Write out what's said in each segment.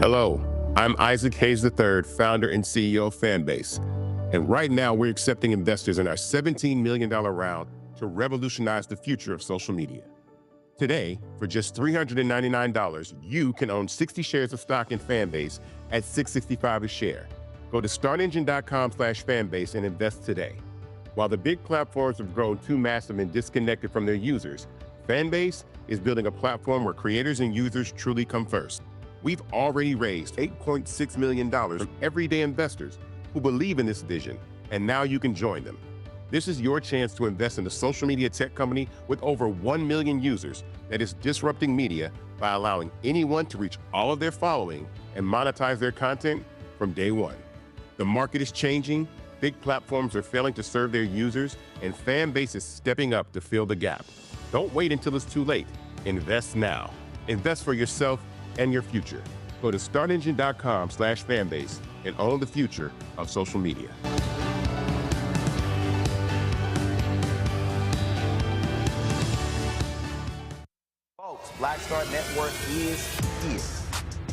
Hello, I'm Isaac Hayes III, founder and CEO of Fanbase. And right now, we're accepting investors in our $17 million round to revolutionize the future of social media. Today, for just $399, you can own 60 shares of stock in Fanbase at $665 a share. Go to startengine.com/fanbase and invest today. While the big platforms have grown too massive and disconnected from their users, Fanbase is building a platform where creators and users truly come first. We've already raised $8.6 million from everyday investors who believe in this vision, and now you can join them. This is your chance to invest in a social media tech company with over 1 million users that is disrupting media by allowing anyone to reach all of their following and monetize their content from day one. The market is changing, big platforms are failing to serve their users, and Fanbase is stepping up to fill the gap. Don't wait until it's too late. Invest now. Invest for yourself and your future. Go to startengine.com/fanbase and own the future of social media. Folks, Black Star Network is here.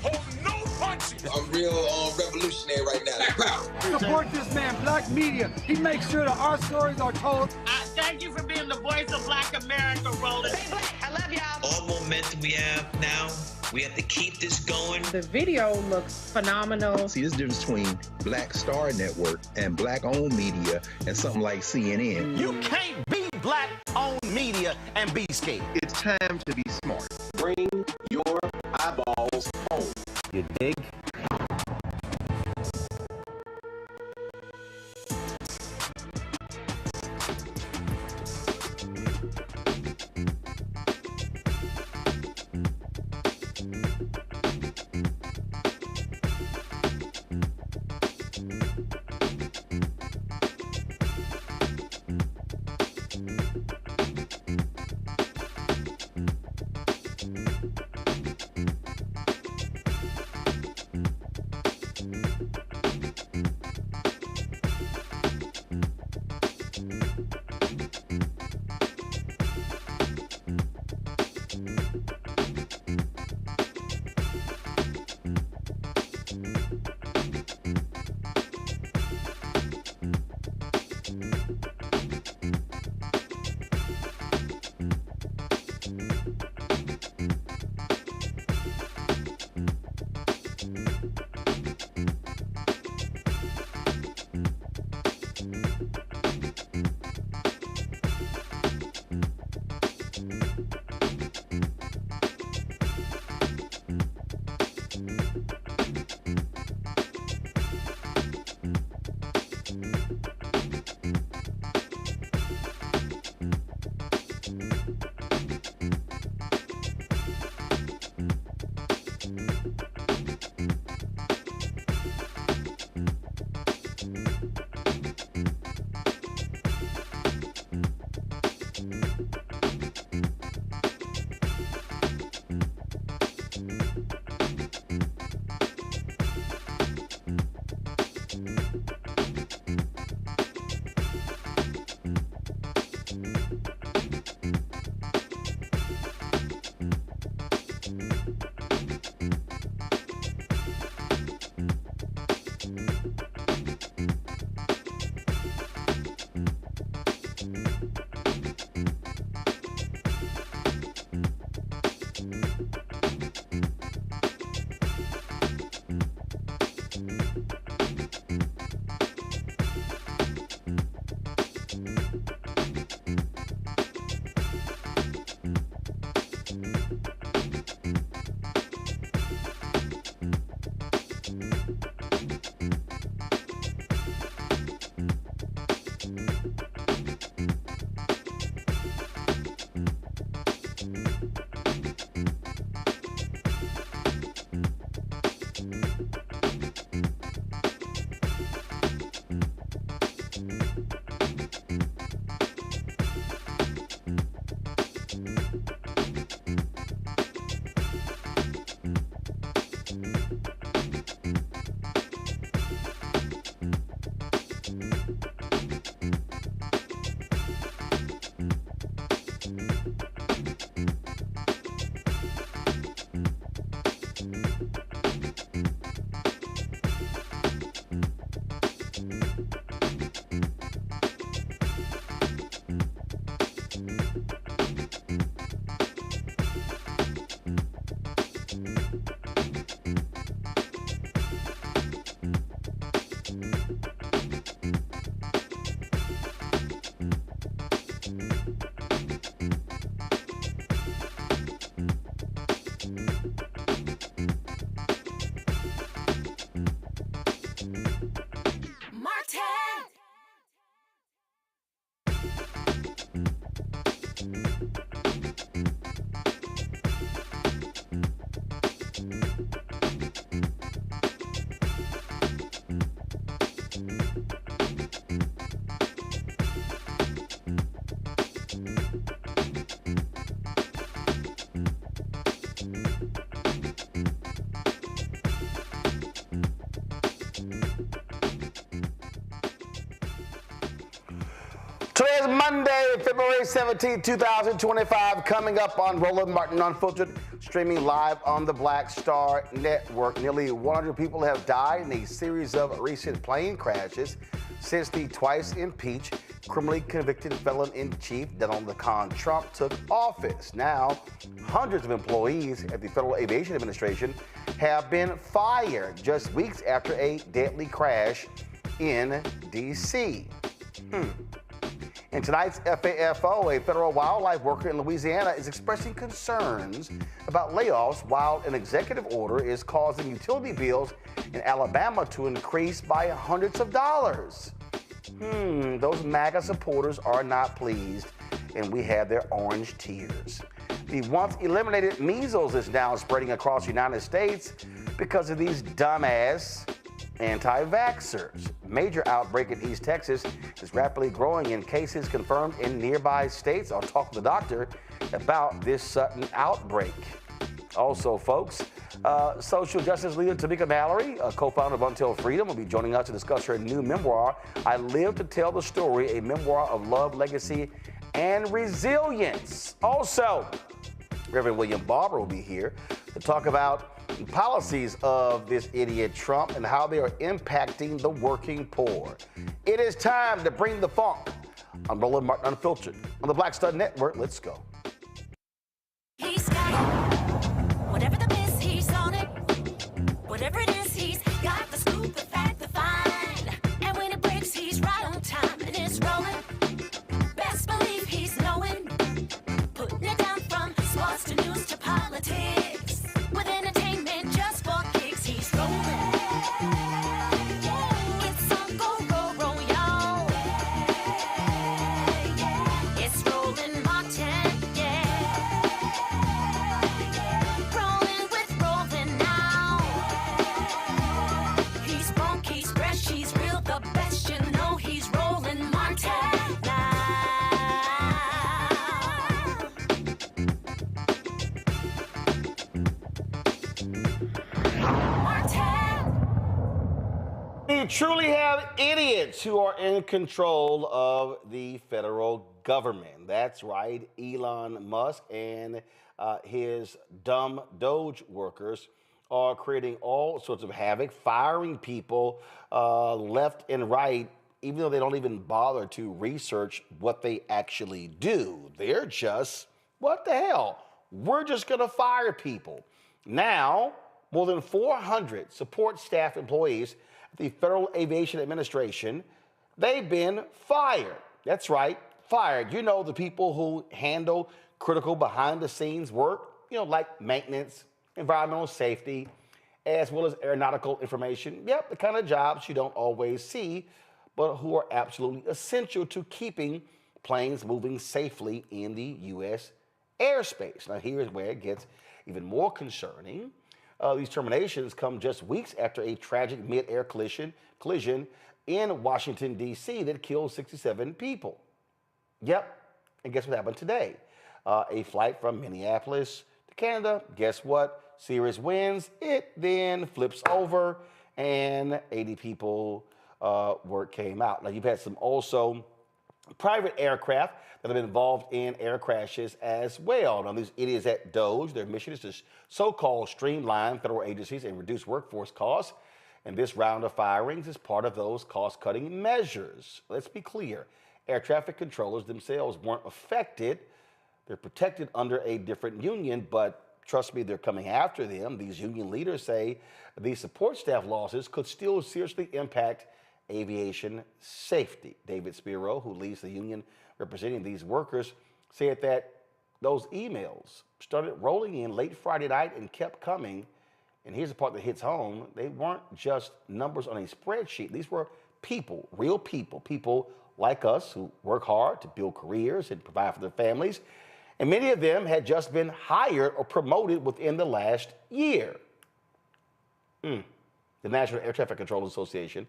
Hold no punches. I'm real revolutionary right now. Black power. Support this man, Black Media. He makes sure that our stories are told. Thank you for being the voice of Black America, Roland. Stay black. I love y'all. All momentum we have now, we have to keep this going. The video looks phenomenal. See, this difference between Black Star Network and Black-owned media and something like CNN. You can't be Black-owned media and be scared. It's time to be smart. Bring your eyeballs home. You dig? Today is Monday, February 17, 2025, coming up on Roland Martin Unfiltered, streaming live on the Black Star Network. Nearly 100 people have died in a series of recent plane crashes since the twice impeached, criminally convicted felon-in-chief Donald Trump took office. Now, hundreds of employees at the Federal Aviation Administration have been fired just weeks after a deadly crash in D.C. In tonight's FAFO, a federal wildlife worker in Louisiana is expressing concerns about layoffs while an executive order is causing utility bills in Alabama to increase by hundreds of dollars. Those MAGA supporters are not pleased, and we have their orange tears. The once eliminated measles is now spreading across the United States because of these dumbass anti-vaxxers. Major outbreak in East Texas is rapidly growing in cases confirmed in nearby states. I'll talk to the doctor about this sudden outbreak. Also, folks, social justice leader Tamika Mallory, a co-founder of Until Freedom, will be joining us to discuss her new memoir, I Live to Tell the Story, a memoir of love, legacy, and resilience. Also, Reverend William Barber will be here to talk about the policies of this idiot Trump and how they are impacting the working poor. It is time to bring the funk on Roland Martin Unfiltered on the Black Star Network. Let's go. He's got it. Whatever the miss, he's on it. Whatever it is, he's got the scoop, the fact, the find. And when it breaks, he's right on time and it's rolling. Best believe he's knowing. Putting it down from sports to news to politics. With entertainment just for kicks, he's rolling. It's on go, roll, roll, y'all. It's Roland Martin, yeah. Rolling with Roland now. He's funk, he's fresh, he's real, the best, you know he's Roland Martin now. We truly have idiots who are in control of the federal government. That's right, Elon Musk and his dumb Doge workers are creating all sorts of havoc, firing people left and right, even though they don't even bother to research what they actually do. They're just, what the hell? We're just gonna fire people. Now, more than 400 support staff employees at the Federal Aviation Administration, they've been fired. That's right, fired. You know, the people who handle critical behind-the-scenes work, you know, like maintenance, environmental safety, as well as aeronautical information. Yep, the kind of jobs you don't always see, but who are absolutely essential to keeping planes moving safely in the U.S. airspace. Now, here's where it gets even more concerning. These terminations come just weeks after a tragic mid-air collision in Washington, D.C. that killed 67 people. Yep, and guess what happened today? A flight from Minneapolis to Canada, guess what? Serious winds, it then flips over and 80 people word came out. Now, you've had some also private aircraft that have been involved in air crashes as well. Now, these idiots at DOGE, their mission is to so-called streamline federal agencies and reduce workforce costs. And this round of firings is part of those cost-cutting measures. Let's be clear. Air traffic controllers themselves weren't affected. They're protected under a different union, but trust me, they're coming after them. These union leaders say these support staff losses could still seriously impact aviation safety. David Spiro, who leads the union representing these workers, said that those emails started rolling in late Friday night and kept coming. And here's the part that hits home. They weren't just numbers on a spreadsheet. These were people, real people, people like us who work hard to build careers and provide for their families. And many of them had just been hired or promoted within the last year. The National Air Traffic Control Association,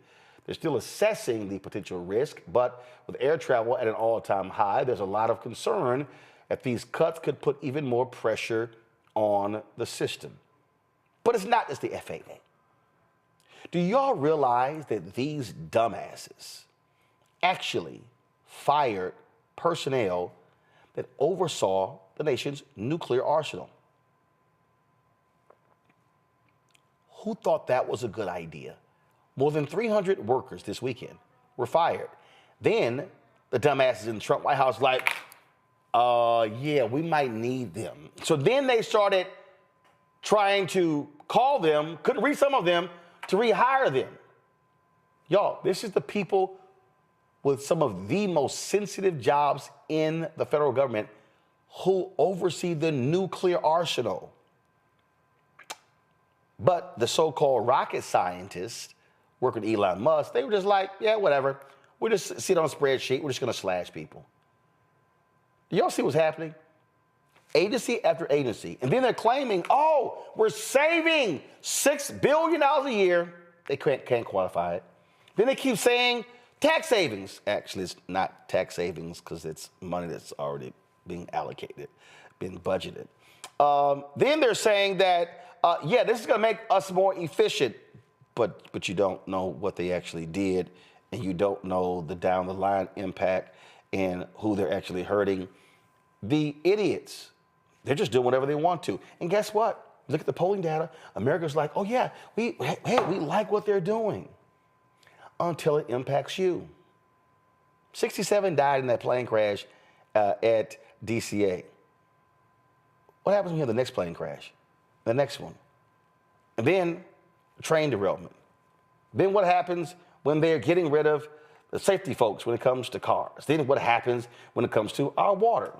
they're still assessing the potential risk, but with air travel at an all-time high, there's a lot of concern that these cuts could put even more pressure on the system. But it's not just the FAA. Do y'all realize that these dumbasses actually fired personnel that oversaw the nation's nuclear arsenal. Who thought that was a good idea? More than 300 workers this weekend were fired. Then the dumbasses in the Trump White House like, yeah, we might need them. So then they started trying to call them, couldn't reach some of them, to rehire them. Y'all, this is the people with some of the most sensitive jobs in the federal government who oversee the nuclear arsenal. But the so-called rocket scientists working with Elon Musk, they were just like, yeah, whatever. We'll just sit on a spreadsheet. We're just going to slash people. Do y'all see what's happening? Agency after agency. And then they're claiming, oh, we're saving $6 billion a year. They can't quantify it. Then they keep saying tax savings. Actually, it's not tax savings because it's money that's already being allocated, being budgeted. Then they're saying that, yeah, this is going to make us more efficient, but you don't know what they actually did, and you don't know the down-the-line impact and who they're actually hurting. The idiots, they're just doing whatever they want to. And guess what? Look at the polling data. America's like, oh, yeah, we like what they're doing until it impacts you. 67 died in that plane crash at DCA. What happens when you have the next plane crash? The next one. And then train derailment. Then what happens when they're getting rid of the safety folks when it comes to cars? Then what happens when it comes to our water,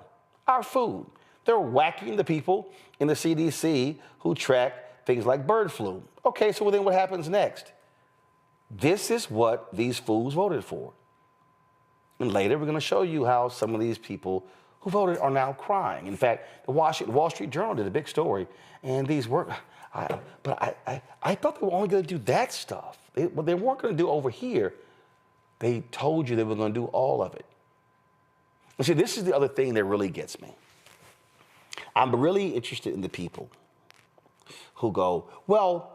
our food? They're whacking the people in the CDC who track things like bird flu. Okay, so then what happens next? This is what these fools voted for. And later we're going to show you how some of these people who voted are now crying. In fact, the Wall Street Journal did a big story, and these were, I thought they were only going to do that stuff. What they weren't going to do over here, they told you they were going to do all of it. And see, this is the other thing that really gets me. I'm really interested in the people who go, well,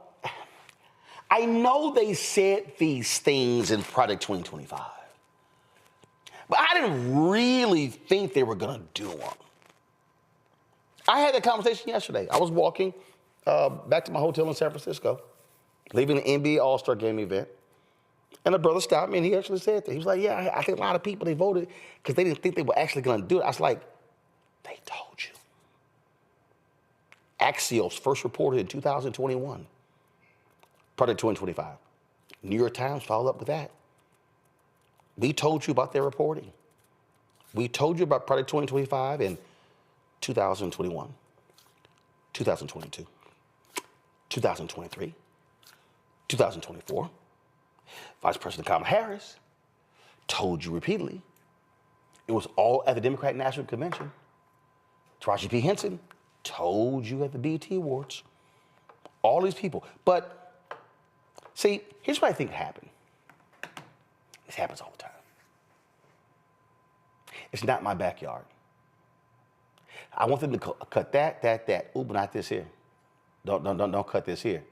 I know they said these things in Project 2025, but I didn't really think they were going to do them. I had that conversation yesterday. I was walking back to my hotel in San Francisco, leaving the NBA All-Star Game event, and a brother stopped me, and he actually said that. He was like, yeah, I think a lot of people, they voted because they didn't think they were actually going to do it. I was like, they told you. Axios first reported in 2021. Project 2025. New York Times followed up with that. We told you about their reporting. We told you about Project 2025 in 2021, 2022, 2023, 2024. Vice President Kamala Harris told you repeatedly. It was all at the Democratic National Convention. Taraji P. Henson told you at the BET Awards. All these people. But see, here's what I think happened. This happens all the time. It's not my backyard. I want them to cut that. Ooh, but not this here. Don't cut this here.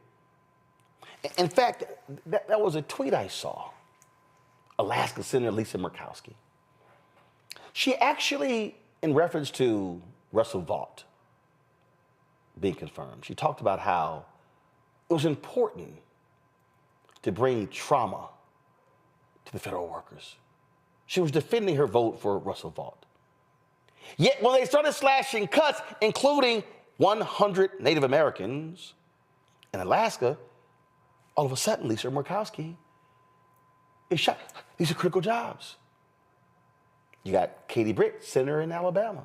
In fact, that was a tweet I saw. Alaska Senator Lisa Murkowski. She actually, in reference to Russell Vought being confirmed, she talked about how it was important to bring trauma to the federal workers. She was defending her vote for Russell Vought. Yet when they started slashing cuts, including 100 Native Americans in Alaska, all of a sudden, Lisa Murkowski is shot. These are critical jobs. You got Katie Britt, senator in Alabama.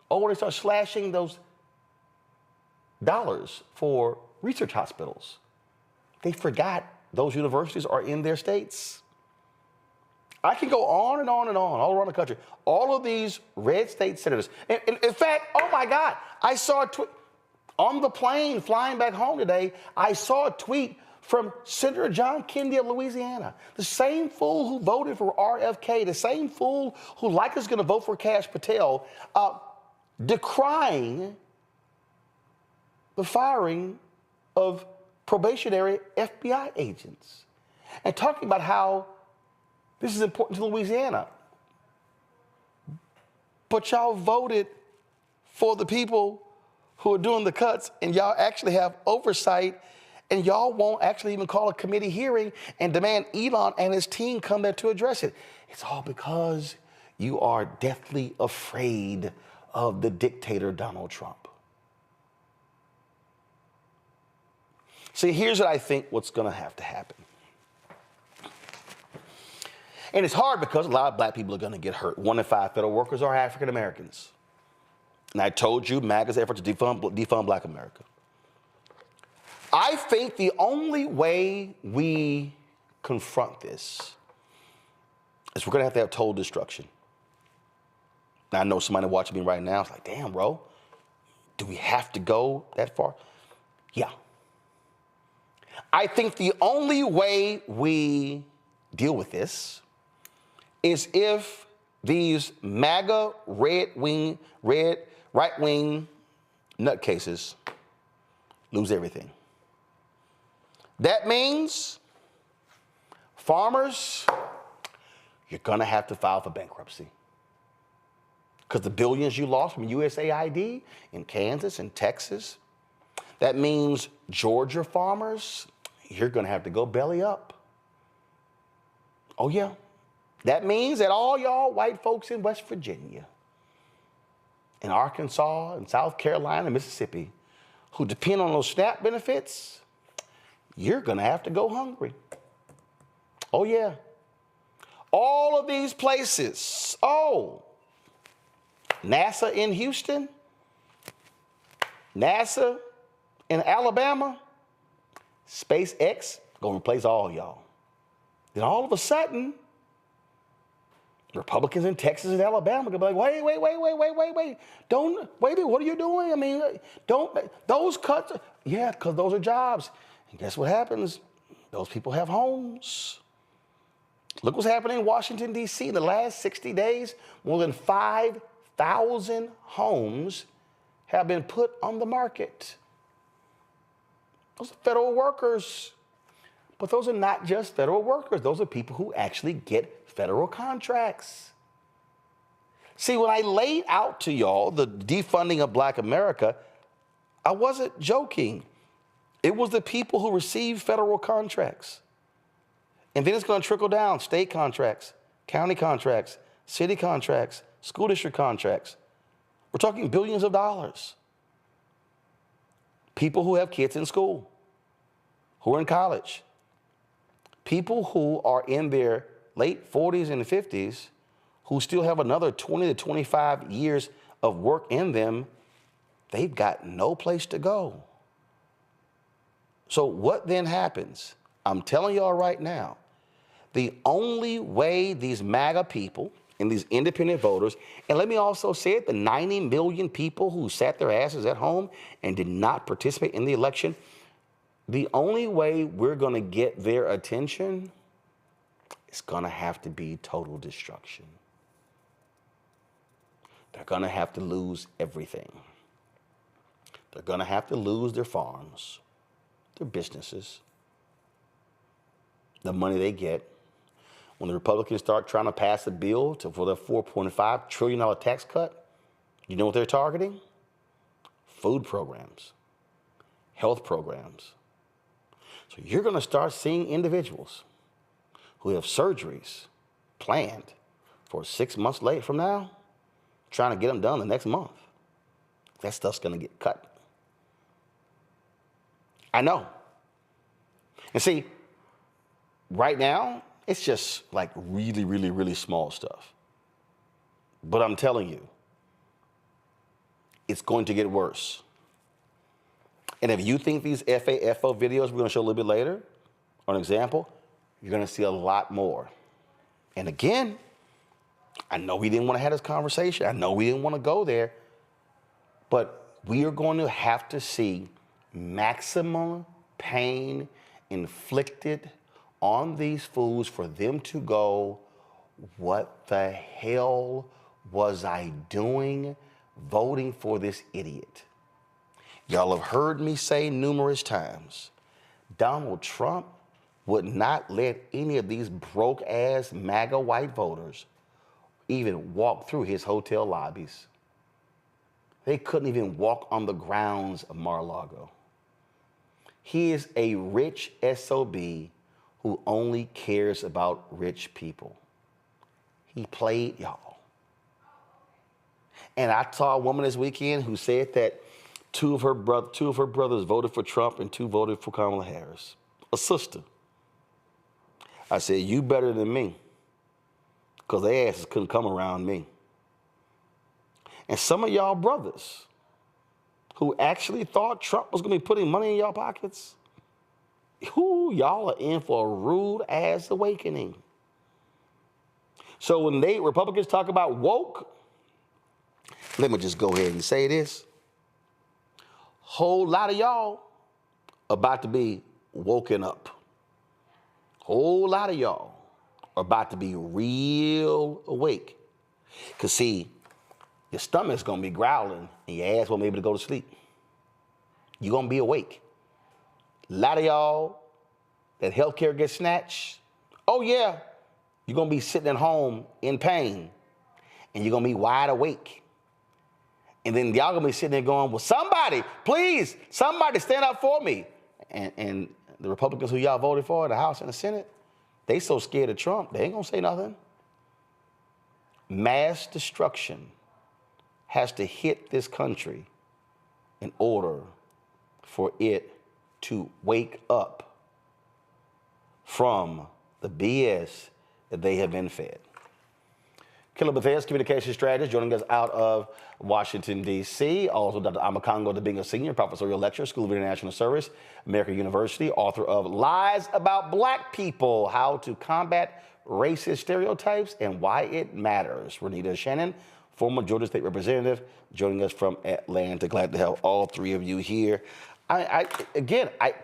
Oh, when they start slashing those dollars for research hospitals, they forgot those universities are in their states. I can go on and on and on, all around the country. All of these red state senators. In fact, oh my God, I saw a tweet on the plane flying back home today. I saw a tweet from Senator John Kennedy of Louisiana, the same fool who voted for RFK, the same fool who likely is going to vote for Kash Patel, decrying the firing of probationary FBI agents and talking about how this is important to Louisiana. But y'all voted for the people who are doing the cuts, and y'all actually have oversight, and y'all won't actually even call a committee hearing and demand Elon and his team come there to address it. It's all because you are deathly afraid of the dictator Donald Trump. See, here's what I think what's going to have to happen. And it's hard because a lot of black people are going to get hurt. 1 in 5 federal workers are African Americans. And I told you MAGA's effort to defund black America. I think the only way we confront this is we're going to have total destruction. Now, I know somebody watching me right now is like, damn, bro, do we have to go that far? Yeah. I think the only way we deal with this is if these MAGA right-wing nutcases lose everything. That means farmers, you're going to have to file for bankruptcy. Because the billions you lost from USAID in Kansas and Texas, that means Georgia farmers, you're going to have to go belly up. Oh, yeah. That means that all y'all white folks in West Virginia, in Arkansas, and South Carolina, and Mississippi, who depend on those SNAP benefits, you're going to have to go hungry. Oh, yeah. All of these places. Oh, NASA in Houston, NASA in Alabama, SpaceX going to replace all y'all. Then all of a sudden, Republicans in Texas and Alabama going to be like, wait. Don't, wait, what are you doing? I mean, don't, those cuts, yeah, because those are jobs. And guess what happens? Those people have homes. Look what's happening in Washington, D.C. in the last 60 days. More than 5,000 homes have been put on the market. Those are federal workers. But those are not just federal workers. Those are people who actually get federal contracts. See, when I laid out to y'all the defunding of black America, I wasn't joking. It was the people who received federal contracts. And then it's going to trickle down state contracts, county contracts, city contracts, school district contracts. We're talking billions of dollars. People who have kids in school, who are in college, people who are in their late 40s and 50s, who still have another 20 to 25 years of work in them, they've got no place to go. So what then happens? I'm telling y'all right now, the only way these MAGA people and these independent voters, and let me also say it, the 90 million people who sat their asses at home and did not participate in the election, the only way we're going to get their attention is going to have to be total destruction. They're going to have to lose everything. They're going to have to lose their farms, their businesses, the money they get. When the Republicans start trying to pass a bill for their $4.5 trillion tax cut, you know what they're targeting? Food programs, health programs. So you're going to start seeing individuals who have surgeries planned for 6 months late from now, trying to get them done the next month. That stuff's going to get cut. I know. And see, right now, it's just like really, really, really small stuff. But I'm telling you, it's going to get worse. And if you think these FAFO videos we're going to show a little bit later are an example, you're going to see a lot more. And again, I know we didn't want to have this conversation. I know we didn't want to go there. But we are going to have to see maximum pain inflicted on these fools for them to go, what the hell was I doing voting for this idiot? Y'all have heard me say numerous times, Donald Trump would not let any of these broke-ass MAGA white voters even walk through his hotel lobbies. They couldn't even walk on the grounds of Mar-a-Lago. He is a rich SOB who only cares about rich people. He played y'all. And I saw a woman this weekend who said that two of her brothers voted for Trump and two voted for Kamala Harris. A sister. I said, you better than me, because their asses couldn't come around me. And some of y'all brothers who actually thought Trump was going to be putting money in y'all pockets, y'all are in for a rude ass awakening. So when Republicans talk about woke, let me just go ahead and say this. Whole lot of y'all about to be woken up. Whole lot of y'all are about to be real awake. Because see, your stomach's going to be growling and your ass won't be able to go to sleep. You're going to be awake. A lot of y'all, that healthcare gets snatched. Oh, yeah. You're going to be sitting at home in pain and you're going to be wide awake. And then y'all going to be sitting there going, well, somebody, please, somebody stand up for me. And the Republicans who y'all voted for, the House and the Senate, they so scared of Trump, they ain't going to say nothing. Mass destruction has to hit this country in order for it to wake up from the BS that they have been fed. Killer Bethesda, communication strategist, joining us out of Washington, D.C. Also, Dr. Amakongo Debinga Sr., professorial lecturer, School of International Service, American University, author of Lies About Black People, How to Combat Racist Stereotypes and Why It Matters. Renita Shannon, former Georgia State Representative, joining us from Atlanta. Glad to have all three of you here.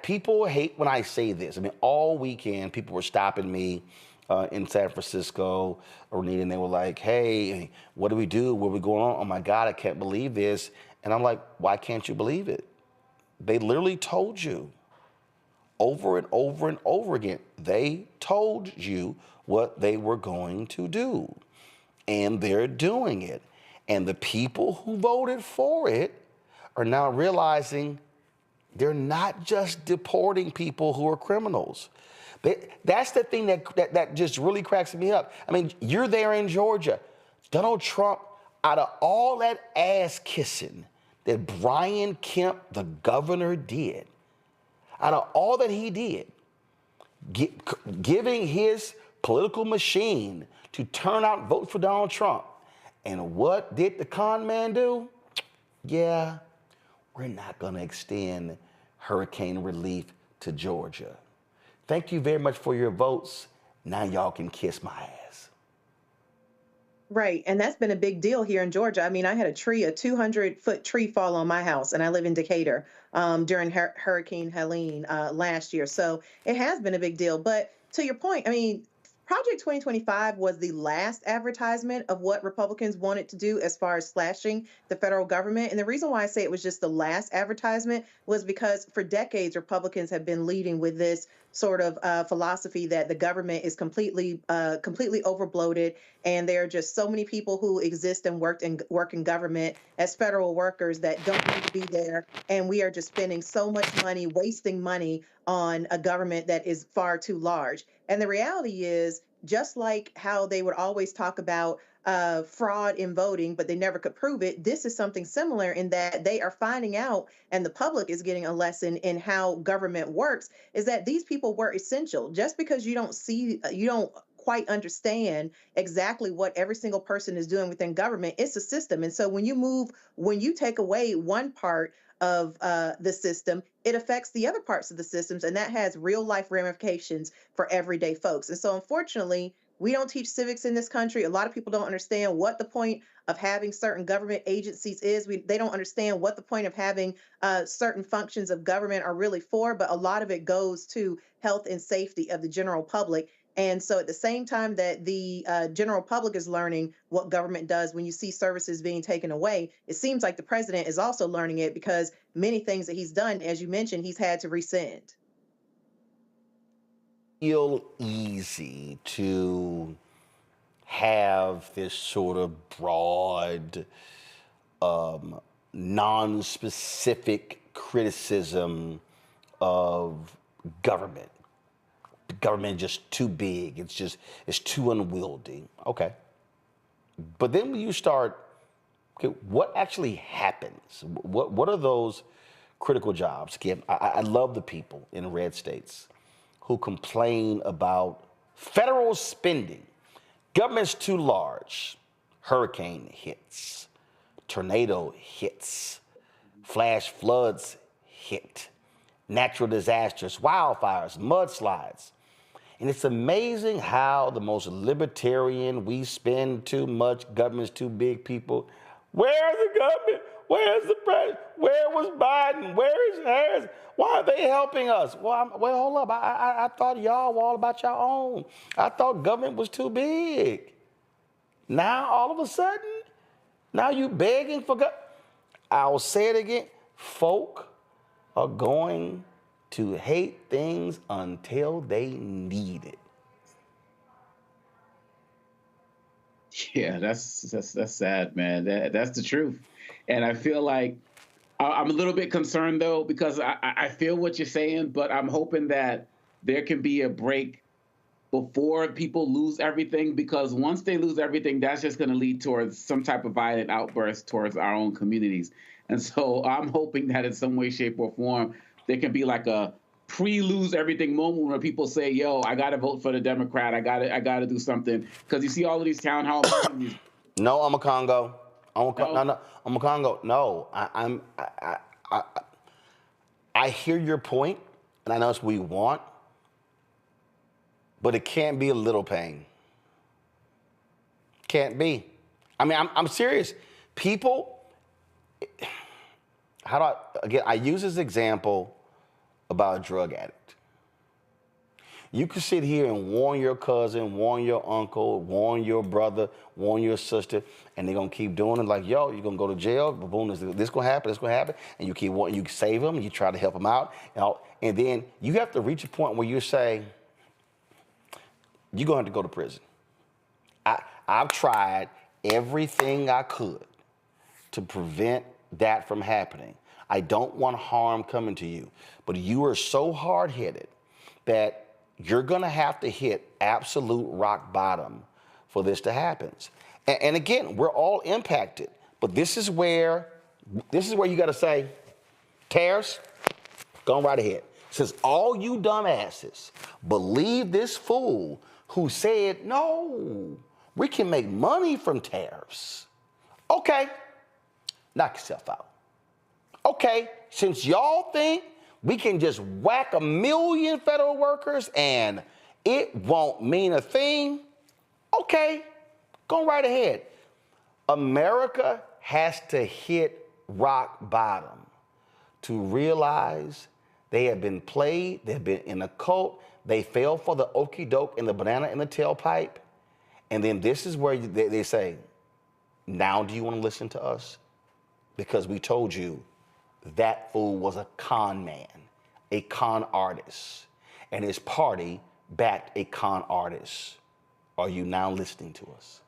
People hate when I say this. I mean, all weekend, people were stopping me in San Francisco, and they were like, hey, what do we do? What are we going on? Oh my God, I can't believe this. And I'm like, why can't you believe it? They literally told you over and over and over again. They told you what they were going to do. And they're doing it. And the people who voted for it are now realizing they're not just deporting people who are criminals. That's the thing that just really cracks me up. I mean, you're there in Georgia. Donald Trump, out of all that ass kissing that Brian Kemp, the governor, did, out of all that he did, giving his political machine to turn out and vote for Donald Trump. And what did the con man do? Yeah, we're not going to extend hurricane relief to Georgia. Thank you very much for your votes. Now y'all can kiss my ass. Right. And that's been a big deal here in Georgia. I mean, I had a 200-foot tree fall on my house, and I live in Decatur during Hurricane Helene last year. So it has been a big deal. But to your point, I mean, Project 2025 was the last advertisement of what Republicans wanted to do as far as slashing the federal government. And the reason why I say it was just the last advertisement was because for decades, Republicans have been leading with this sort of philosophy that the government is completely overbloated, and there are just so many people who exist and work in government as federal workers that don't need to be there, and we are just spending so much money, wasting money on a government that is far too large. And the reality is, just like how they would always talk about fraud in voting, but they never could prove it, this is something similar in that they are finding out, and the public is getting a lesson in how government works, is that these people were essential. Just because you don't quite understand exactly what every single person is doing within government, it's a system. And so when you take away one part of the system, it affects the other parts of the systems, and that has real life ramifications for everyday folks. And so unfortunately, we don't teach civics in this country. A lot of people don't understand what the point of having certain government agencies is. They don't understand what the point of having certain functions of government are really for, but a lot of it goes to health and safety of the general public. And so at the same time that the general public is learning what government does when you see services being taken away, it seems like the president is also learning it, because many things that he's done, as you mentioned, he's had to rescind. Feel easy to have this sort of broad, non-specific criticism of government. The government is just too big. It's too unwieldy. Okay. But then when you start, okay, what actually happens? What are those critical jobs? Again, I love the people in red states who complain about federal spending. Government's too large. Hurricane hits, tornado hits, flash floods hit, natural disasters, wildfires, mudslides. And it's amazing how the most libertarian, we spend too much, government's too big people. Where's the government? Where's the president? Where was Biden? Where is Harris? Why are they helping us? Well, hold up. I thought y'all were all about your own. I thought government was too big. Now, all of a sudden, now you begging for God. I'll say it again. Folk are going to hate things until they need it. Yeah, that's sad, man. That's the truth. And I feel like I'm a little bit concerned, though, because I feel what you're saying, but I'm hoping that there can be a break before people lose everything, because once they lose everything, that's just going to lead towards some type of violent outburst towards our own communities. And so I'm hoping that in some way, shape, or form, there can be like a pre-lose everything moment where people say, yo, I got to vote for the Democrat. I got to do something. Because you see all of these town hall meetings. No, I'm a Congo. I'm a Congo. No, I hear your point, and I know it's what we want, but it can't be a little pain. Can't be. I mean, I'm serious. People, I use this example about a drug addict. You can sit here and warn your cousin, warn your uncle, warn your brother, warn your sister, and they're gonna keep doing it. Like, yo, you're gonna go to jail. Boom, this gonna happen. And you keep wanting, you save them. You try to help them out, and then you have to reach a point where you say, you're gonna have to go to prison. I've tried everything I could to prevent that from happening. I don't want harm coming to you, but you are so hard-headed that you're gonna have to hit absolute rock bottom for this to happen. And again, we're all impacted, but this is where you gotta say, tariffs, go right ahead. Since all you dumbasses believe this fool who said, no, we can make money from tariffs. Okay, knock yourself out. Okay, since y'all think we can just whack 1 million federal workers and it won't mean a thing, okay, go right ahead. America has to hit rock bottom to realize they have been played, they've been in a cult, they fell for the okie doke and the banana in the tailpipe, and then this is where they say, now do you want to listen to us? Because we told you that fool was a con man, a con artist, and his party backed a con artist. Are you now listening to us?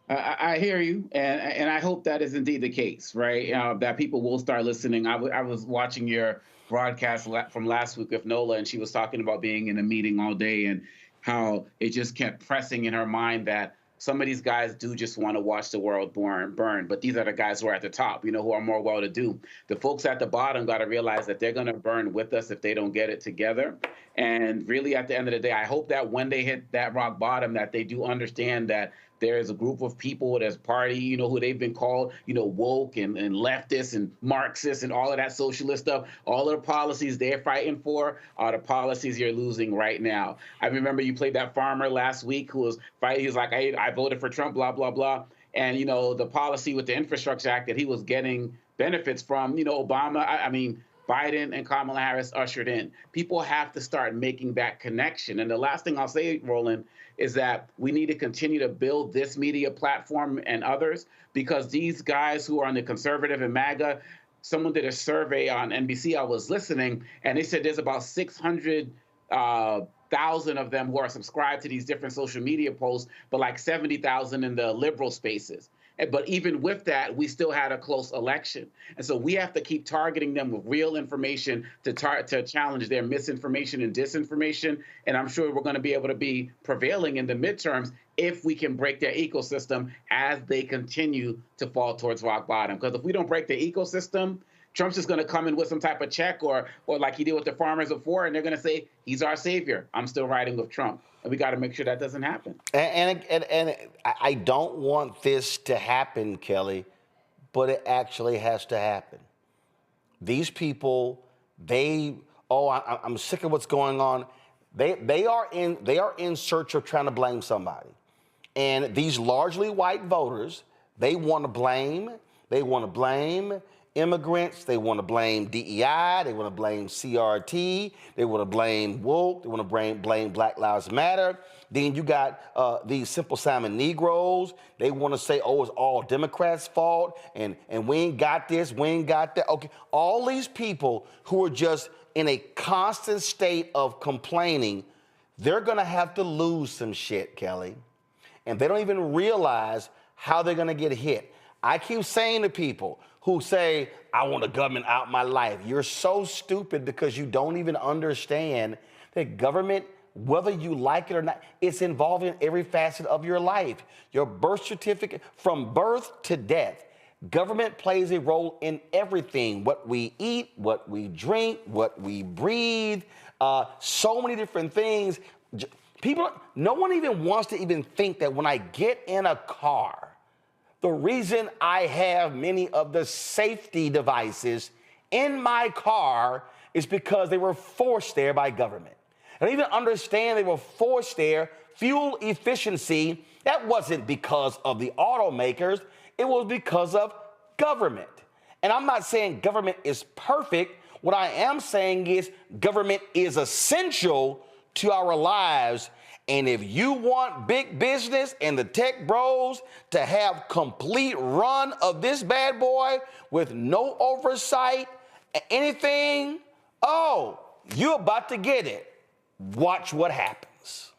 I hear you, and I hope that is indeed the case, right? That people will start listening. I was watching your broadcast from last week with Nola, and she was talking about being in a meeting all day and how it just kept pressing in her mind that some of these guys do just want to watch the world burn, but these are the guys who are at the top, who are more well-to-do. The folks at the bottom got to realize that they're going to burn with us if they don't get it together. And really, at the end of the day, I hope that when they hit that rock bottom, that they do understand that there is a group of people, there's party, who they've been called, woke and leftists and Marxists and all of that socialist stuff. All of the policies they're fighting for are the policies you're losing right now. I remember you played that farmer last week who was fighting. He was like, I voted for Trump, blah, blah, blah. And, the policy with the Infrastructure Act that he was getting benefits from, Biden and Kamala Harris ushered in. People have to start making that connection. And the last thing I'll say, Roland, is that we need to continue to build this media platform and others, because these guys who are on the conservative and MAGA, someone did a survey on NBC, I was listening, and they said there's about 600 100,000 of them who are subscribed to these different social media posts, but like 70,000 in the liberal spaces. But even with that, we still had a close election. And so we have to keep targeting them with real information to challenge their misinformation and disinformation. And I'm sure we're going to be able to be prevailing in the midterms if we can break their ecosystem as they continue to fall towards rock bottom. Because if we don't break the ecosystem, Trump's just going to come in with some type of check or like he did with the farmers before, and they're going to say, he's our savior. I'm still riding with Trump. And we got to make sure that doesn't happen. And I don't want this to happen, Kelly, but it actually has to happen. These people, I'm sick of what's going on. They are in search of trying to blame somebody. And these largely white voters, they want to blame immigrants, they want to blame DEI, they want to blame CRT, they want to blame woke, they want to blame Black Lives Matter. Then you got these Simple Simon Negroes. They want to say, oh, it's all Democrats' fault, and we ain't got this, we ain't got that. Okay, all these people who are just in a constant state of complaining, they're going to have to lose some shit, Kelly. And they don't even realize how they're going to get hit. I keep saying to people who say, I want the government out my life. You're so stupid because you don't even understand that government, whether you like it or not, it's involved in every facet of your life. Your birth certificate, from birth to death, government plays a role in everything. What we eat, what we drink, what we breathe, so many different things. No one even wants to even think that when I get in a car, the reason I have many of the safety devices in my car is because they were forced there by government. I don't even understand they were forced there. Fuel efficiency, that wasn't because of the automakers. It was because of government. And I'm not saying government is perfect. What I am saying is government is essential to our lives. And if you want big business and the tech bros to have complete run of this bad boy with no oversight, anything, you're about to get it. Watch what happens.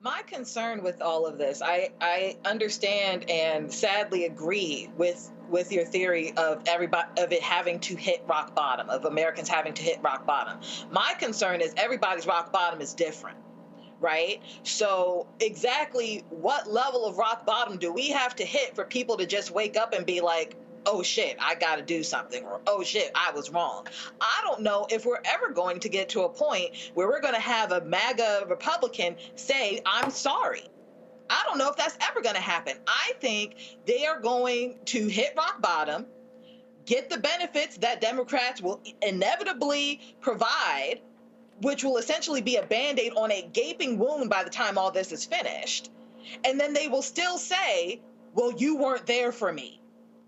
My concern with all of this, I understand and sadly agree with your theory of it having to hit rock bottom, of Americans having to hit rock bottom. My concern is everybody's rock bottom is different, right? So exactly what level of rock bottom do we have to hit for people to just wake up and be like, oh shit, I got to do something, or oh shit, I was wrong. I don't know if we're ever going to get to a point where we're going to have a MAGA Republican say, I'm sorry. I don't know if that's ever going to happen. I think they are going to hit rock bottom, get the benefits that Democrats will inevitably provide, which will essentially be a Band-Aid on a gaping wound by the time all this is finished. And then they will still say, well, you weren't there for me,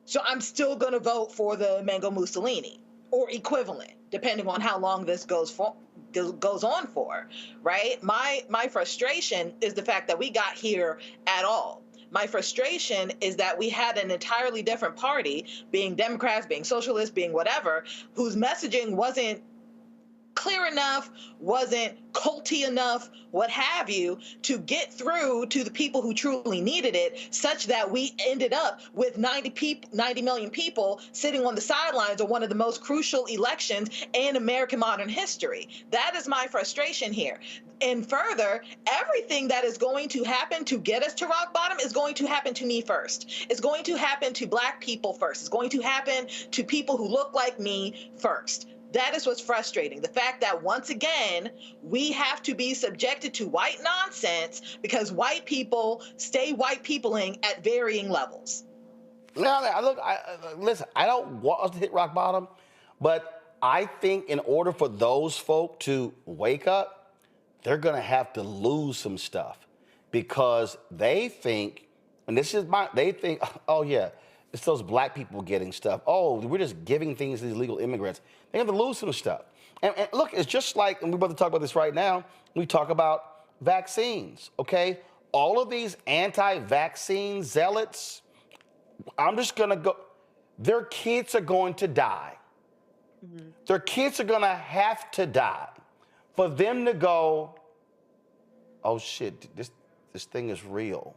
so I'm still going to vote for the Mango Mussolini or equivalent, depending on how long this goes on for, right? My frustration is the fact that we got here at all. My frustration is that we had an entirely different party, being Democrats, being socialists, being whatever, whose messaging wasn't clear enough, wasn't culty enough, what have you, to get through to the people who truly needed it, such that we ended up with 90 million people sitting on the sidelines of one of the most crucial elections in American modern history. That is my frustration here. And further, everything that is going to happen to get us to rock bottom is going to happen to me first. It's going to happen to Black people first. It's going to happen to people who look like me first. That is what's frustrating. The fact that, once again, we have to be subjected to white nonsense because white people stay white peopling at varying levels. Now, listen, I don't want us to hit rock bottom, but I think in order for those folk to wake up, they're going to have to lose some stuff because they think, and they think, oh, yeah, it's those Black people getting stuff. Oh, we're just giving things to these illegal immigrants. They have to lose some stuff. And look, it's just like, and we're about to talk about this right now, we talk about vaccines, okay? All of these anti-vaccine zealots, I'm just going to go, their kids are going to die. Mm-hmm. Their kids are going to have to die for them to go, oh shit, this thing is real.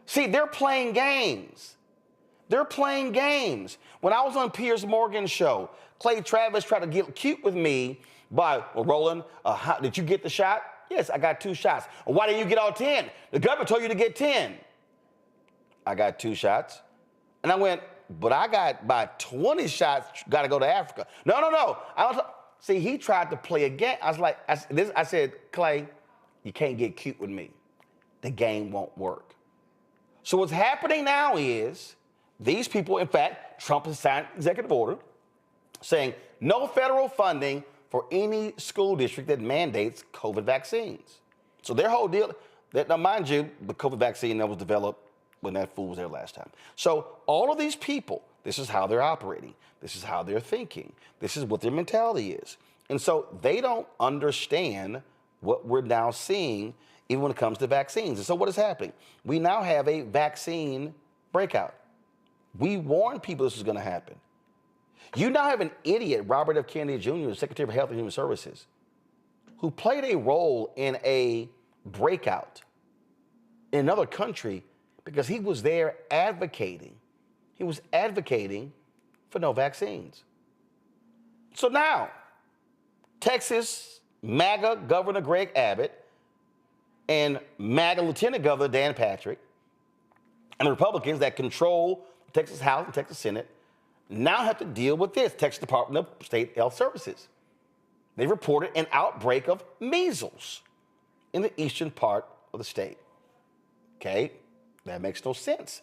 See, they're playing games. They're playing games. When I was on Piers Morgan's show, Clay Travis tried to get cute with me by, well, Roland, did you get the shot? Yes, I got 2 shots. Well, why didn't you get all 10? The government told you to get 10. I got 2 shots. And I went, but I got about 20 shots, got to go to Africa. No. See, he tried to play a game. I was like, I said, Clay, you can't get cute with me. The game won't work. So what's happening now is these people, in fact, Trump has signed an executive order saying no federal funding for any school district that mandates COVID vaccines. So their whole deal, now mind you, the COVID vaccine that was developed when that fool was there last time. So all of these people, this is how they're operating. This is how they're thinking. This is what their mentality is. And so they don't understand what we're now seeing even when it comes to vaccines. And so what is happening? We now have a vaccine breakout. We warned people this was going to happen. You now have an idiot, Robert F. Kennedy Jr., Secretary of Health and Human Services, who played a role in a breakout in another country because he was there advocating. He was advocating for no vaccines. So now, Texas MAGA Governor Greg Abbott and MAGA Lieutenant Governor Dan Patrick and the Republicans that control the Texas House and Texas Senate now have to deal with this. Texas Department of State Health Services. They reported an outbreak of measles in the eastern part of the state. Okay, that makes no sense.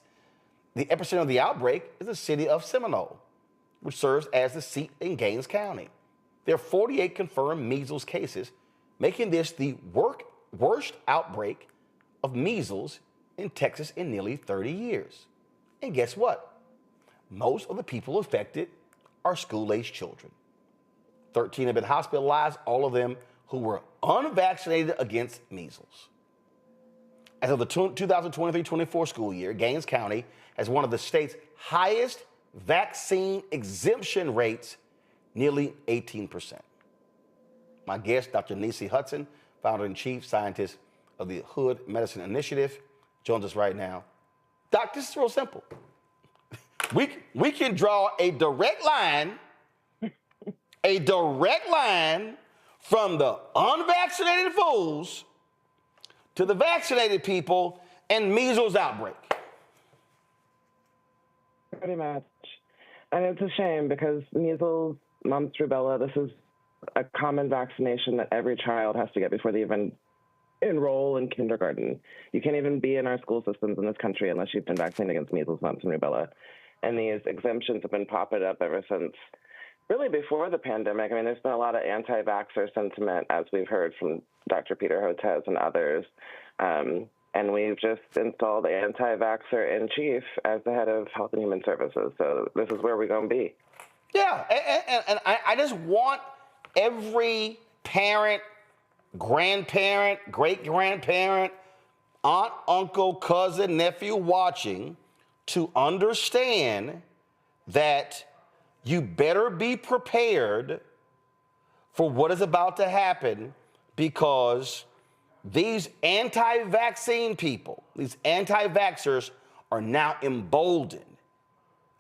The epicenter of the outbreak is the city of Seminole, which serves as the seat in Gaines County. There are 48 confirmed measles cases, making this the worst outbreak of measles in Texas in nearly 30 years. And guess what? Most of the people affected are school-aged children. 13 have been hospitalized, all of them who were unvaccinated against measles. As of the 2023-24 school year, Gaines County has one of the state's highest vaccine exemption rates, nearly 18%. My guest, Dr. Nisi Hudson, founder and chief scientist of the Hood Medicine Initiative, joins us right now. Doc, this is real simple. We can draw a direct line from the unvaccinated fools to the vaccinated people and measles outbreak. Pretty much. And it's a shame because measles, mumps, rubella, this is a common vaccination that every child has to get before they even enroll in kindergarten. You can't even be in our school systems in this country unless you've been vaccinated against measles, mumps, and rubella. And these exemptions have been popping up ever since, really before the pandemic. I mean, there's been a lot of anti-vaxxer sentiment, as we've heard from Dr. Peter Hotez and others. And we've just installed the anti-vaxxer-in-chief as the head of Health and Human Services. So this is where we're going to be. Yeah, and I just want every parent, grandparent, great-grandparent, aunt, uncle, cousin, nephew watching to understand that you better be prepared for what is about to happen, because these anti-vaccine people, these anti-vaxxers, are now emboldened.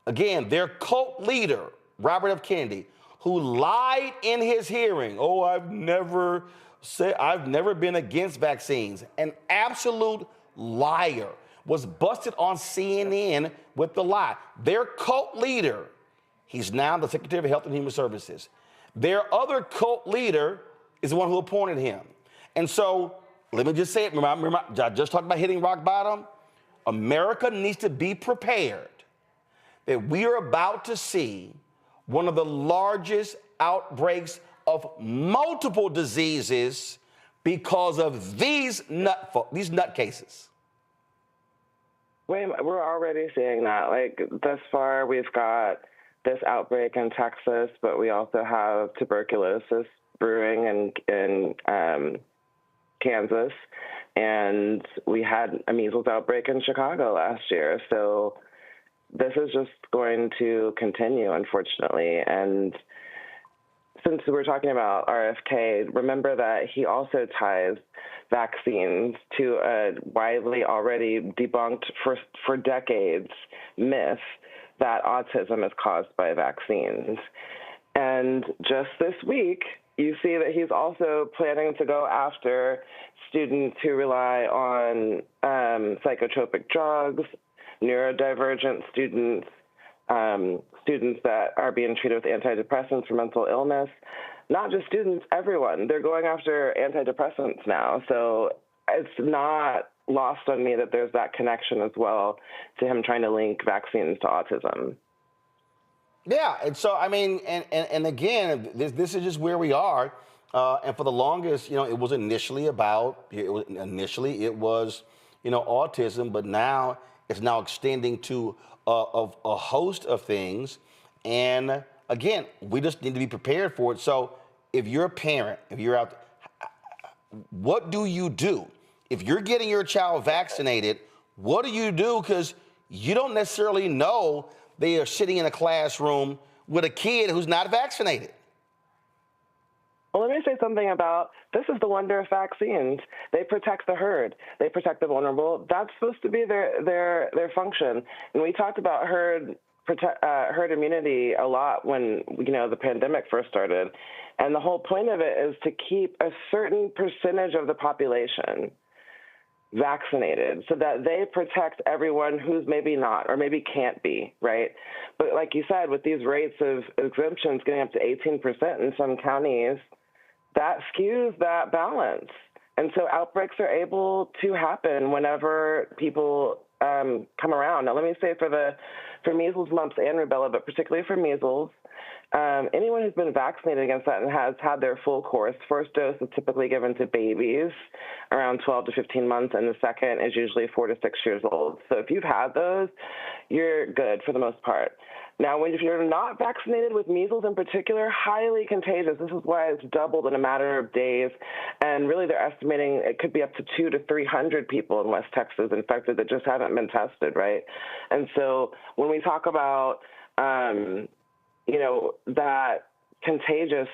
Again, their cult leader, Robert F. Kennedy, who lied in his hearing. Oh, I've never been against vaccines. An absolute liar. Was busted on CNN with the lie. Their cult leader, he's now the Secretary of Health and Human Services. Their other cult leader is the one who appointed him. And so, let me just say it. Remember, I just talked about hitting rock bottom. America needs to be prepared that we are about to see one of the largest outbreaks of multiple diseases because of these nutcases. Wait, we're already seeing that. Like, thus far, we've got this outbreak in Texas, but we also have tuberculosis brewing in Kansas, and we had a measles outbreak in Chicago last year. So this is just going to continue, unfortunately. And since we're talking about RFK, remember that he also ties vaccines to a widely already debunked for decades myth that autism is caused by vaccines. And just this week, you see that he's also planning to go after students who rely on psychotropic drugs, neurodivergent students, students that are being treated with antidepressants for mental illness. Not just students, everyone. They're going after antidepressants now. So it's not lost on me that there's that connection as well to him trying to link vaccines to autism. Yeah, and so, I mean, and again, this is just where we are. And for the longest, you know, it was initially autism, but now it's now extending to a host of things. And again, we just need to be prepared for it. So if you're a parent, if you're out, what do you do? If you're getting your child vaccinated, what do you do? Because you don't necessarily know they are sitting in a classroom with a kid who's not vaccinated. Well, let me say something about, this is the wonder of vaccines. They protect the herd. They protect the vulnerable. That's supposed to be their function. And we talked about herd immunity a lot when, you know, the pandemic first started. And the whole point of it is to keep a certain percentage of the population vaccinated so that they protect everyone who's maybe not or maybe can't be, right? But like you said, with these rates of exemptions getting up to 18% in some counties, that skews that balance. And so outbreaks are able to happen whenever people come around. Now, let me say for measles, mumps, and rubella, but particularly for measles, anyone who's been vaccinated against that and has had their full course, first dose is typically given to babies around 12 to 15 months, and the second is usually 4 to 6 years old. So if you've had those, you're good for the most part. Now, if you're not vaccinated with measles in particular, highly contagious. This is why it's doubled in a matter of days. And really, they're estimating it could be up to 200 to 300 people in West Texas infected that just haven't been tested, right? And so when we talk about, that contagious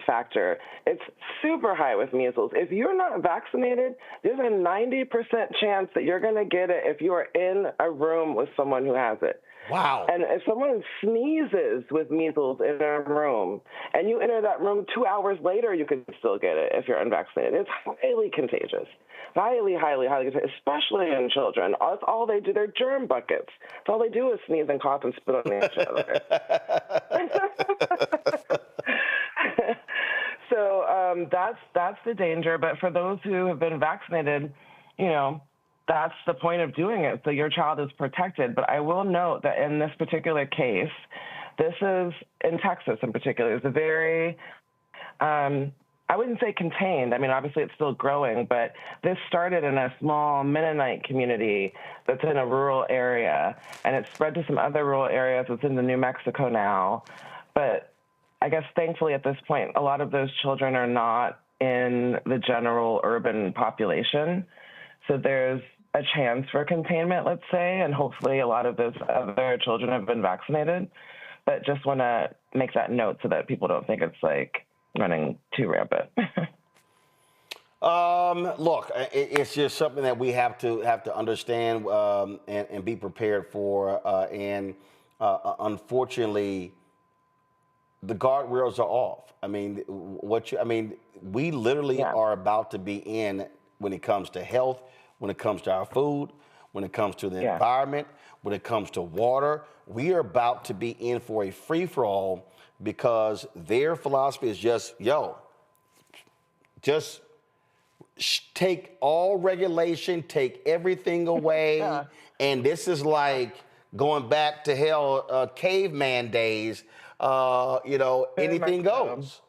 factor, it's super high with measles. If you're not vaccinated, there's a 90% chance that you're going to get it if you are in a room with someone who has it. Wow. And if someone sneezes with measles in a room and you enter that room 2 hours later, you could still get it if you're unvaccinated. It's highly contagious. Highly, highly, highly contagious, especially in children. That's all they do. They're germ buckets. That's all they do is sneeze and cough and spit on each other. So that's the danger. But for those who have been vaccinated, that's the point of doing it, so your child is protected. But I will note that in this particular case, this is in Texas in particular, it's a very, I wouldn't say contained. I mean, obviously it's still growing, but this started in a small Mennonite community that's in a rural area, and it's spread to some other rural areas. It's in New Mexico now. But I guess thankfully at this point, a lot of those children are not in the general urban population. So there's a chance for containment, let's say, and hopefully a lot of those other children have been vaccinated. But just want to make that note so that people don't think it's like running too rampant. Look, it's just something that we have to understand and be prepared for. Unfortunately, the guardrails are off. I mean, we literally are about to be in when it comes to health, when it comes to our food, when it comes to the environment, when it comes to water. We are about to be in for a free-for-all because their philosophy is just take all regulation, take everything away. And this is like going back to hell, caveman days, anything goes.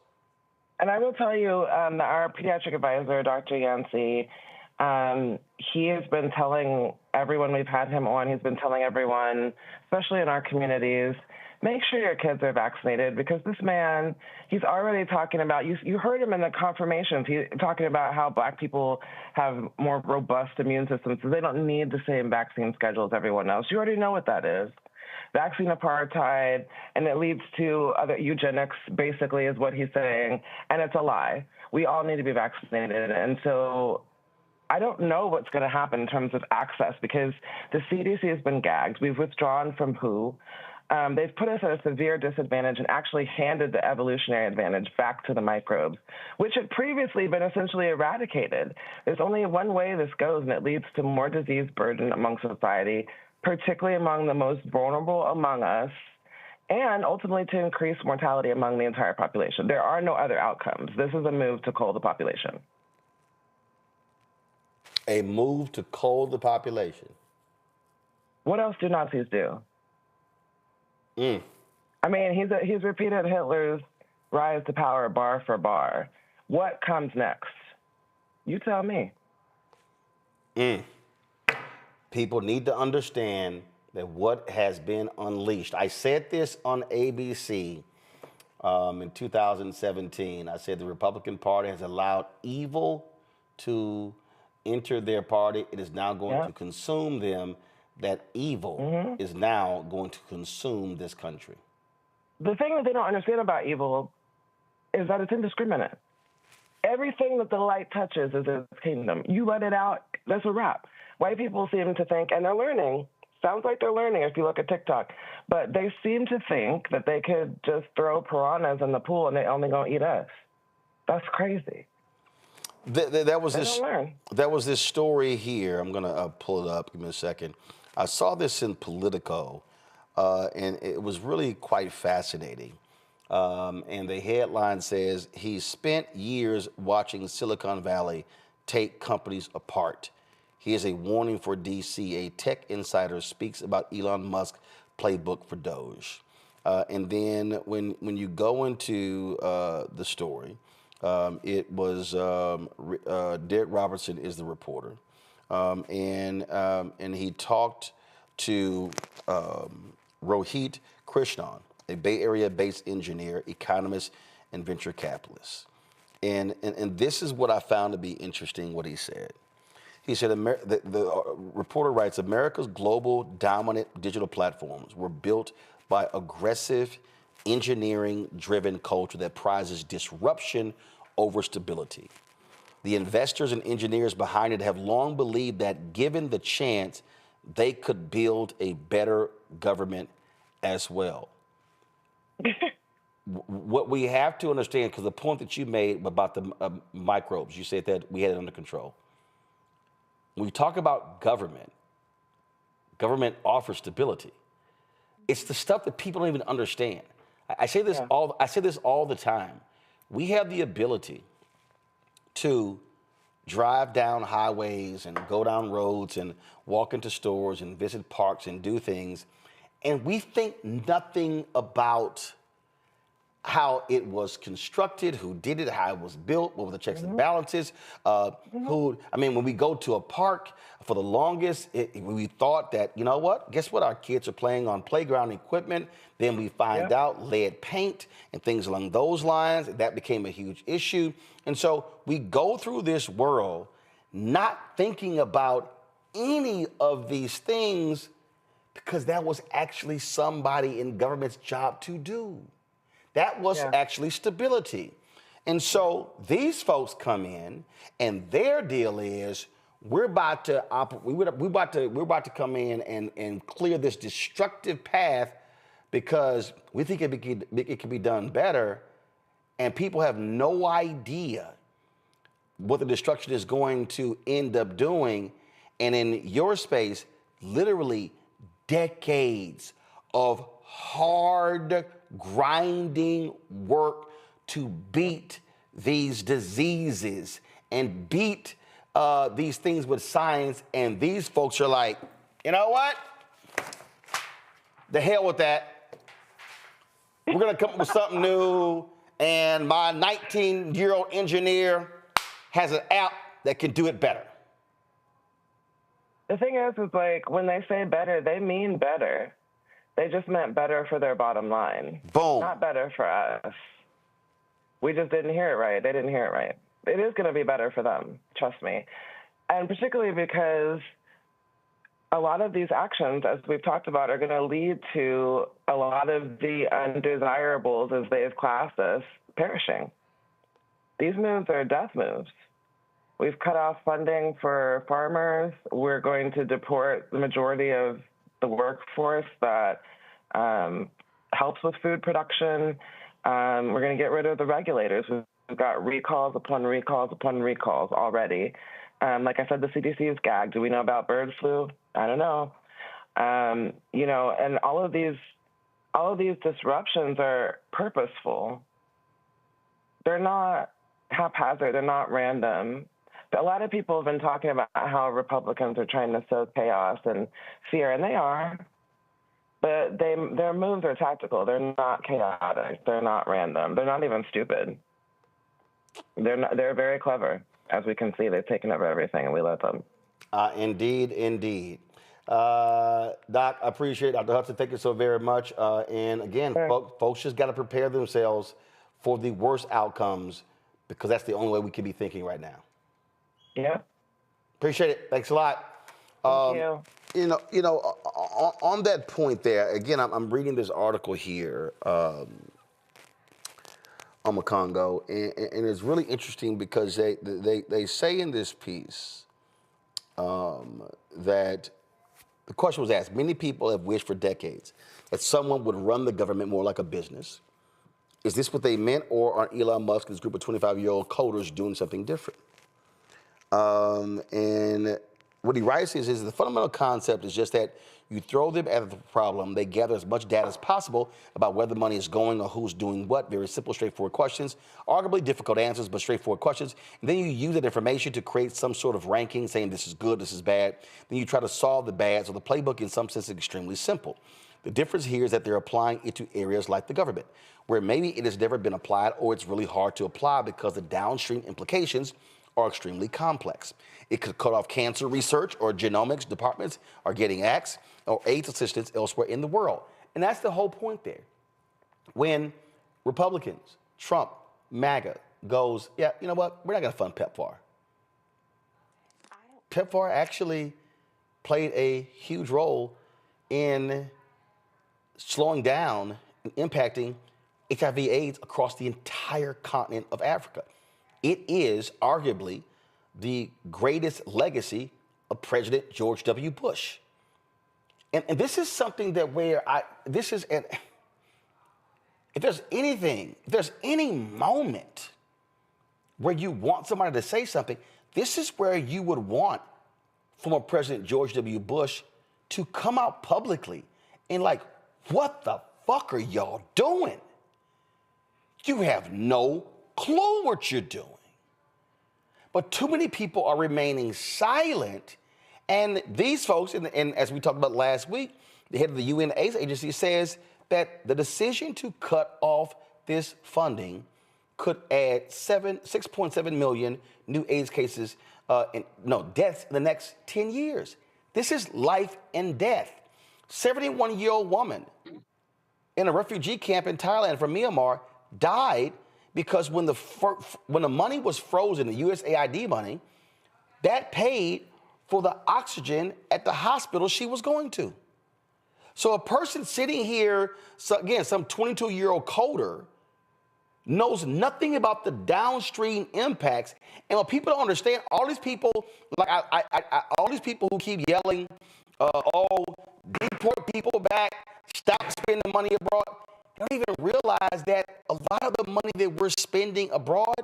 And I will tell you, our pediatric advisor, Dr. Yancey, he has been telling everyone we've had him on, he's been telling everyone, especially in our communities, make sure your kids are vaccinated, because this man, he's already talking about, you heard him in the confirmations, he's talking about how Black people have more robust immune systems, so they don't need the same vaccine schedule as everyone else. You already know what that is. vaccine apartheid, and it leads to other eugenics, basically, is what he's saying. And it's a lie. We all need to be vaccinated. And so I don't know what's going to happen in terms of access because the CDC has been gagged. We've withdrawn from WHO. They've put us at a severe disadvantage and actually handed the evolutionary advantage back to the microbes, which had previously been essentially eradicated. There's only one way this goes, and it leads to more disease burden among society, particularly among the most vulnerable among us, and ultimately to increase mortality among the entire population. There are no other outcomes. This is a move to cull the population. A move to cull the population. What else do Nazis do? I mean, he's repeated Hitler's rise to power bar for bar. What comes next? You tell me. People need to understand that what has been unleashed. I said this on ABC in 2017. I said the Republican Party has allowed evil to enter their party. It is now going to consume them. That evil is now going to consume this country. The thing that they don't understand about evil is that it's indiscriminate. Everything that the light touches is its kingdom. You let it out, that's a wrap. White people seem to think, and they're learning, sounds like they're learning if you look at TikTok, but they seem to think that they could just throw piranhas in the pool and they only gonna eat us. That's crazy. That was this story here. I'm gonna pull it up. Give me a second. I saw this in Politico, and it was really quite fascinating. And the headline says, he spent years watching Silicon Valley take companies apart. Here's a warning for DC. A tech insider speaks about Elon Musk's playbook for Doge. And then when you go into the story, it was Derek Robertson is the reporter. And he talked to Rohit Krishnan, a Bay Area-based engineer, economist, and venture capitalist. And this is what I found to be interesting, what he said. He said, the reporter writes, America's global dominant digital platforms were built by aggressive, engineering-driven culture that prizes disruption over stability. The investors and engineers behind it have long believed that given the chance, they could build a better government as well. What we have to understand, because the point that you made about the microbes, you said that we had it under control. When we talk about government offers stability. It's the stuff that people don't even understand. I say this all the time. We have the ability to drive down highways and go down roads and walk into stores and visit parks and do things, and we think nothing about how it was constructed, who did it, how it was built, what were the checks and balances, when we go to a park, for the longest, we thought that, you know what, guess what, our kids are playing on playground equipment, then we find out lead paint and things along those lines, that became a huge issue. And so we go through this world not thinking about any of these things because that was actually somebody in government's job to do. That was actually stability. And so these folks come in, and their deal is we're about to come in and clear this destructive path because we think it can be done better, and people have no idea what the destruction is going to end up doing. And in your space, literally decades of hard grinding work to beat these diseases and beat these things with science, and these folks are like, you know what? The hell with that. We're gonna come up with something new, and my 19-year-old engineer has an app that can do it better. The thing is like when they say better, they mean better. They just meant better for their bottom line. Boom. Not better for us. We just didn't hear it right. They didn't hear it right. It is going to be better for them, trust me. And particularly because a lot of these actions, as we've talked about, are going to lead to a lot of the undesirables, as they've classed us, perishing. These moves are death moves. We've cut off funding for farmers. We're going to deport the majority of the workforce that helps with food production. We're going to get rid of the regulators. We've got recalls upon recalls upon recalls already. Like I said, the CDC is gagged. Do we know about bird flu? I don't know. You know, and all of these disruptions are purposeful. They're not haphazard. They're not random. A lot of people have been talking about how Republicans are trying to sow chaos and fear, and they are. But their moves are tactical. They're not chaotic. They're not random. They're not even stupid. They're very clever. As we can see, they've taken over everything, and we let them. Indeed, indeed. Doc, I appreciate it. Dr. Hudson, thank you so very much. And again, folks just got to prepare themselves for the worst outcomes, because that's the only way we can be thinking right now. Yeah. Appreciate it. Thanks a lot. Thank you. You know, on that point there, again, I'm reading this article here on Congo, and it's really interesting because they say in this piece that the question was asked, many people have wished for decades that someone would run the government more like a business. Is this what they meant, or are Elon Musk and his group of 25-year-old coders doing something different? And what he writes is the fundamental concept is just that you throw them at the problem, they gather as much data as possible about where the money is going or who's doing what. Very simple, straightforward questions, arguably difficult answers, but straightforward questions. And then you use that information to create some sort of ranking, saying this is good, this is bad. Then you try to solve the bad. So the playbook in some sense is extremely simple. The difference here is that they're applying it to areas like the government, where maybe it has never been applied or it's really hard to apply because the downstream implications are extremely complex. It could cut off cancer research, or genomics departments are getting axed, or AIDS assistance elsewhere in the world. And that's the whole point there. When Republicans, Trump, MAGA goes, yeah, you know what, we're not going to fund PEPFAR. PEPFAR actually played a huge role in slowing down and impacting HIV/AIDS across the entire continent of Africa. It is arguably the greatest legacy of President George W. Bush. And this is something that if there's any moment where you want somebody to say something, this is where you would want former President George W. Bush to come out publicly and like, what the fuck are y'all doing? You have no clue what you're doing. But too many people are remaining silent. And these folks, and as we talked about last week, the head of the UN AIDS agency says that the decision to cut off this funding could add 6.7 million new AIDS cases, deaths in the next 10 years. This is life and death. 71-year-old woman in a refugee camp in Thailand from Myanmar died because when the money was frozen, the USAID money, that paid for the oxygen at the hospital she was going to. So a person sitting here, again, some 22-year-old coder, knows nothing about the downstream impacts. And what people don't understand, all these people, like all these people who keep yelling, deport people back, stop spending money abroad, don't even realize that a lot of the money that we're spending abroad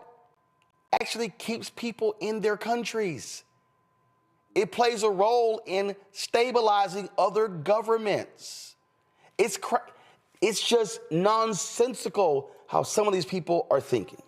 actually keeps people in their countries. It plays a role in stabilizing other governments. It's just nonsensical how some of these people are thinking.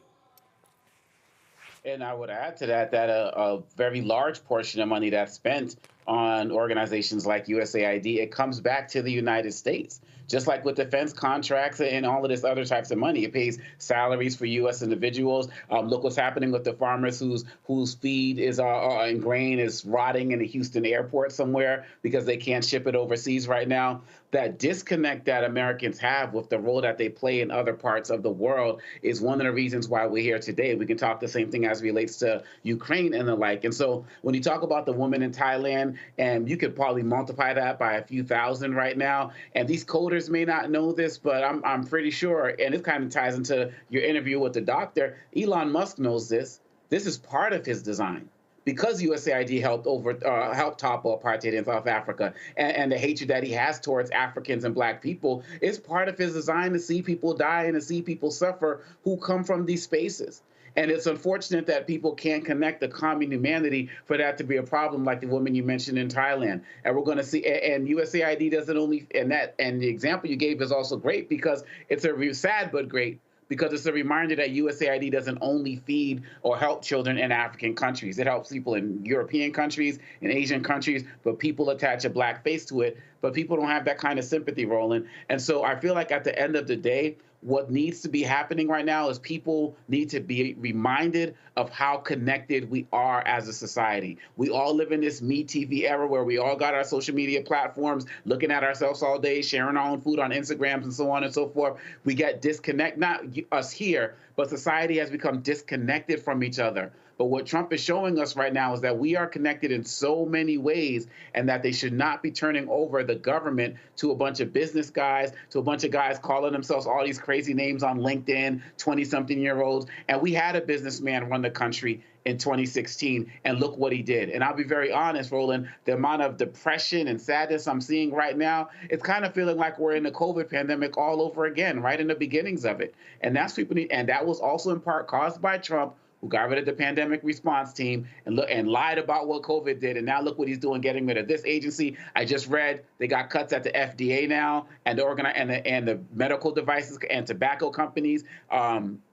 And I would add to that a very large portion of money that's spent on organizations like USAID, it comes back to the United States. Just like with defense contracts and all of this other types of money, it pays salaries for U.S. individuals. Look what's happening with the farmers whose feed is and grain is rotting in the Houston airport somewhere because they can't ship it overseas right now. That disconnect that Americans have with the role that they play in other parts of the world is one of the reasons why we're here today. We can talk the same thing as relates to Ukraine and the like. And so when you talk about the woman in Thailand, and you could probably multiply that by a few thousand right now. And these coders may not know this, but I'm pretty sure, and it kind of ties into your interview with the doctor, Elon Musk knows this. This is part of his design. Because USAID helped topple apartheid in South Africa, and the hatred that he has towards Africans and Black people is part of his design to see people die and to see people suffer who come from these spaces. And it's unfortunate that people can't connect the common humanity for that to be a problem, like the woman you mentioned in Thailand. And we're going to see, and USAID doesn't only, and the example you gave is also great because it's sad but great, because it's a reminder that USAID doesn't only feed or help children in African countries. It helps people in European countries, in Asian countries, but people attach a Black face to it. But people don't have that kind of sympathy, Roland. And so I feel like at the end of the day, what needs to be happening right now is people need to be reminded of how connected we are as a society. We all live in this Me TV era where we all got our social media platforms, looking at ourselves all day, sharing our own food on Instagrams and so on and so forth. We get disconnected, not us here, but society has become disconnected from each other. But what Trump is showing us right now is that we are connected in so many ways, and that they should not be turning over the government to a bunch of business guys, to a bunch of guys calling themselves all these crazy names on LinkedIn, 20-something-year-olds. And we had a businessman run the country in 2016, and look what he did. And I'll be very honest, Roland, the amount of depression and sadness I'm seeing right now, it's kind of feeling like we're in the COVID pandemic all over again, right in the beginnings of it. And that's people need, and that was also in part caused by Trump, who got rid of the pandemic response team and lied about what COVID did. And now look what he's doing, getting rid of this agency. I just read they got cuts at the FDA now, and the medical devices and tobacco companies,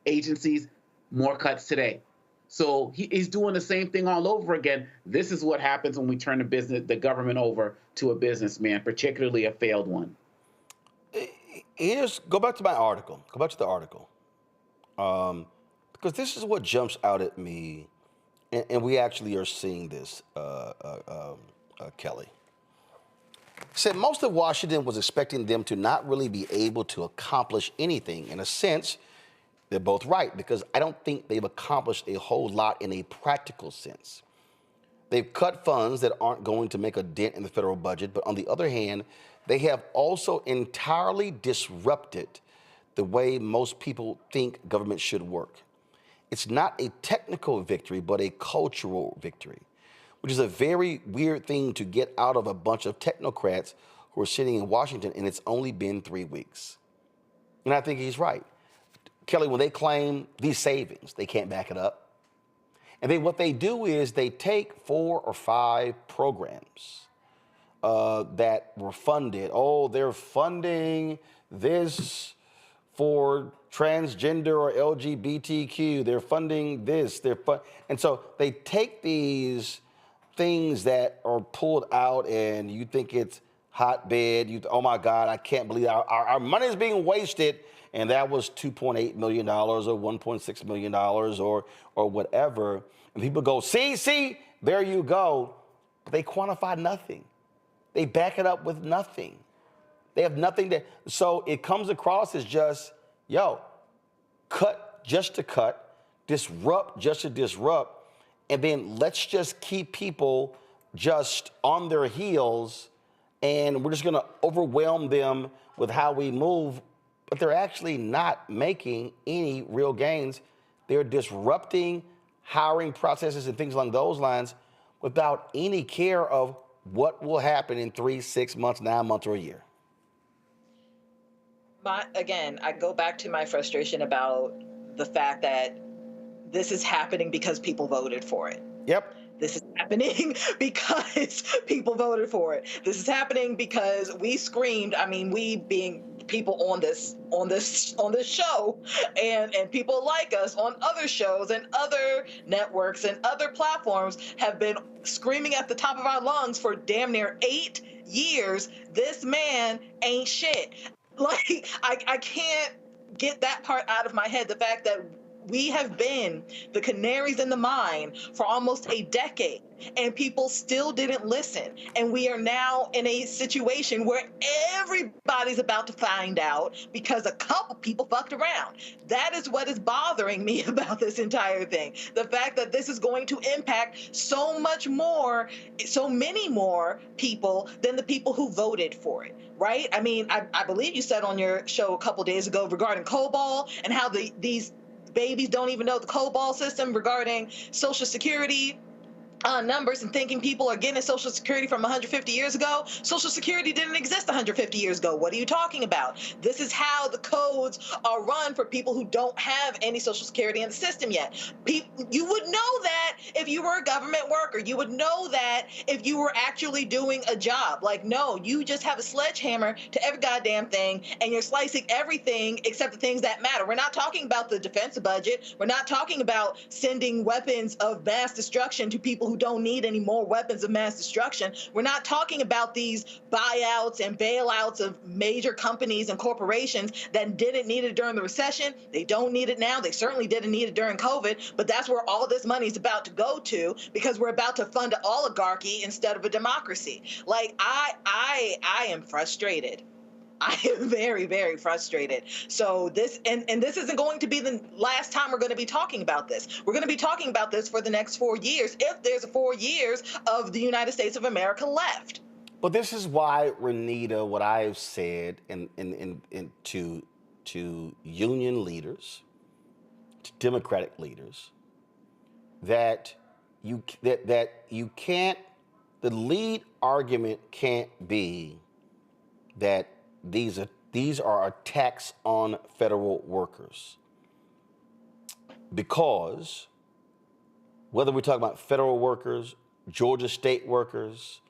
agencies, more cuts today. So he's doing the same thing all over again. This is what happens when we turn the government over to a businessman, particularly a failed one. Go back to my article. Go back to the article. Because this is what jumps out at me, and we actually are seeing this, Kelly. Said most of Washington was expecting them to not really be able to accomplish anything. In a sense, they're both right, because I don't think they've accomplished a whole lot in a practical sense. They've cut funds that aren't going to make a dent in the federal budget, but on the other hand, they have also entirely disrupted the way most people think government should work. It's not a technical victory, but a cultural victory, which is a very weird thing to get out of a bunch of technocrats who are sitting in Washington, and it's only been 3 weeks. And I think he's right. Kelly, when they claim these savings, they can't back it up. And then what they do is they take 4 or 5 programs that were funded. Oh, they're funding this for transgender or LGBTQ. They're funding this. And so they take these things that are pulled out, and you think it's hotbed. Oh my God, I can't believe our money is being wasted. And that was $2.8 million or $1.6 million or whatever. And people go, see, there you go. But they quantify nothing. They back it up with nothing. They have nothing so it comes across as just, cut just to cut, disrupt just to disrupt, and then let's just keep people just on their heels, and we're just going to overwhelm them with how we move. But they're actually not making any real gains. They're disrupting hiring processes and things along those lines without any care of what will happen in 3, 6 months, 9 months, or a year. Again, I go back to my frustration about the fact that this is happening because people voted for it. Yep. This is happening because people voted for it. This is happening because we screamed. I mean, we being people on this show, and people like us on other shows and other networks and other platforms have been screaming at the top of our lungs for damn near 8 years. This man ain't shit. Like, I can't get that part out of my head. The fact that we have been the canaries in the mine for almost a decade, and people still didn't listen. And we are now in a situation where everybody's about to find out because a couple people fucked around. That is what is bothering me about this entire thing. The fact that this is going to impact so many more people than the people who voted for it, right? I mean, I believe you said on your show a couple days ago regarding COBOL and how these babies don't even know the COBOL system regarding Social Security numbers and thinking people are getting Social Security from 150 years ago. Social Security didn't exist 150 years ago. What are you talking about? This is how the codes are run for people who don't have any Social Security in the system yet. You would know that if you were a government worker. You would know that if you were actually doing a job. Like, no, you just have a sledgehammer to every goddamn thing, and you're slicing everything except the things that matter. We're not talking about the defense budget. We're not talking about sending weapons of mass destruction to people who don't need any more weapons of mass destruction. We're not talking about these buyouts and bailouts of major companies and corporations that didn't need it during the recession. They don't need it now. They certainly didn't need it during COVID, but that's where all this money is about to go to, because we're about to fund an oligarchy instead of a democracy. Like, I am frustrated. I am very, very frustrated. So this, and this isn't going to be the last time we're going to be talking about this. We're going to be talking about this for the next 4 years, if there's 4 years of the United States of America left. But this is why, Renita, what I've said to union leaders, to Democratic leaders, that you can't, the lead argument can't be that these are attacks on federal workers, because whether we're talking about federal workers, Georgia state workers,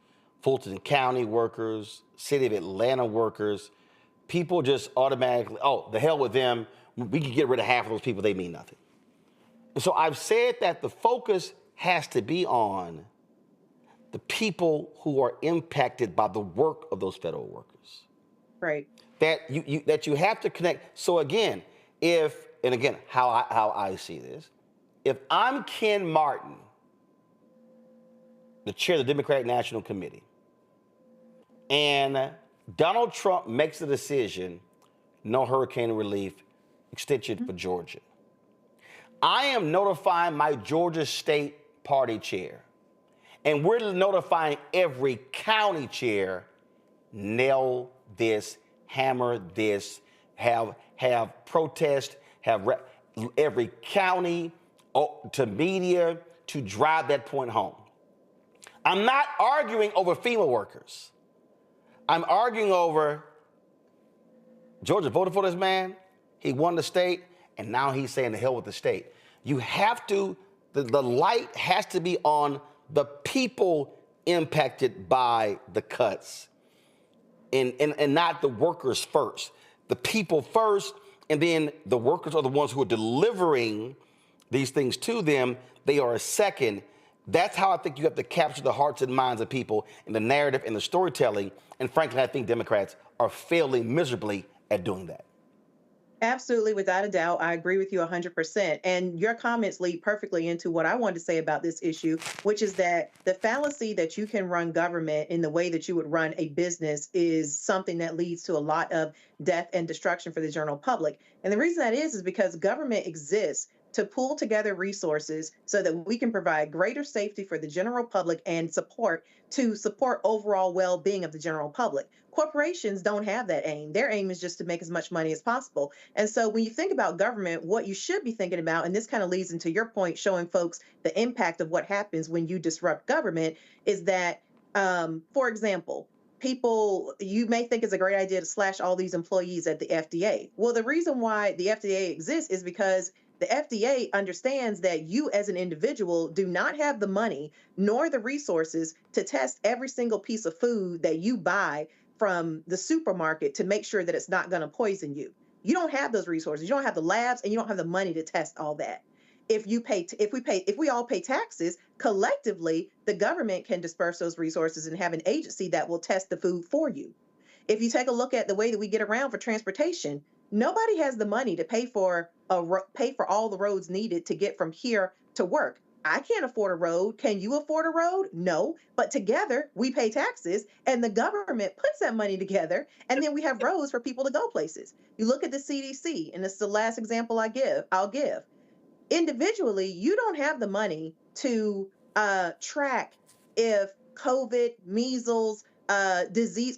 Fulton County workers, City of Atlanta workers, people just automatically, oh, the hell with them. We can get rid of half of those people. They mean nothing. And so I've said that the focus has to be on the people who are impacted by the work of those federal workers. Right. That you have to connect. So again, how I see this, if I'm Ken Martin, the chair of the Democratic National Committee, and Donald Trump makes the decision, no hurricane relief extension for Georgia, I am notifying my Georgia State Party chair, and we're notifying every county chair, nail this, hammer this, have protest, every county to media to drive that point home. I'm not arguing over FEMA workers. I'm arguing over Georgia voted for this man. He won the state, and now he's saying the hell with the state. You have to, the light has to be on the people impacted by the cuts. And not the workers first. The people first, and then the workers are the ones who are delivering these things to them. They are a second. That's how I think you have to capture the hearts and minds of people in the narrative and the storytelling. And frankly, I think Democrats are failing miserably at doing that. Absolutely, without a doubt. I agree with you 100%. And your comments lead perfectly into what I wanted to say about this issue, which is that the fallacy that you can run government in the way that you would run a business is something that leads to a lot of death and destruction for the general public. And the reason that is because government exists to pull together resources so that we can provide greater safety for the general public and support overall well-being of the general public. Corporations don't have that aim. Their aim is just to make as much money as possible. And so when you think about government, what you should be thinking about, and this kind of leads into your point, showing folks the impact of what happens when you disrupt government, is that, for example, you may think it's a great idea to slash all these employees at the FDA. Well, the reason why the FDA exists is because the FDA understands that you as an individual do not have the money nor the resources to test every single piece of food that you buy from the supermarket to make sure that it's not going to poison you. You don't have those resources. You don't have the labs, and you don't have the money to test all that. If we all pay taxes collectively, the government can disperse those resources and have an agency that will test the food for you. If you take a look at the way that we get around for transportation, Nobody has the money to pay for all the roads needed to get from here to work. I can't afford a road. Can you afford a road? No. But together we pay taxes and the government puts that money together. And then we have roads for people to go places. You look at the CDC, and it's the last example I'll give. Individually, you don't have the money to track if COVID, measles,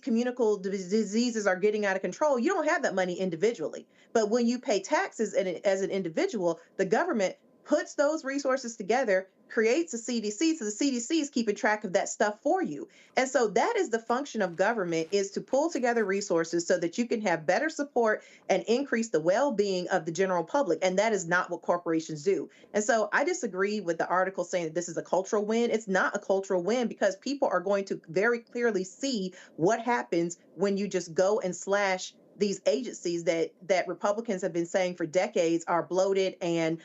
communicable diseases are getting out of control. You don't have that money individually. But when you pay taxes as an individual, the government puts those resources together, creates a CDC, so the CDC is keeping track of that stuff for you. And so that is the function of government, is to pull together resources so that you can have better support and increase the well-being of the general public. And that is not what corporations do. And so I disagree with the article saying that this is a cultural win. It's not a cultural win, because people are going to very clearly see what happens when you just go and slash these agencies that Republicans have been saying for decades are bloated and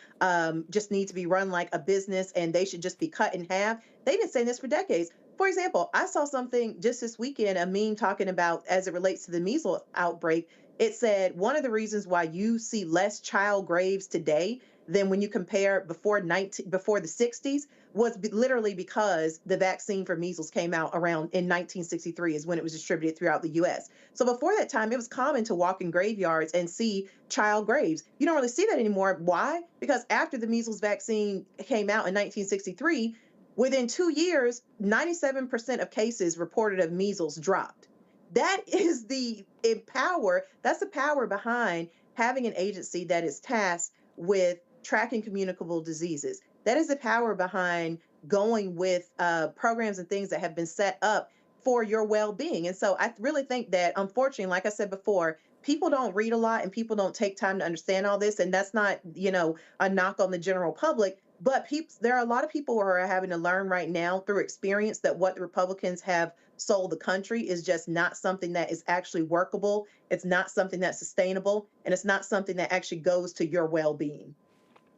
just need to be run like a business, and they should just be cut in half. They've been saying this for decades. For example, I saw something just this weekend, a meme talking about, as it relates to the measles outbreak, it said one of the reasons why you see less child graves today than when you compare before the 60s was literally because the vaccine for measles came out around in 1963 is when it was distributed throughout the U.S. So before that time, it was common to walk in graveyards and see child graves. You don't really see that anymore. Why? Because after the measles vaccine came out in 1963, within 2 years, 97% of cases reported of measles dropped. That is that's the power behind having an agency that is tasked with tracking communicable diseases. That is the power behind going with programs and things that have been set up for your well-being. And so I really think that, unfortunately, like I said before, people don't read a lot and people don't take time to understand all this. And that's not, a knock on the general public. But there are a lot of people who are having to learn right now through experience that what the Republicans have sold the country is just not something that is actually workable. It's not something that's sustainable. And it's not something that actually goes to your well-being.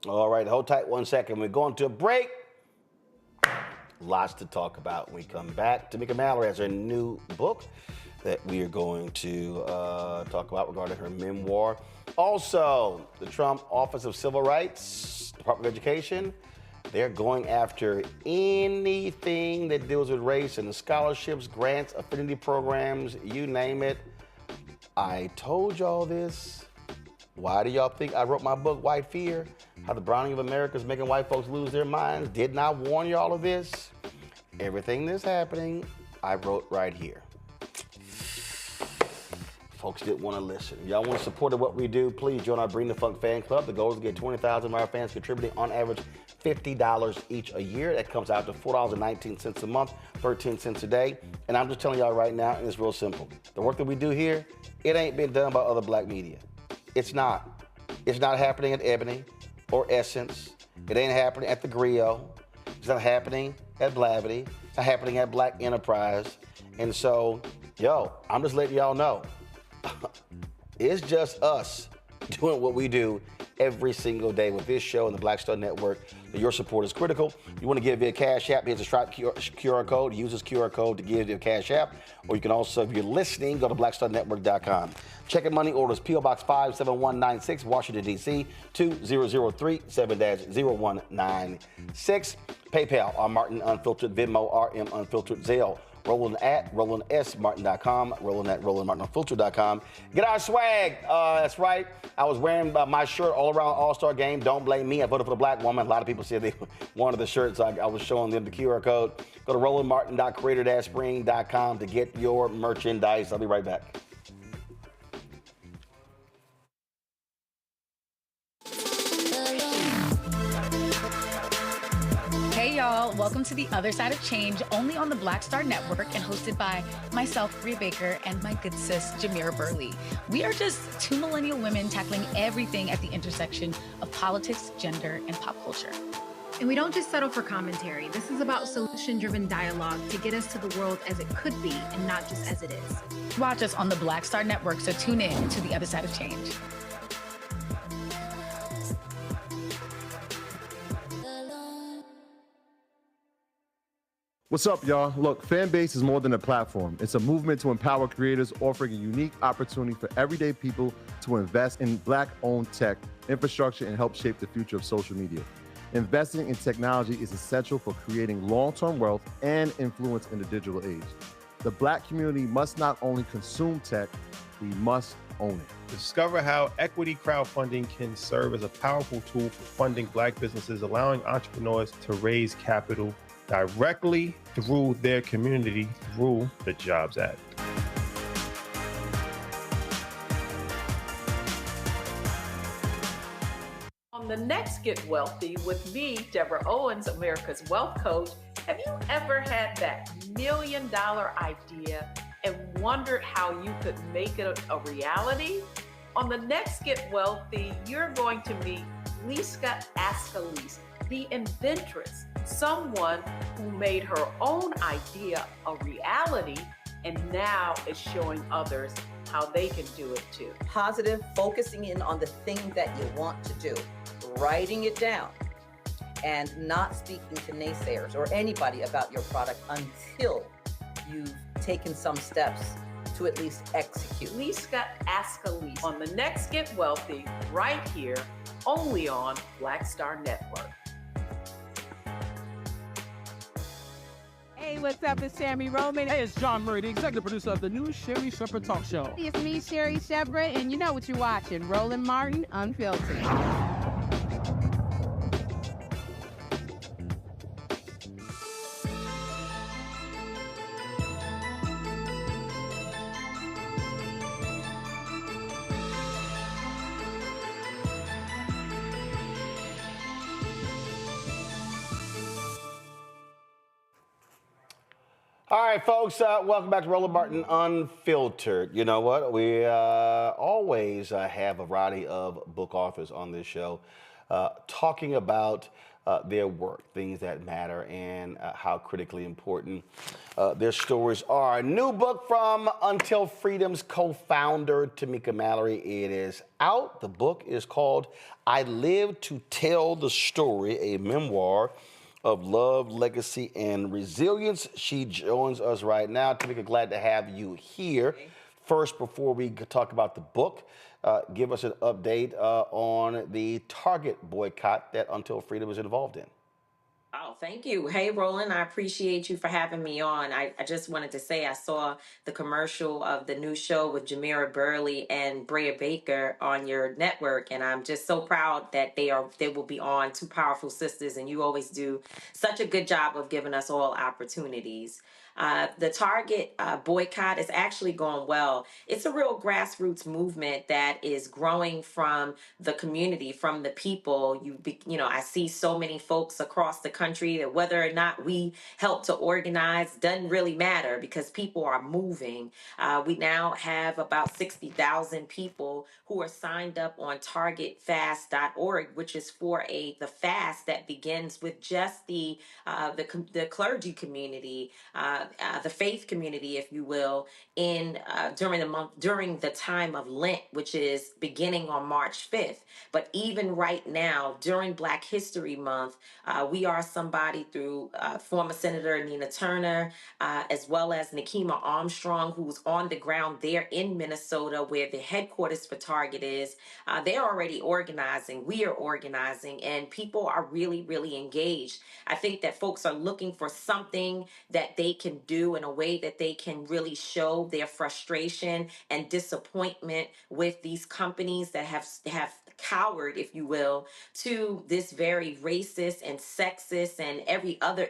All right, hold tight 1 second. We're going to a break. Lots to talk about when we come back. Tamika Mallory has her new book that we are going to talk about regarding her memoir. Also, the Trump Office of Civil Rights, Department of Education, they're going after anything that deals with race and the scholarships, grants, affinity programs, you name it. I told y'all this. Why do y'all think I wrote my book, White Fear? How the Browning of America is making white folks lose their minds. Didn't I warn y'all of this? Everything that's happening, I wrote right here. Folks didn't want to listen. If y'all want to support what we do, please join our Bring the Funk fan club. The goal is to get 20,000 of our fans contributing on average $50 each a year. That comes out to $4.19 a month, 13 cents a day. And I'm just telling y'all right now, and it's real simple. The work that we do here, it ain't been done by other black media. It's not. It's not happening at Ebony or Essence. It ain't happening at The Griot. It's not happening at Blavity. It's not happening at Black Enterprise. And so, I'm just letting y'all know. It's just us doing what we do every single day with this show and the Black Star Network. Your support is critical. You want to give via Cash App, here's a Stripe QR code. Use this QR code to give via Cash App. Or you can also, if you're listening, go to blackstarnetwork.com. Check and money orders, P.O. Box 57196, Washington, D.C., 2003 7-0196. PayPal, Martin Unfiltered, Venmo, RM Unfiltered, Zelle. Roland at RolandSMartin.com, Roland at RolandMartinUnfiltered.com. Get our swag. That's right. I was wearing my shirt all around All-Star Game. Don't blame me. I voted for the black woman. A lot of people said they wanted the shirt, so I was showing them the QR code. Go to RolandMartin.creator-spring.com to get your merchandise. I'll be right back. Hey y'all, welcome to The Other Side of Change, only on the Black Star Network and hosted by myself, Bria Baker, and my good sis, Jamira Burley. We are just two millennial women tackling everything at the intersection of politics, gender, and pop culture. And we don't just settle for commentary. This is about solution-driven dialogue to get us to the world as it could be and not just as it is. Watch us on the Black Star Network, so tune in to The Other Side of Change. What's up, y'all? Look, Fanbase is more than a platform. It's a movement to empower creators, offering a unique opportunity for everyday people to invest in Black-owned tech, infrastructure, and help shape the future of social media. Investing in technology is essential for creating long-term wealth and influence in the digital age. The Black community must not only consume tech, we must own it. Discover how equity crowdfunding can serve as a powerful tool for funding Black businesses, allowing entrepreneurs to raise capital directly through their community through the Jobs Act. On the next Get Wealthy with me, Deborah Owens, America's Wealth Coach, have you ever had that $1 million idea and wondered how you could make it a reality? On the next Get Wealthy, you're going to meet Liska Askalise, the inventress, someone who made her own idea a reality and now is showing others how they can do it too. Positive, focusing in on the thing that you want to do, writing it down, and not speaking to naysayers or anybody about your product until you've taken some steps to at least execute. Liska Askalise on the next Get Wealthy, right here, only on Black Star Network. Hey, what's up? It's Tammy Roman. Hey, it's John Murray, the executive producer of the new Sherry Shepherd Talk Show. It's me, Sherry Shepherd, and you know what you're watching, Roland Martin Unfiltered. All right, folks, welcome back to Roland Martin Unfiltered. You know what? We always have a variety of book authors on this show talking about their work, things that matter, and how critically important their stories are. A new book from Until Freedom's co-founder, Tamika Mallory. It is out. The book is called I Live to Tell the Story, a memoir of love, legacy, and resilience. She joins us right now. Tamika, glad to have you here. First, before we talk about the book, give us an update on the Target boycott that Until Freedom is involved in. Oh, thank you. Hey, Roland, I appreciate you for having me on. I just wanted to say I saw the commercial of the new show with Jamira Burley and Brea Baker on your network, and I'm just so proud that they will be on, two powerful sisters, and you always do such a good job of giving us all opportunities. The Target boycott is actually going well. It's a real grassroots movement that is growing from the community, from the people. I see so many folks across the country that whether or not we help to organize doesn't really matter because people are moving. We now have about 60,000 people who are signed up on targetfast.org, which is for the fast that begins with just the clergy community, the faith community, if you will, during the time of Lent, which is beginning on March 5th. But even right now, during Black History Month, we are somebody through former Senator Nina Turner, as well as Nikema Armstrong, who's on the ground there in Minnesota, where the headquarters for Target is. They're already organizing. We are organizing, and people are really, really engaged. I think that folks are looking for something that they can do in a way that they can really show their frustration and disappointment with these companies that have cowered, if you will, to this very racist and sexist and every other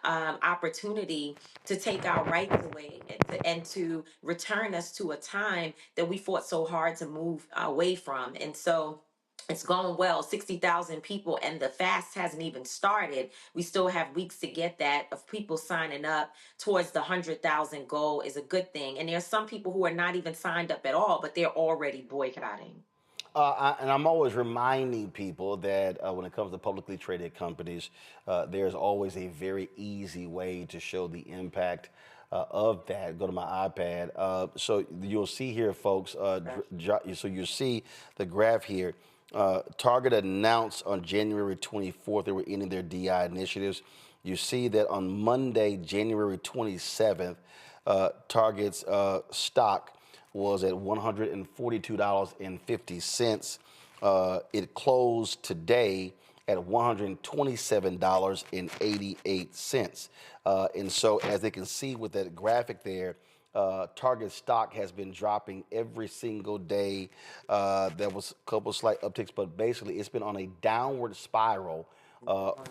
opportunity to take our rights away and to return us to a time that we fought so hard to move away from. And so it's going well, 60,000 people, and the fast hasn't even started. We still have weeks to get that. Of people signing up towards the 100,000 goal is a good thing. And there's some people who are not even signed up at all, but they're already boycotting. And I'm always reminding people that when it comes to publicly traded companies, there's always a very easy way to show the impact of that. Go to my iPad. So you'll see here, folks, so you'll see the graph here. Target announced on January 24th they were ending their DI initiatives. you see that on Monday, January 27th, Target's stock was at $142.50. It closed today at $127.88. And so, as they can see with that graphic there, Target stock has been dropping every single day. There was a couple slight upticks, but basically it's been on a downward spiral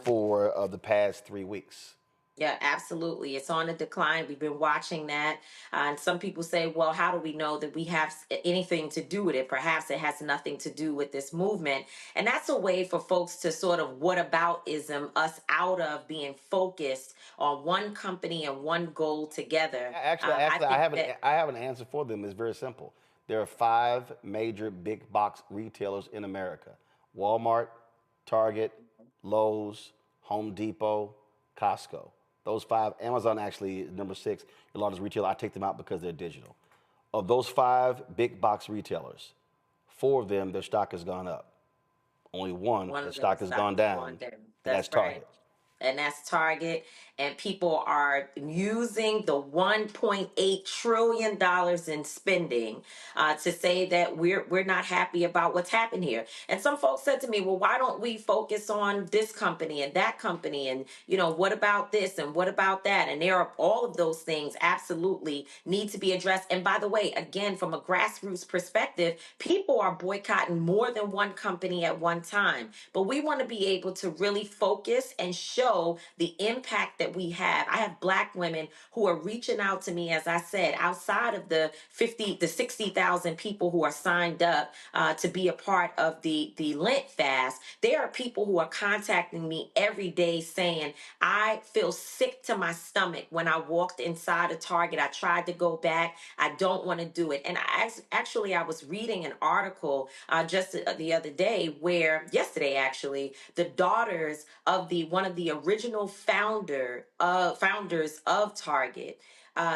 for the past 3 weeks. Yeah, absolutely. It's on a decline. We've been watching that. And some people say, well, how do we know that we have anything to do with it? Perhaps it has nothing to do with this movement. And that's a way for folks to sort of whataboutism us out of being focused on one company and one goal together. Actually, I have an answer for them. It's very simple. There are 5 major big box retailers in America: Walmart, Target, Lowe's, Home Depot, Costco. Those 5, Amazon actually is number 6, the largest retailer. I take them out because they're digital. Of those 5 big box retailers, 4 of them, their stock has gone up. Only one the stock has gone down. That's Target. And that's Target. And people are using the $1.8 trillion in spending to say that we're not happy about what's happened here. And some folks said to me, well, why don't we focus on this company and that company? And, what about this and what about that? And there are all of those things absolutely need to be addressed. And by the way, again, from a grassroots perspective, people are boycotting more than one company at one time. But we want to be able to really focus and show the impact that we have. I have Black women who are reaching out to me, as I said, outside of the 60,000 people who are signed up to be a part of the Lent fast. There are people who are contacting me every day saying, I feel sick to my stomach when I walked inside a Target. I tried to go back. I don't want to do it. And I was reading an article just the other day yesterday actually, the daughters of one of the original founders of Target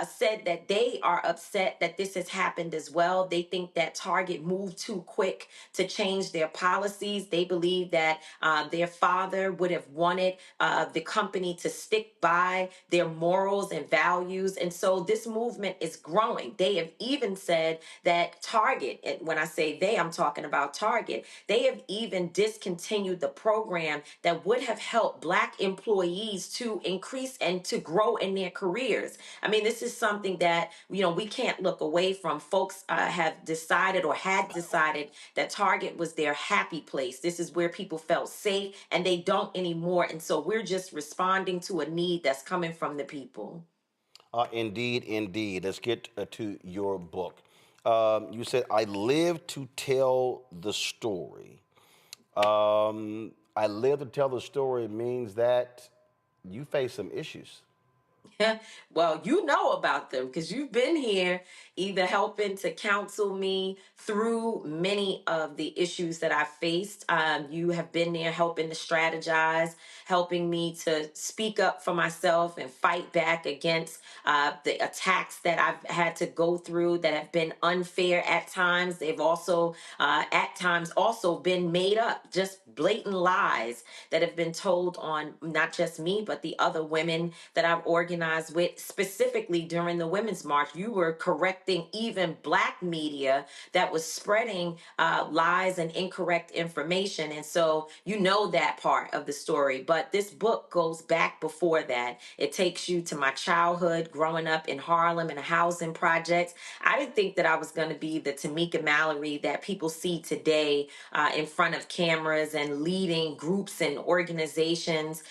said that they are upset that this has happened as well. They think that Target moved too quick to change their policies. They believe that their father would have wanted the company to stick by their morals and values. And so this movement is growing. They have even said that Target, and when I say they, I'm talking about Target, they have even discontinued the program that would have helped Black employees to increase and to grow in their careers. I mean, this is something that, we can't look away from. Folks have decided or had decided that Target was their happy place. This is where people felt safe, and they don't anymore. And so we're just responding to a need that's coming from the people. Indeed. Let's get to your book. You said, I live to tell the story. I live to tell the story means that you face some issues. Well, you know about them because you've been here either helping to counsel me through many of the issues that I faced. You have been there helping to strategize, helping me to speak up for myself and fight back against the attacks that I've had to go through that have been unfair at times. They've also at times also been made up, just blatant lies that have been told on not just me, but the other women that I've organized with, specifically during the Women's March. You were correcting even Black media that was spreading lies and incorrect information. And so you know that part of the story. But this book goes back before that. It takes you to my childhood, growing up in Harlem in a housing project. I didn't think that I was going to be the Tamika Mallory that people see today in front of cameras and leading groups and organizations.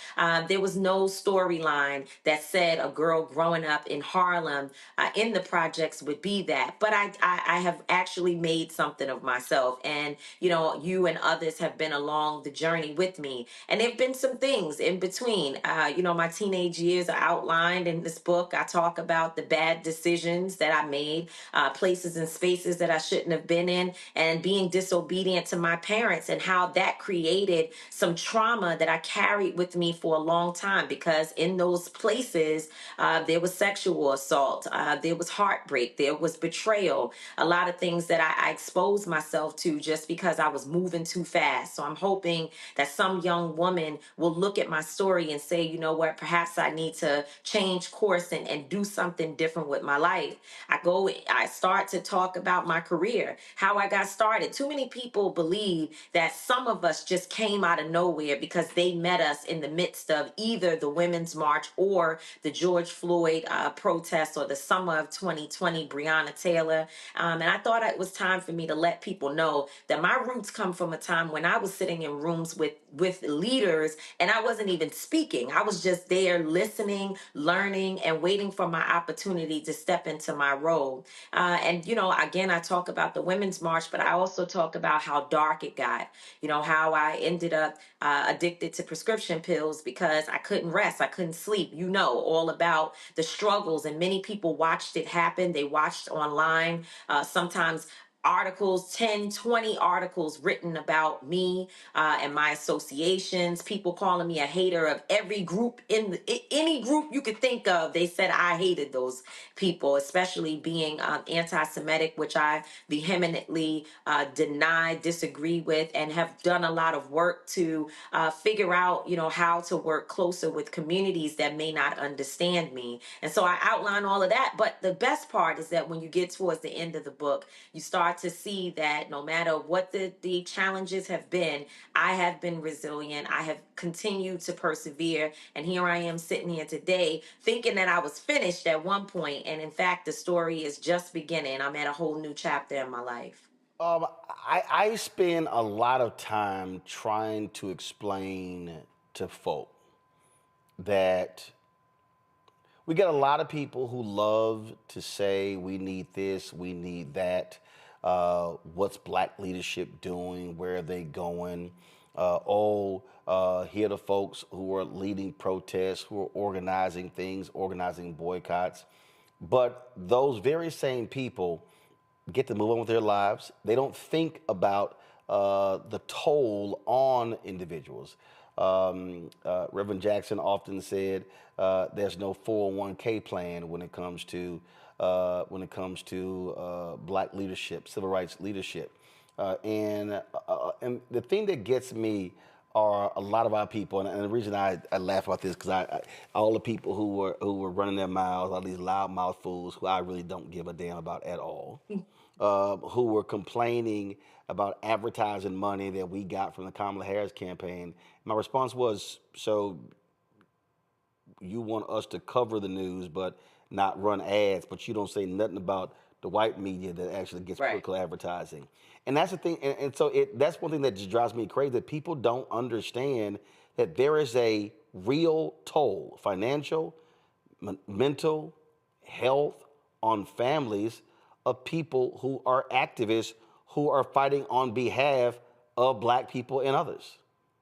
There was no storyline that said a girl growing up in Harlem in the projects would be that. But I have actually made something of myself. And, you and others have been along the journey with me. And there have been some things in between. My teenage years are outlined in this book. I talk about the bad decisions that I made, places and spaces that I shouldn't have been in, and being disobedient to my parents, and how that created some trauma that I carried with me for a long time, because in those places, instances, there was sexual assault, there was heartbreak, there was betrayal, a lot of things that I exposed myself to just because I was moving too fast. So I'm hoping that some young woman will look at my story and say, you know what, perhaps I need to change course and do something different with my life. I start to talk about my career, how I got started. Too many people believe that some of us just came out of nowhere because they met us in the midst of either the Women's March or the George Floyd protests or the summer of 2020, Breonna Taylor. And I thought it was time for me to let people know that my roots come from a time when I was sitting in rooms with leaders and I wasn't even speaking. I was just there listening, learning, and waiting for my opportunity to step into my role. And, you know, again, I talk about the Women's March, but I also talk about how dark it got, you know, how I ended up addicted to prescription pills because I couldn't rest, I couldn't sleep, you know, all about the struggles. And many people watched it happen. They watched online, sometimes articles, 10, 20 articles written about me and my associations, people calling me a hater of every group any group you could think of. They said I hated those people, especially being anti-Semitic, which I vehemently deny, disagree with, and have done a lot of work to figure out, you know, how to work closer with communities that may not understand me. And so I outline all of that. But the best part is that when you get towards the end of the book, you start to see that no matter what the challenges have been, I have been resilient. I have continued to persevere. And here I am sitting here today thinking that I was finished at one point. And in fact, the story is just beginning. I'm at a whole new chapter in my life. I spend a lot of time trying to explain to folk that we get a lot of people who love to say we need this, we need that. What's black leadership doing? Where are they going? Here are the folks who are leading protests, who are organizing things, organizing boycotts. But those very same people get to move on with their lives. They don't think about the toll on individuals. Reverend Jackson often said there's no 401k plan when it comes to black leadership, civil rights leadership, and the thing that gets me are a lot of our people, and the reason I laugh about this because all the people who were running their mouths, all these loudmouth fools who I really don't give a damn about at all, who were complaining about advertising money that we got from the Kamala Harris campaign. My response was, so you want us to cover the news but not run ads, but you don't say nothing about the white media that actually gets political advertising. And that's the thing, and so that's one thing that just drives me crazy, that people don't understand that there is a real toll, financial, mental, health, on families of people who are activists who are fighting on behalf of black people and others.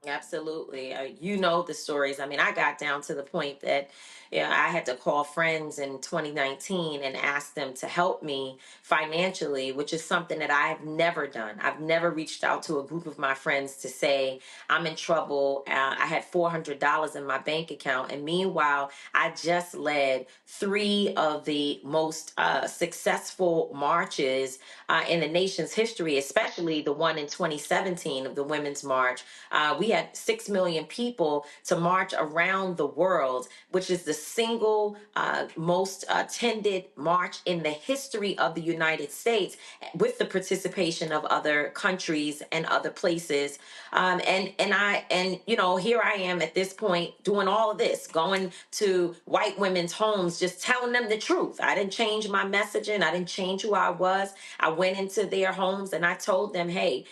Absolutely. You know the stories. I mean, I got down to the point that I had to call friends in 2019 and ask them to help me financially, which is something that I've never done. I've never reached out to a group of my friends to say, I'm in trouble. I had $400 in my bank account. And meanwhile, I just led 3 of the most successful marches in the nation's history, especially the one in 2017 of the Women's March. We had 6 million people to march around the world, which is the single most attended march in the history of the United States, with the participation of other countries and other places. And you know, here I am at this point doing all of this, going to white women's homes, just telling them the truth. I didn't change my messaging. I didn't change who I was. I went into their homes and I told them, hey,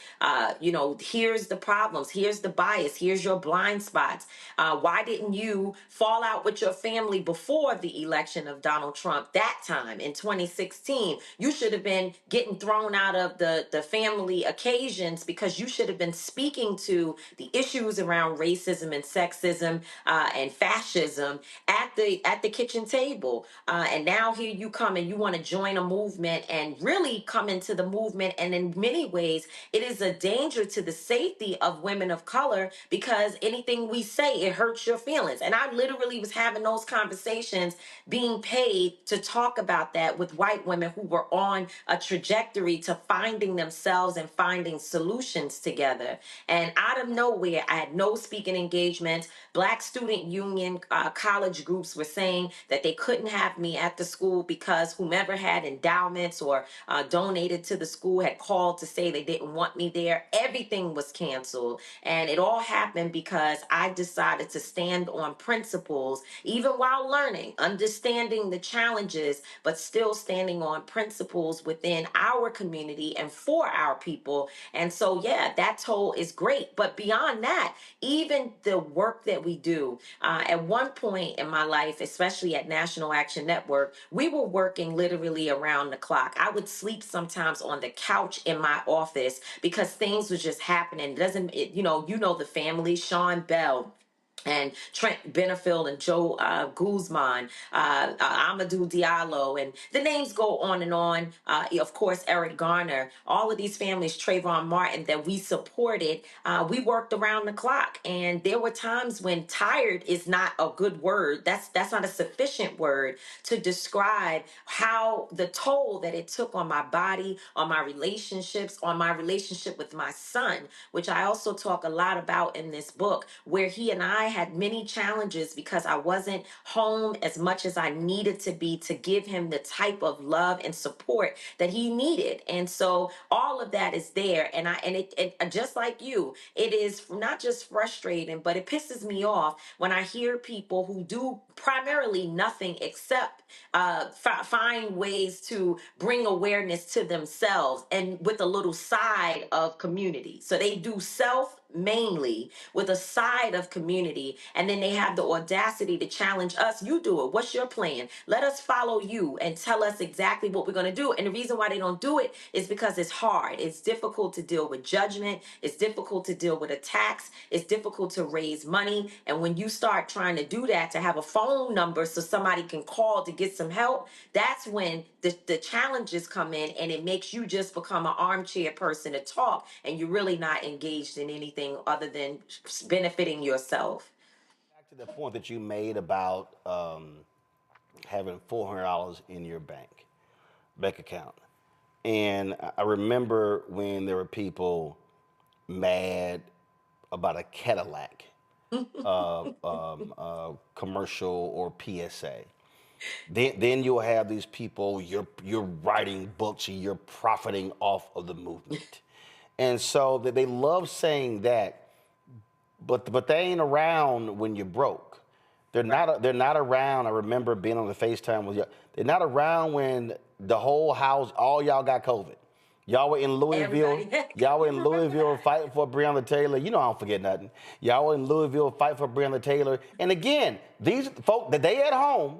you know, here's the problems. Here's the bias. Here's your blind spots. Why didn't you fall out with your family before the election of Donald Trump that time in 2016? You should have been getting thrown out of the family occasions because you should have been speaking to the issues around racism and sexism and fascism at the kitchen table. And now here you come and you want to join a movement and really come into the movement. And in many ways, it is a danger to the safety of women of color color because anything we say, it hurts your feelings. And I literally was having those conversations, being paid to talk about that with white women who were on a trajectory to finding themselves and finding solutions together. And out of nowhere, I had no speaking engagements. Black Student Union college groups were saying that they couldn't have me at the school because whomever had endowments or donated to the school had called to say they didn't want me there. Everything was canceled. And it all happened because I decided to stand on principles, even while learning, understanding the challenges, but still standing on principles within our community and for our people. And so, yeah, that toll is great. But beyond that, even the work that we do, at one point in my life, especially at National Action Network, we were working literally around the clock. I would sleep sometimes on the couch in my office because things was just happening. You know the family, Sean Bell and Trent Benefield and Joe Guzman, Amadou Diallo, and the names go on and on. Of course, Eric Garner, all of these families, Trayvon Martin, that we supported, we worked around the clock. And there were times when tired is not a good word. That's not a sufficient word to describe how the toll that it took on my body, on my relationships, on my relationship with my son, which I also talk a lot about in this book, where he and I had many challenges because I wasn't home as much as I needed to be to give him the type of love and support that he needed. And so all of that is there. And it just like you, it is not just frustrating, but it pisses me off when I hear people who do primarily nothing except find ways to bring awareness to themselves and with a little side of community. So they do self mainly with a side of community, and then they have the audacity to challenge us. You do it. What's your plan? Let us follow you and tell us exactly what we're going to do. And the reason why they don't do it is because it's hard. It's difficult to deal with judgment. It's difficult to deal with attacks. It's difficult to raise money. And when you start trying to do that, to have a phone number so somebody can call to get some help, that's when the challenges come in, and it makes you just become an armchair person to talk, and you're really not engaged in anything other than benefiting yourself. Back to the point that you made about having $400 in your bank account. And I remember when there were people mad about a Cadillac commercial or PSA. Then you'll have these people, you're writing books and you're profiting off of the movement. And so that they love saying that, but they ain't around when you're broke. They're not around. I remember being on the FaceTime with you. They're not around when the whole house, all y'all got COVID. Y'all were in Louisville. Y'all were in Louisville fighting for Breonna Taylor. You know I don't forget nothing. Y'all were in Louisville fighting for Breonna Taylor. And again, these folk, they at home.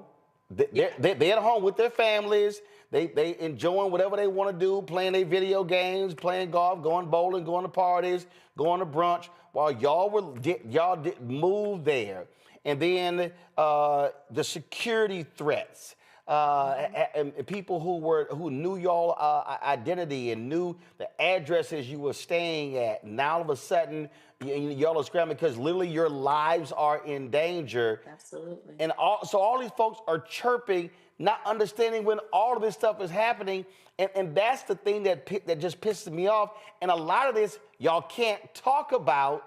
They're at home with their families. They enjoying whatever they want to do, playing their video games, playing golf, going bowling, going to parties, going to brunch, while y'all didn't move there. And then the security threats. And people who knew your identity and knew the addresses you were staying at. Now all of a sudden, y'all are scrambling because literally your lives are in danger. Absolutely. And so all these folks are chirping, not understanding when all of this stuff is happening. And that's the thing that just pisses me off. And a lot of this y'all can't talk about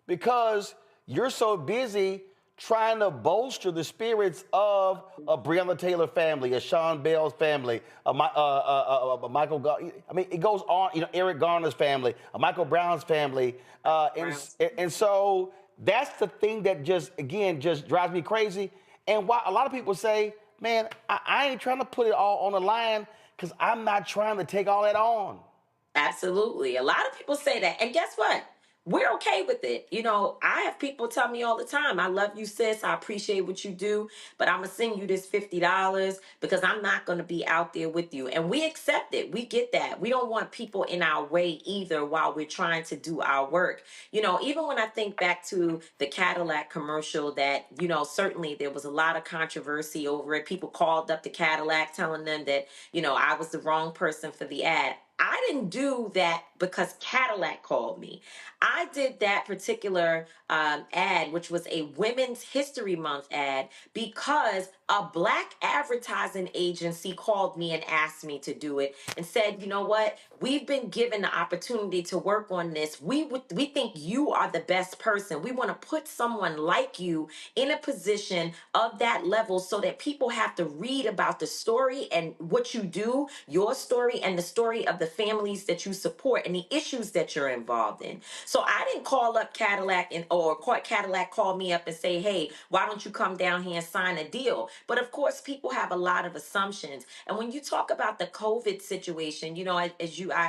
because you're so busy trying to bolster the spirits of a Breonna Taylor family, a Sean Bell's family, Michael. I mean, it goes on. Eric Garner's family, Michael Brown's family, and so that's the thing that just drives me crazy. And why a lot of people say, "Man, I ain't trying to put it all on the line because I'm not trying to take all that on." Absolutely, a lot of people say that, and guess what? We're okay with it. I have people tell me all the time, I love you, sis. I appreciate what you do, but I'm going to send you this $50 because I'm not going to be out there with you. And we accept it. We get that. We don't want people in our way either while we're trying to do our work. Even when I think back to the Cadillac commercial that, certainly there was a lot of controversy over it. People called up the Cadillac telling them that, I was the wrong person for the ad. I didn't do that because Cadillac called me. I did that particular ad, which was a Women's History Month ad, because a Black advertising agency called me and asked me to do it and said, you know what, we've been given the opportunity to work on this. We think you are the best person. We want to put someone like you in a position of that level so that people have to read about the story and what you do, your story, and the story of the families that you support and the issues that you're involved in. So I didn't call up Cadillac or Cadillac called me up and say, hey, why don't you come down here and sign a deal? But of course, people have a lot of assumptions. And when you talk about the COVID situation, you know, I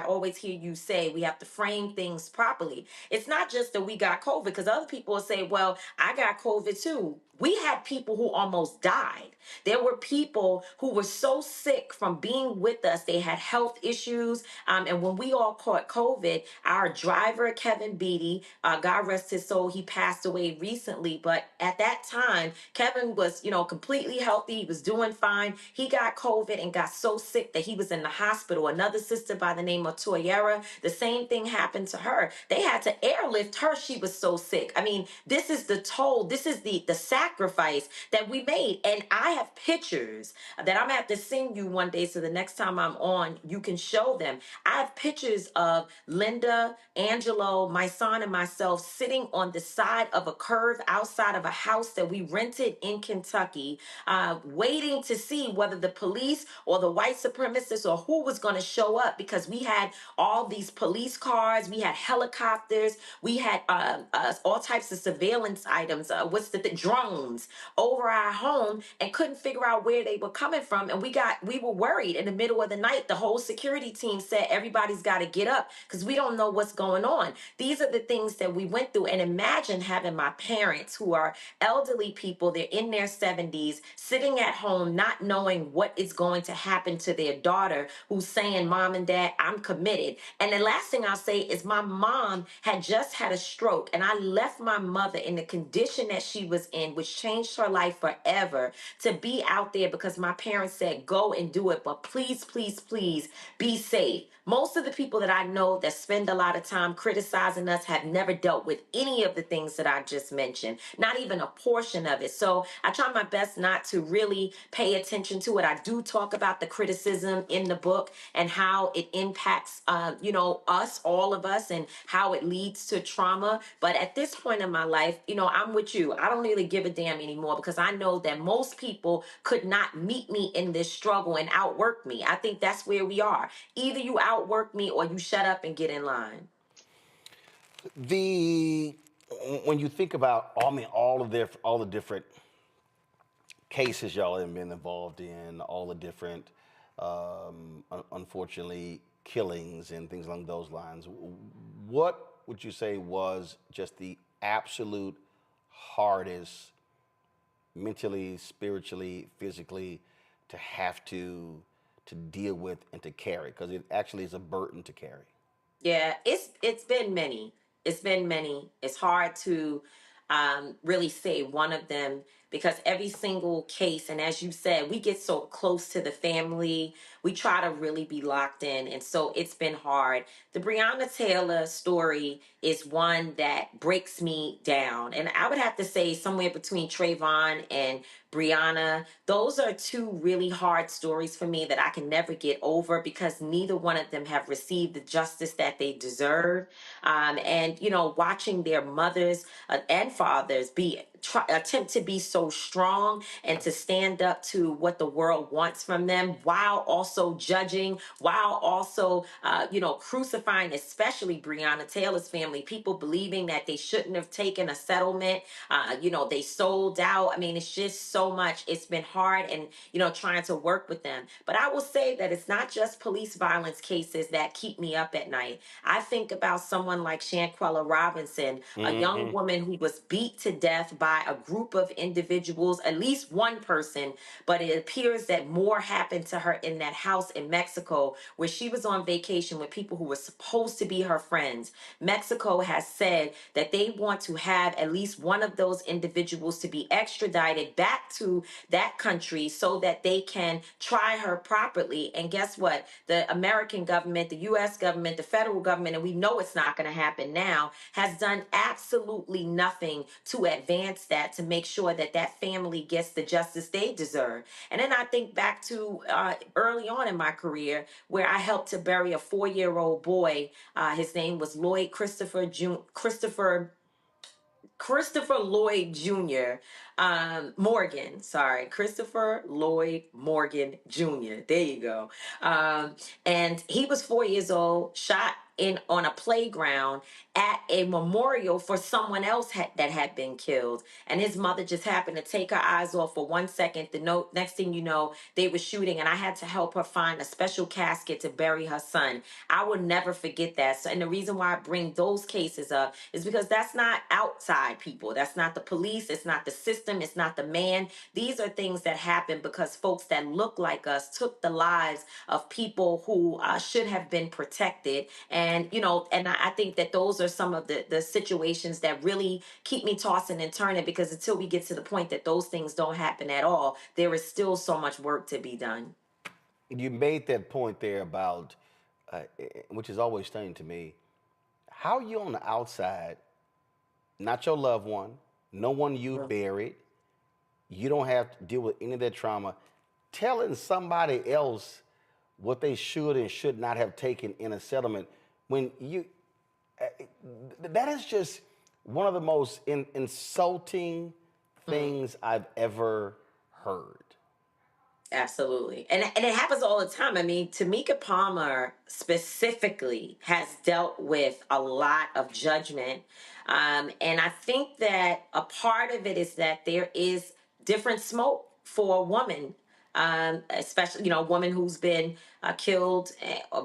always hear you say, we have to frame things properly. It's not just that we got COVID, because other people will say, well, I got COVID too. We had people who almost died. There were people who were so sick from being with us. They had health issues. And when we all caught COVID, our driver, Kevin Beatty, God rest his soul, he passed away recently. But at that time, Kevin was, you know, completely healthy. He was doing fine. He got COVID and got so sick that he was in the hospital. Another sister by the name of Toyera, the same thing happened to her. They had to airlift her. She was so sick. I mean, this is the toll. This is the sacrifice that we made. And I have pictures that I'm going to have to send you one day, so the next time I'm on, you can show them. I have pictures of Linda, Angelo, my son, and myself sitting on the side of a curve outside of a house that we rented in Kentucky, waiting to see whether the police or the white supremacists or who was going to show up, because we had all these police cars, we had helicopters, we had all types of surveillance items, drones over our home, and couldn't figure out where they were coming from. And we were worried. In the middle of the night, the whole security team said, everybody's got to get up because we don't know what's going on. These are the things that we went through. And imagine having my parents, who are elderly people, they're in their 70s, sitting at home not knowing what is going to happen to their daughter, who's saying, Mom and Dad, I'm committed. And the last thing I'll say is my mom had just had a stroke, and I left my mother in the condition that she was in, which changed her life forever, to be out there because my parents said, go and do it, but please, please, please be safe. Most of the people that I know that spend a lot of time criticizing us have never dealt with any of the things that I just mentioned, not even a portion of it. So I try my best not to really pay attention to it. I do talk about the criticism in the book and how it impacts, us, all of us, and how it leads to trauma. But at this point in my life, I'm with you. I don't really give a damn anymore, because I know that most people could not meet me in this struggle and outwork me. I think that's where we are. Either you outwork me or you shut up and get in line. When you think about, all the different cases y'all have been involved in, all the different, unfortunately, killings and things along those lines, what would you say was just the absolute hardest, mentally, spiritually, physically, to have to deal with and to carry? Because it actually is a burden to carry. Yeah, it's been many. It's been many. It's hard to really say one of them, because every single case, and as you said, we get so close to the family, we try to really be locked in, and so it's been hard. The Breonna Taylor story is one that breaks me down, and I would have to say somewhere between Trayvon and Breonna, those are two really hard stories for me that I can never get over, because neither one of them have received the justice that they deserve. And watching their mothers and fathers attempt to be so strong and to stand up to what the world wants from them, while also judging, while also crucifying, especially Breonna Taylor's family, people believing that they shouldn't have taken a settlement. They sold out. I mean, it's just so much. It's been hard, and trying to work with them. But I will say that it's not just police violence cases that keep me up at night. I think about someone like Shanquella Robinson, a young woman who was beat to death by by a group of individuals, at least one person, but it appears that more happened to her in that house in Mexico where she was on vacation with people who were supposed to be her friends. Mexico has said that they want to have at least one of those individuals to be extradited back to that country so that they can try her properly. And guess what? The American government, the US government, the federal government, and we know it's not going to happen now, has done absolutely nothing to advance that, to make sure that that family gets the justice they deserve. And then I think back to early on in my career where I helped to bury a 4-year-old boy. His name was Lloyd Christopher Lloyd Jr. Morgan, sorry, Christopher Lloyd Morgan Jr. There you go. And he was 4 years old, shot in on a playground at a memorial for someone else that had been killed. And his mother just happened to take her eyes off for 1 second. Next thing you know, they were shooting, and I had to help her find a special casket to bury her son. I will never forget that. So, and the reason why I bring those cases up is because that's not outside people. That's not the police. It's not the system. It's not the man. These are things that happen because folks that look like us took the lives of people who should have been protected. And, and I think that those are some of the situations that really keep me tossing and turning, because until we get to the point that those things don't happen at all, there is still so much work to be done. You made that point there about, which is always stunning to me, how you on the outside, not your loved one, no one you buried, you don't have to deal with any of that trauma, telling somebody else what they should and should not have taken in a settlement, when you, that is just one of the most insulting things I've ever heard. Absolutely. And it happens all the time. I mean, Tamika Palmer specifically has dealt with a lot of judgment. And I think that a part of it is that there is different smoke for a woman, especially, a woman who's been killed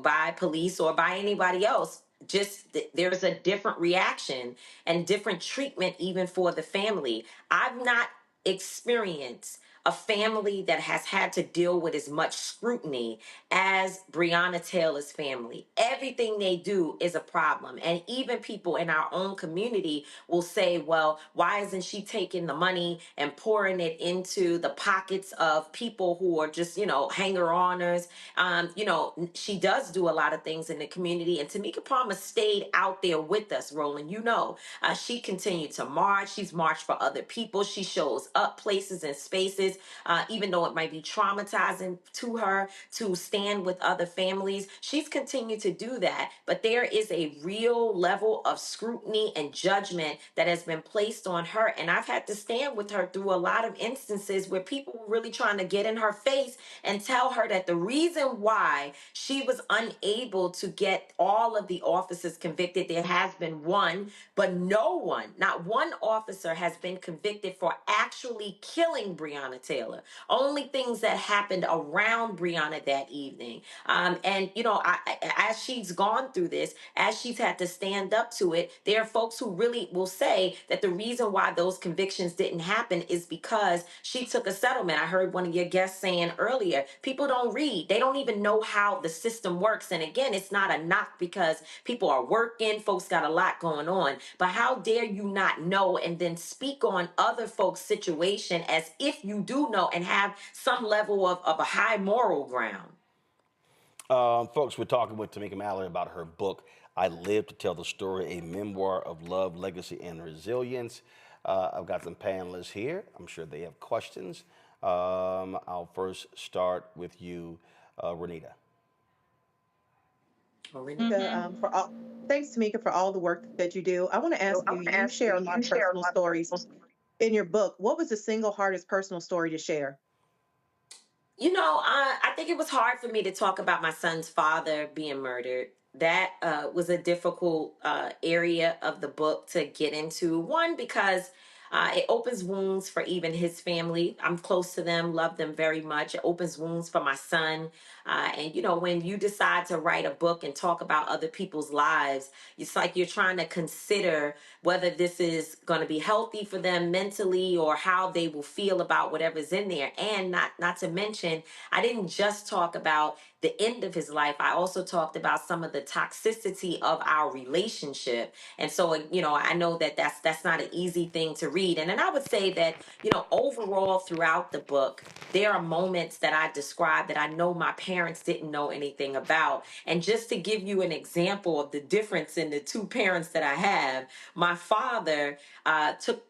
by police or by anybody else. Just there's a different reaction and different treatment even for the family. I've not experienced a family that has had to deal with as much scrutiny as Breonna Taylor's family. Everything they do is a problem. And even people in our own community will say, well, why isn't she taking the money and pouring it into the pockets of people who are just, hanger-oners? She does do a lot of things in the community. And Tamika Palmer stayed out there with us, Roland. She continued to march. She's marched for other people. She shows up places and spaces, even though it might be traumatizing to her to stand with other families. She's continued to do that. But there is a real level of scrutiny and judgment that has been placed on her. And I've had to stand with her through a lot of instances where people were really trying to get in her face and tell her that the reason why she was unable to get all of the officers convicted, there has been one, but not one officer has been convicted for actually killing Breonna Taylor. Only things that happened around Breonna that evening. As she's gone through this, as she's had to stand up to it, there are folks who really will say that the reason why those convictions didn't happen is because she took a settlement. I heard one of your guests saying earlier, people don't read. They don't even know how the system works. And again, it's not a knock because people are working, folks got a lot going on. But how dare you not know and then speak on other folks' situation as if you do know and have some level of a high moral ground? Folks, we're talking with Tamika Mallory about her book, I Live to Tell the Story, a memoir of love, legacy, and resilience. I've got some panelists here. I'm sure they have questions. I'll first start with you, Renita. Thanks, Tamika, for all the work that you do. I want to ask you, you share a lot of personal stories in your book. What was the single hardest personal story to share? I think it was hard for me to talk about my son's father being murdered. That was a difficult area of the book to get into. One, because It opens wounds for even his family. I'm close to them, love them very much. It opens wounds for my son. And, you know, when you decide to write a book and talk about other people's lives, it's like you're trying to consider whether this is going to be healthy for them mentally or how they will feel about whatever's in there. And not to mention, I didn't just talk about the end of his life. I also talked about some of the toxicity of our relationship. And so, you know, I know that that's not an easy thing to read. And then I would say that, you know, overall throughout the book, there are moments that I describe that I know my parents didn't know anything about. And just to give you an example of the difference in the two parents that I have, my father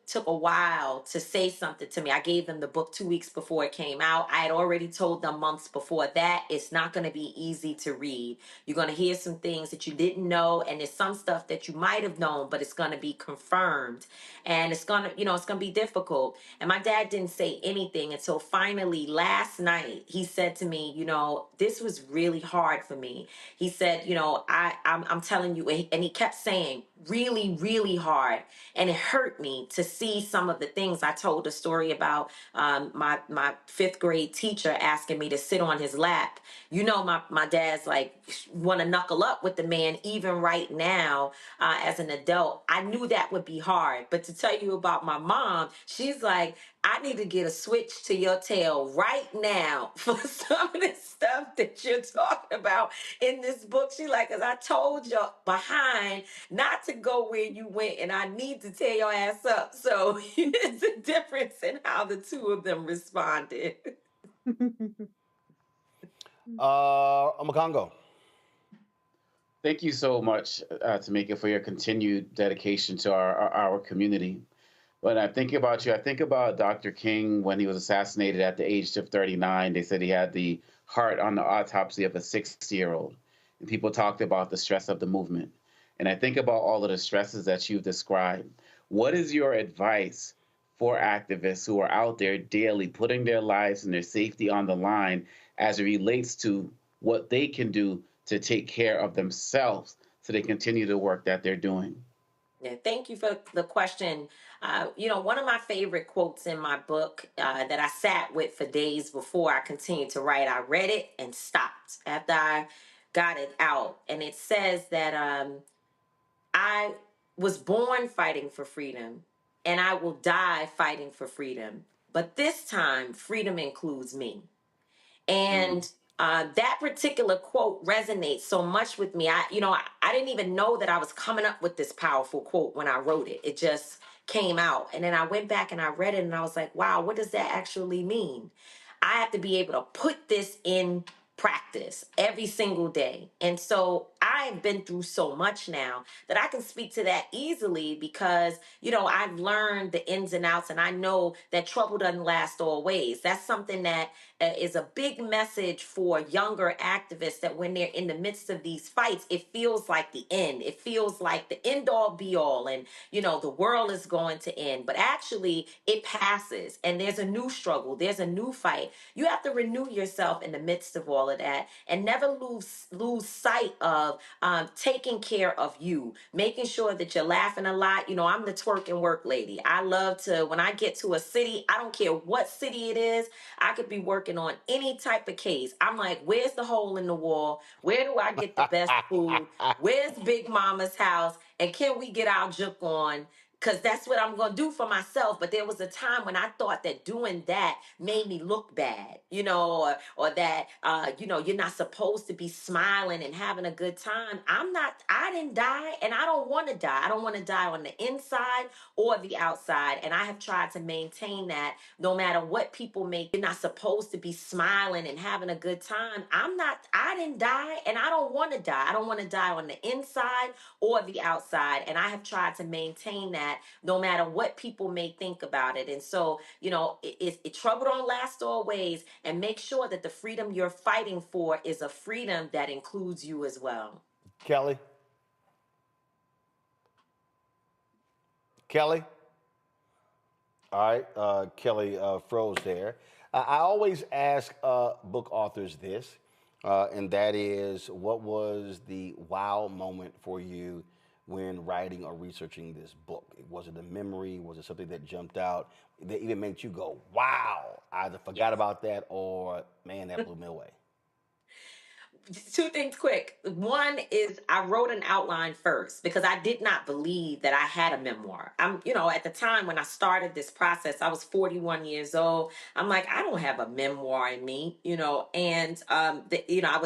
took a while to say something to me. I gave them the book 2 weeks before it came out. I had already told them months before that it's not going to be easy to read. You're going to hear some things that you didn't know, and there's some stuff that you might have known, but it's going to be confirmed. And it's going to, you know, it's going to be difficult. And my dad didn't say anything until finally last night he said to me, you know, this was really hard for me. He said, you know, I'm telling you, and he kept saying, really, really hard. And it hurt me to see some of the things. I told a story about my fifth grade teacher asking me to sit on his lap. You know, my dad's like, want to knuckle up with the man even right now as an adult. I knew that would be hard. But to tell you about my mom, she's like, I need to get a switch to your tail right now for some of this stuff that you're talking about in this book. She like, because I told you behind not to go where you went, and I need to tear your ass up. So it's a difference in how the two of them responded. Makongo. Thank you so much, Tamika, for your continued dedication to our community. When I think about you, I think about Dr. King when he was assassinated at the age of 39. They said he had the heart on the autopsy of a 60-year-old. And people talked about the stress of the movement. And I think about all of the stresses that you've described. What is your advice for activists who are out there daily putting their lives and their safety on the line as it relates to what they can do to take care of themselves so they continue the work that they're doing? Yeah, thank you for the question. You know, one of my favorite quotes in my book that I sat with for days before I continued to write, I read it and stopped after I got it out. And it says that I was born fighting for freedom and I will die fighting for freedom. But this time, freedom includes me. And that particular quote resonates so much with me. I didn't even know that I was coming up with this powerful quote when I wrote it. It just came out. And then I went back and I read it and I was like, wow, what does that actually mean? I have to be able to put this in practice every single day. And so I've been through so much now that I can speak to that easily because, you know, I've learned the ins and outs and I know that trouble doesn't last always. That's something that is a big message for younger activists, that when they're in the midst of these fights, it feels like the end. It feels like the end all be all and, you know, the world is going to end. But actually, it passes and there's a new struggle. There's a new fight. You have to renew yourself in the midst of all of that and never lose sight of taking care of you, making sure that you're laughing a lot. You know, I'm the twerk and work lady. I love to, when I get to a city, I don't care what city it is, I could be working on any type of case. I'm like, where's the hole in the wall? Where do I get the best food? Where's Big Mama's house? And can we get our juke on? Because that's what I'm going to do for myself. But there was a time when I thought that doing that made me look bad, you know, or that, you know, you're not supposed to be smiling and having a good time. I didn't die and I don't want to die. I don't want to die on the inside or the outside. And I have tried to maintain that no matter what people make. You're not supposed to be smiling and having a good time. I didn't die and I don't want to die. I don't want to die on the inside or the outside. And I have tried to maintain that no matter what people may think about it. And so, you know, trouble don't last always, and make sure that the freedom you're fighting for is a freedom that includes you as well. Kelly? All right, Kelly froze there. I always ask book authors this, and that is, what was the wow moment for you when writing or researching this book? Was it a memory? Was it something that jumped out that even made you go, wow, I either forgot about that or, man, that blew me away? Two things quick. One is I wrote an outline first because I did not believe that I had a memoir. At the time when I started this process, I was 41 years old. I'm like, I don't have a memoir in me, and I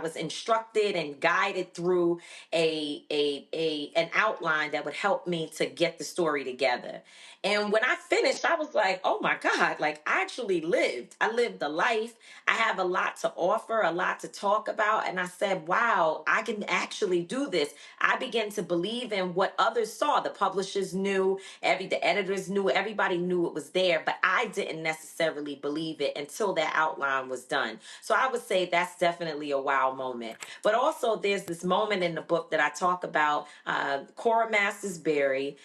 was instructed and guided through an outline that would help me to get the story together. And when I finished, I was like, oh my God, like I actually lived. I lived the life. I have a lot to offer, a lot to talk about. And I said, wow, I can actually do this. I began to believe in what others saw. The publishers knew, the editors knew, everybody knew it was there, but I didn't necessarily believe it until that outline was done. So I would say that's definitely a wow moment. But also there's this moment in the book that I talk about, Cora Masters Berry,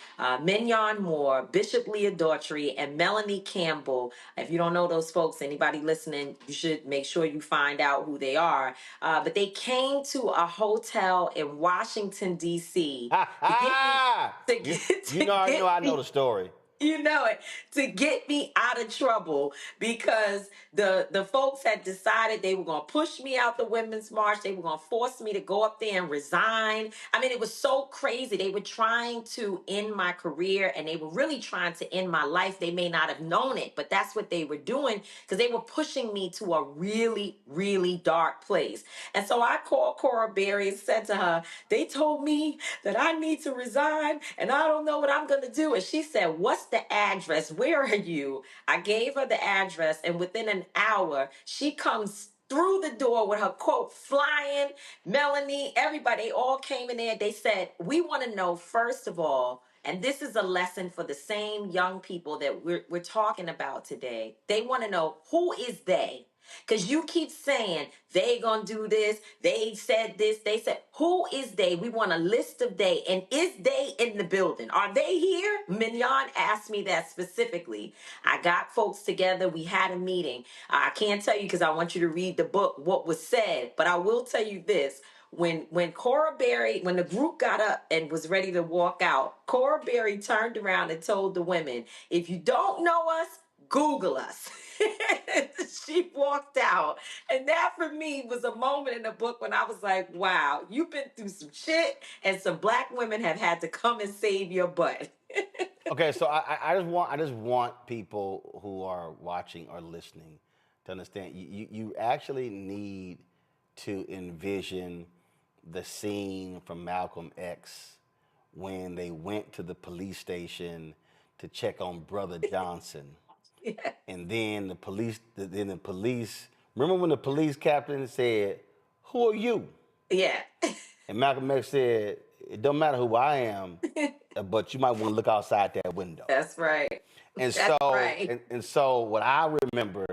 Mignon Moore, Bishop Leah Daughtry, and Melanie Campbell. If you don't know those folks, anybody listening, you should make sure you find out who they are. But they came to a hotel in Washington, D.C. I know the story. You know it, to get me out of trouble because the folks had decided they were going to push me out the Women's March. They were going to force me to go up there and resign. I mean, it was so crazy. They were trying to end my career and they were really trying to end my life. They may not have known it, but that's what they were doing because they were pushing me to a really, really dark place. And so I called Cora Berry and said to her, they told me that I need to resign and I don't know what I'm going to do. And she said, what's the address? Where are you? I gave her the address, and within an hour, she comes through the door with her quote flying. Melanie, everybody all came in there. They said, we want to know, first of all, and this is a lesson for the same young people that we're talking about today. They want to know, who is they? Because you keep saying they gonna do this, they said this, they said, who is they? We want a list of they. And is they in the building? Are they here? Mignon asked me that specifically. I got folks together. We had a meeting. I can't tell you because I want you to read the book, what was said, but I will tell you this. When Cora Berry, when the group got up and was ready to walk out, Cora Berry turned around and told the women, if you don't know us, Google us. She walked out. And that for me was a moment in the book when I was like, wow, you've been through some shit and some black women have had to come and save your butt. Okay, so I just want people who are watching or listening to understand you actually need to envision the scene from Malcolm X when they went to the police station to check on Brother Johnson. Yeah. And then the police, remember when the police captain said, who are you? Yeah. And Malcolm X said, it don't matter who I am, but you might want to look outside that window. That's right. And That's right. And so what I remember,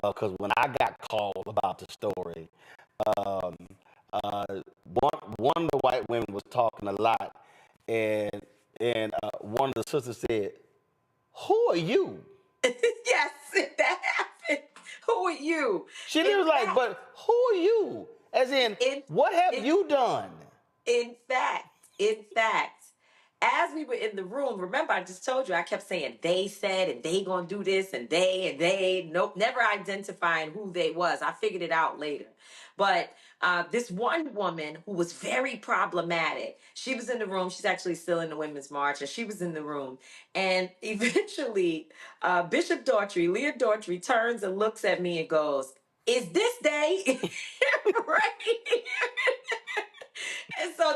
because when I got called about the story, one of the white women was talking a lot, and one of the sisters said, who are you? Yes, that happened. Who are you? She was like, but who are you? As in, what have you done? In fact, as we were in the room, remember I just told you, I kept saying they said and they gonna do this and they, nope, never identifying who they was. I figured it out later. But this one woman who was very problematic, she was in the room. She's actually still in the Women's March, and she was in the room. And eventually, Bishop Daughtry, Leah Daughtry, turns and looks at me and goes, is this day? Right? And so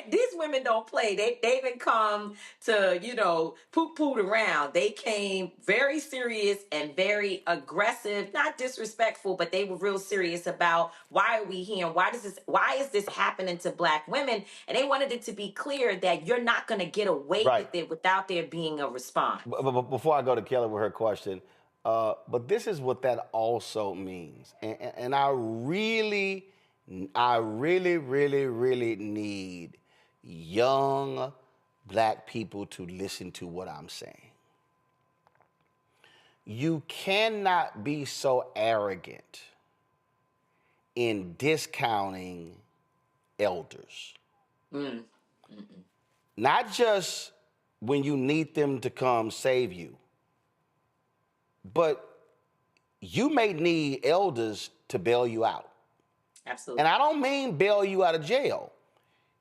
these women don't play. They didn't come to, poot around. They came very serious and very aggressive, not disrespectful, but they were real serious about why are we here and why is this happening to black women? And they wanted it to be clear that you're not going to get away with it without there being a response. But before I go to Kelly with her question, but this is what that also means. And I really, really need young black people to listen to what I'm saying. You cannot be so arrogant in discounting elders. not just when you need them to come save you, but you may need elders to bail you out. Absolutely. And I don't mean bail you out of jail.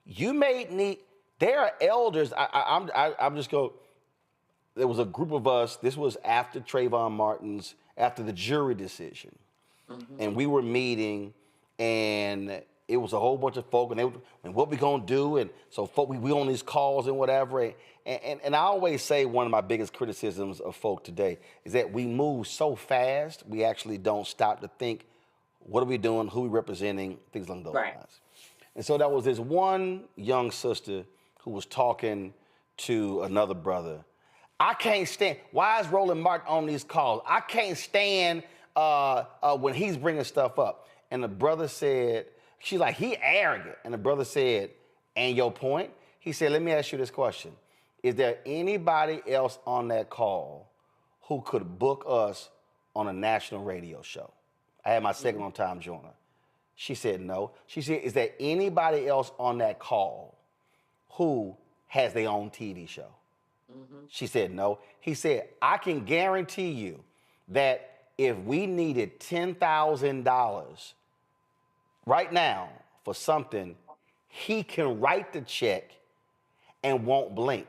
You may need, there are elders, I'm just going, there was a group of us, this was after Trayvon Martin's, after the jury decision. And we were meeting, and it was a whole bunch of folk, and they were, and what we gonna do? And so folk, we on these calls and whatever. And I always say one of my biggest criticisms of folk today is that we move so fast, we actually don't stop to think, what are we doing, who we representing, things along those lines. And so there was this one young sister who was talking to another brother. I can't stand, why is Roland Martin on these calls? I can't stand when he's bringing stuff up. And the brother said, she's like, he arrogant. And the brother said, and your point? He said, let me ask you this question. Is there anybody else on that call who could book us on a national radio show? I had my second on time joiner. She said no. She said, is there anybody else on that call who has their own TV show? She said no. He said, I can guarantee you that if we needed $10,000 right now for something, he can write the check and won't blink.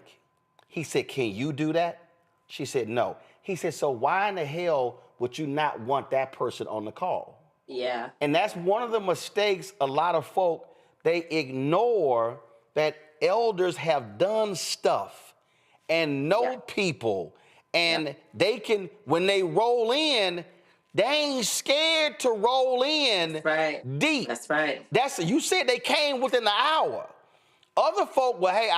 He said, can you do that? She said, no. He said, so why in the hell would you not want that person on the call? Yeah. And that's one of the mistakes a lot of folk, they ignore that elders have done stuff and know people, and they can, when they roll in, they ain't scared to roll in deep. That's right. You said they came within an hour. Other folk were, hey,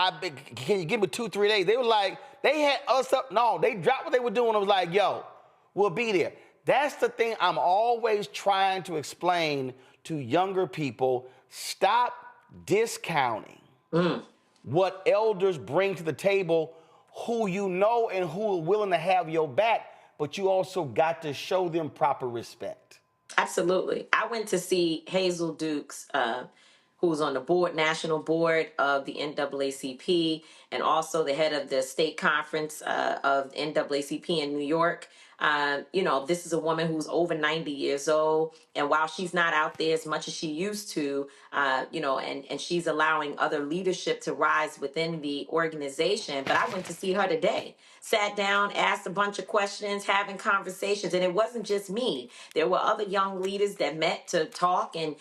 can you give me 2-3 days? They were like, they had us up. No, they dropped what they were doing. I was like, yo, we'll be there. That's the thing I'm always trying to explain to younger people. Stop discounting what elders bring to the table, who you know and who are willing to have your back, but you also got to show them proper respect. Absolutely. I went to see Hazel Dukes, who's on the board, national board of the NAACP, and also the head of the state conference of NAACP in New York. This is a woman who's over 90 years old, and while she's not out there as much as she used to, and she's allowing other leadership to rise within the organization. But I went to see her today, sat down, asked a bunch of questions, having conversations, and it wasn't just me. There were other young leaders that met to talk and,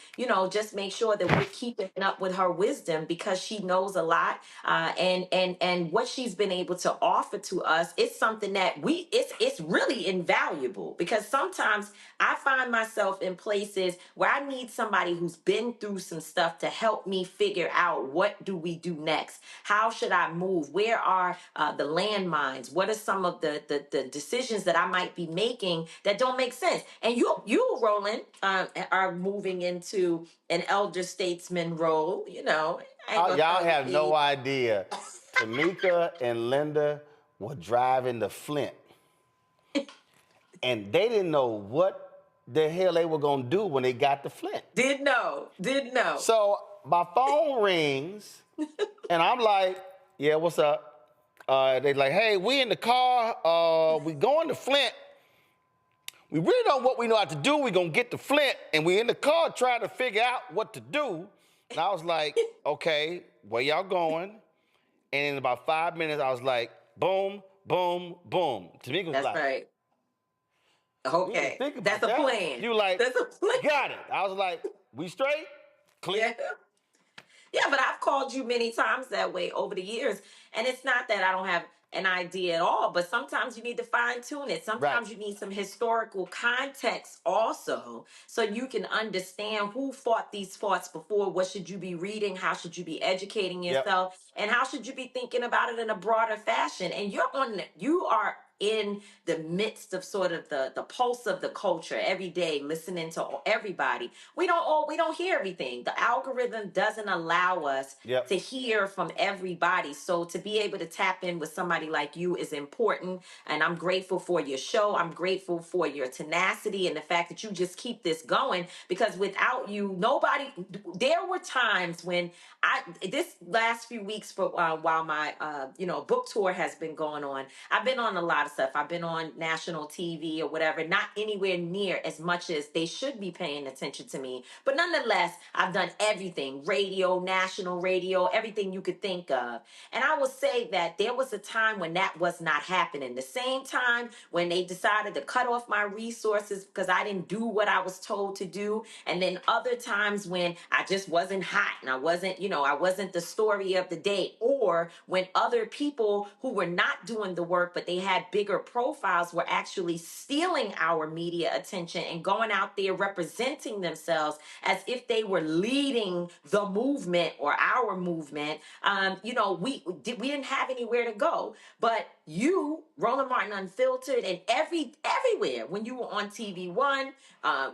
just make sure that we're keeping up with her wisdom, because she knows a lot, and what she's been able to offer to us is something that it's really invaluable, because sometimes I find myself in places where I need somebody who's been through some stuff to help me figure out, what do we do next? How should I move? Where are the landmines? What are some of the decisions that I might be making that don't make sense? And you Roland, are moving into an elder statesman role, Y'all have no idea. Tamika and Linda were driving to Flint, and they didn't know what the hell they were gonna do when they got to Flint. Didn't know. So my phone rings, and I'm like, yeah, what's up? They're like, hey, we in the car, we going to Flint. We really don't know what we know how to do. We're gonna get to Flint, and we in the car trying to figure out what to do. And I was like, okay, where y'all going? And in about 5 minutes, I was like, boom, boom, boom. Tamika was That's like, right. Okay, that's a plan. You like, that's a plan. Got it. I was like, we straight? Clear? Yeah, but I've called you many times that way over the years. And it's not that I don't have an idea at all, but sometimes you need to fine tune it. Sometimes you need some historical context also, so you can understand who fought these fights before. What should you be reading? How should you be educating yourself? And how should you be thinking about it in a broader fashion? And you are in the midst of sort of the pulse of the culture every day, listening to everybody, we don't hear everything. The algorithm doesn't allow us to hear from everybody. So to be able to tap in with somebody like you is important. And I'm grateful for your show. I'm grateful for your tenacity and the fact that you just keep this going, because without you, there were times when this last few weeks while my book tour has been going on, I've been on a lot of stuff. I've been on national TV or whatever, not anywhere near as much as they should be paying attention to me. But nonetheless, I've done everything: radio, national radio, everything you could think of. And I will say that there was a time when that was not happening. The same time when they decided to cut off my resources because I didn't do what I was told to do. And then other times when I just wasn't hot and I wasn't the story of the day, or when other people who were not doing the work but they had bigger profiles were actually stealing our media attention and going out there representing themselves as if they were leading the movement or our movement. We didn't have anywhere to go. But you, Roland Martin Unfiltered, and everywhere, when you were on TV One,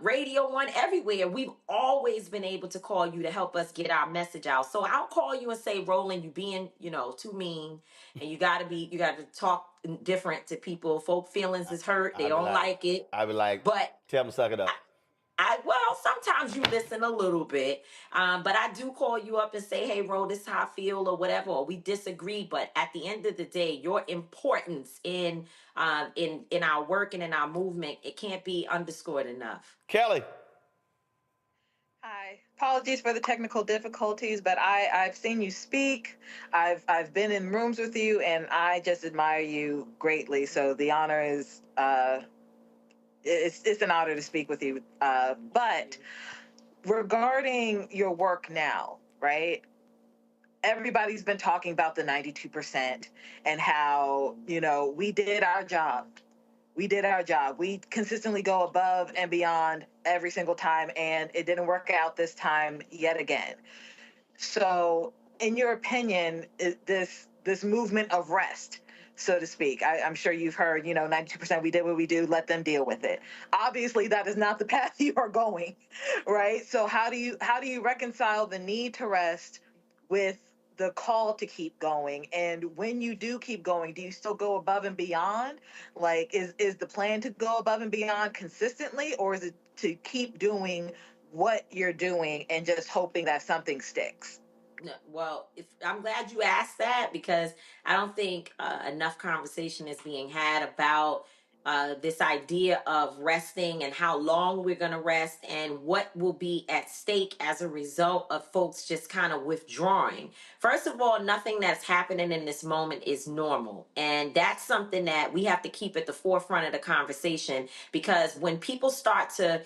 Radio One, everywhere, we've always been able to call you to help us get our message out. So I'll call you and say, Roland, you being, too mean, and you got to talk different to people. Folk feelings is hurt. They don't like it. I would like, but tell them to suck it up. Sometimes you listen a little bit, but I do call you up and say, hey, Ro, this is how I feel or whatever, or we disagree. But at the end of the day, your importance in our work and in our movement, it can't be underscored enough. Kelly. Hi. Apologies for the technical difficulties, but I've seen you speak. I've been in rooms with you, and I just admire you greatly. So the honor is it's an honor to speak with you. But regarding your work now, right? Everybody's been talking about the 92% and how, we did our job. We did our job. We consistently go above and beyond every single time, and it didn't work out this time yet again. So in your opinion, this movement of rest, so to speak, I'm sure you've heard, 92% we did what we do, let them deal with it. Obviously, that is not the path you are going, right? So how do you reconcile the need to rest with the call to keep going? And when you do keep going, do you still go above and beyond? Like, is the plan to go above and beyond consistently, or is it to keep doing what you're doing and just hoping that something sticks? No, well, I'm glad you asked that, because I don't think enough conversation is being had about this idea of resting and how long we're going to rest and what will be at stake as a result of folks just kind of withdrawing. First of all, nothing that's happening in this moment is normal. And that's something that we have to keep at the forefront of the conversation, because when people start to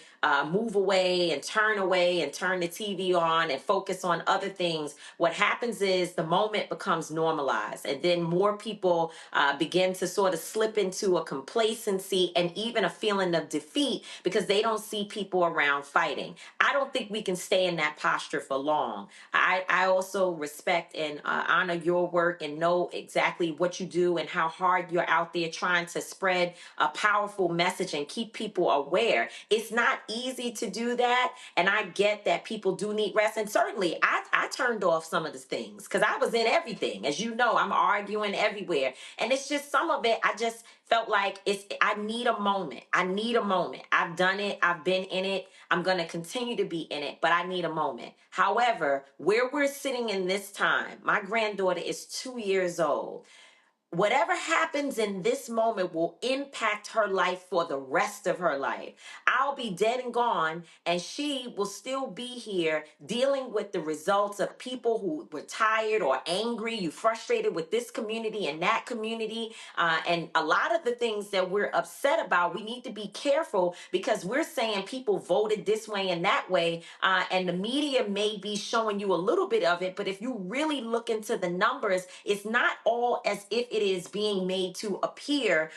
move away and turn the TV on and focus on other things, what happens is the moment becomes normalized. And then more people begin to sort of slip into a complacency and even a feeling of defeat because they don't see people around fighting. I don't think we can stay in that posture for long. I also respect and honor your work and know exactly what you do and how hard you're out there trying to spread a powerful message and keep people aware. It's not easy to do that, and I get that people do need rest. And certainly, I turned off some of the things because I was in everything. As you know, I'm arguing everywhere, and it's just some of it. I just felt like I need a moment. I've done it. I've been in it. I'm going to continue to be in it, but I need a moment. However, where we're sitting in this time, my granddaughter is 2 years old. Whatever happens in this moment will impact her life for the rest of her life. I'll be dead and gone, and she will still be here dealing with the results of people who were tired or angry. You frustrated with this community and that community. And a lot of the things that we're upset about, we need to be careful because we're saying people voted this way and that way. And the media may be showing you a little bit of it. But if you really look into the numbers, it's not all as if it is being made to appear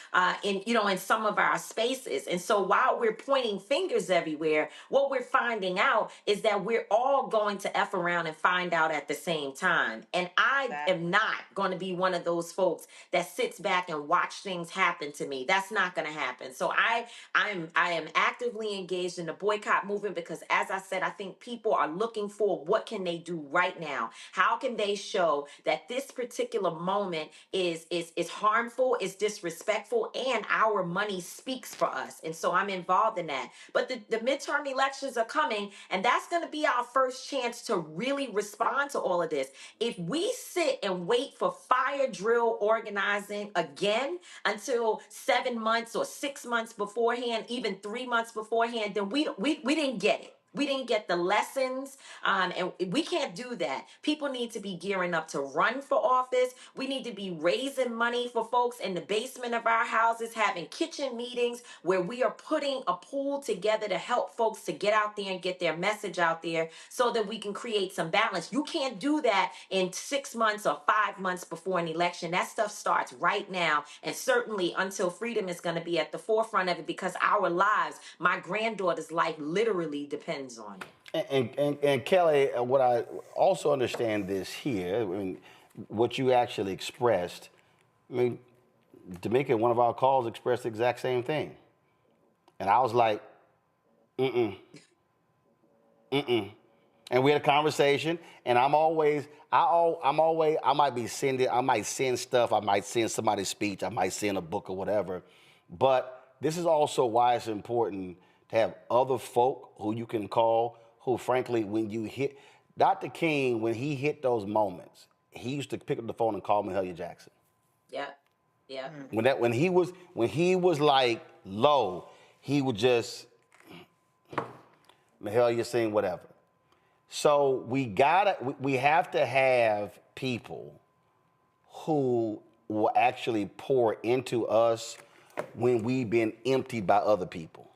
in some of our spaces. And so while we're pointing fingers everywhere, what we're finding out is that we're all going to F around and find out at the same time. And I am not going to be one of those folks that sits back and watch things happen to me. That's not going to happen. So I am actively engaged in the boycott movement because, as I said, I think people are looking for what can they do right now. How can they show that this particular moment is harmful, is disrespectful, and our money speaks for us? And so I'm involved in that. But the midterm elections are coming, and that's going to be our first chance to really respond to all of this. If we sit and wait for fire drill organizing again until 7 months or 6 months beforehand, even 3 months beforehand, then we didn't get it. We didn't get the lessons, and we can't do that. People need to be gearing up to run for office. We need to be raising money for folks in the basement of our houses, having kitchen meetings where we are putting a pool together to help folks to get out there and get their message out there so that we can create some balance. You can't do that in 6 months or 5 months before an election. That stuff starts right now, and certainly until freedom is going to be at the forefront of it, because our lives, my granddaughter's life literally depends on it. And Kelly, what I also understand this here, I mean, what you actually expressed, I mean, Tamika, one of our calls expressed the exact same thing. And I was like, And we had a conversation, and I might send stuff, I might send somebody's speech, I might send a book or whatever. But this is also why it's important to have other folk who you can call, who frankly, when you hit, Dr. King, when he hit those moments, he used to pick up the phone and call Mahalia Jackson. Yeah. When he was like low, he would just, Mahalia sing whatever. So we have to have people who will actually pour into us when we've been emptied by other people.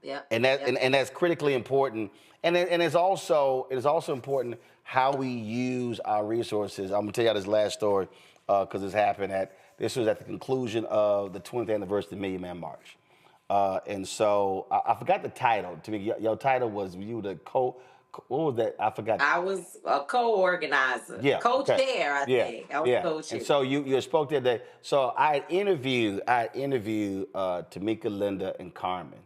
Yeah. And that's critically important. And it's also important how we use our resources. I'm gonna tell you this last story because this was at the conclusion of the 20th anniversary of the Million Man March. And so I forgot the title. To me, your title was you the what was that? I forgot. I was a co-organizer. Yeah, Co-chair, I think. I was co-chair. And so you spoke that day. So I interviewed Tamika, Linda, and Carmen.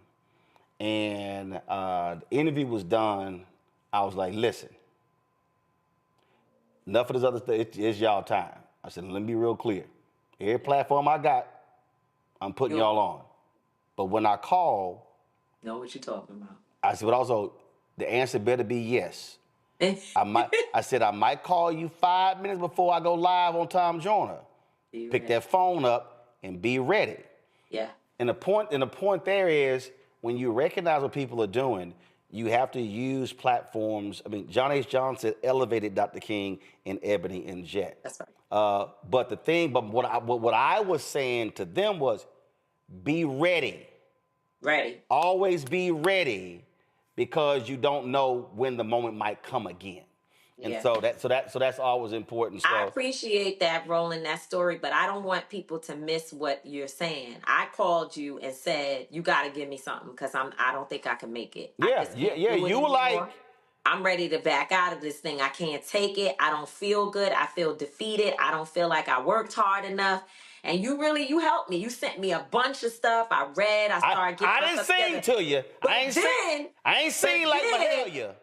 And the interview was done. I was like, listen, enough of this other stuff. It's y'all time. I said, let me be real clear. Every platform I got, I'm putting y'all on. But when I call, know what you're talking about. I said, but also, the answer better be yes. I said, I might call you 5 minutes before I go live on Tom Joyner. Pick that phone up and be ready. Yeah. And the point there is, when you recognize what people are doing, you have to use platforms. I mean, John H. Johnson elevated Dr. King in Ebony and Jet. That's right. But what I was saying to them was, be ready. Ready. Always be ready, because you don't know when the moment might come again. And so that's always important. So I appreciate that, Roland, that story, but I don't want people to miss what you're saying. I called you and said, you got to give me something because I don't think I can make it. You were like, I'm ready to back out of this thing. I can't take it. I don't feel good. I feel defeated. I don't feel like I worked hard enough. And you helped me. You sent me a bunch of stuff. I read. I started getting I didn't sing to you. I ain't sing like Mahalia.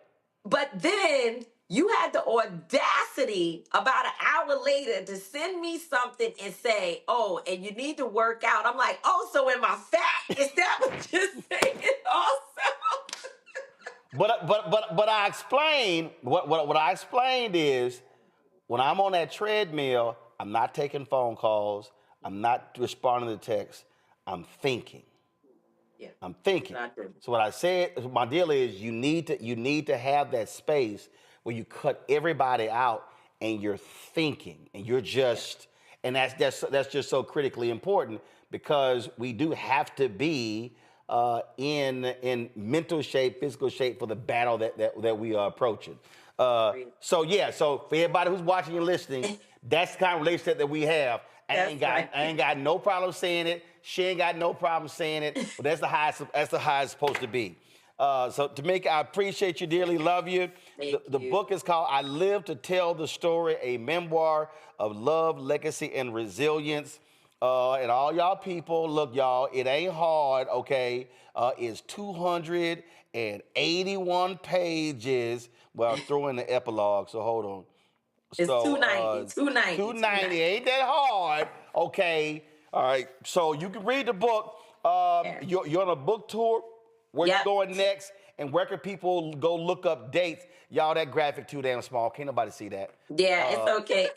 But then you had the audacity about an hour later to send me something and say, oh, and you need to work out. I'm like, oh, so am I fat? Is that what you're saying also? But I explained, what I explained is, when I'm on that treadmill, I'm not taking phone calls. I'm not responding to texts. I'm thinking. Yeah. I'm thinking. So what I said, my deal is, you need to have that space where you cut everybody out and you're thinking and you're just, and that's just so critically important, because we do have to be in mental shape, physical shape for the battle that we are approaching. So for everybody who's watching and listening, that's the kind of relationship that we have. I ain't got no problem saying it. She ain't got no problem saying it. But that's the highest. That's the highest it's supposed to be. So Tamika, I appreciate you dearly. Love you. The book is called "I Live to Tell the Story: A Memoir of Love, Legacy, and Resilience." And all y'all people, look, y'all, it ain't hard. Okay, it's 281 pages. Well, throw in the epilogue. So hold on. It's 290. 290. Ain't that hard? Okay. All right. So you can read the book. You're on a book tour. Where you going next? And where can people go look up dates? Y'all, that graphic too damn small. Can't nobody see that. Yeah, it's okay.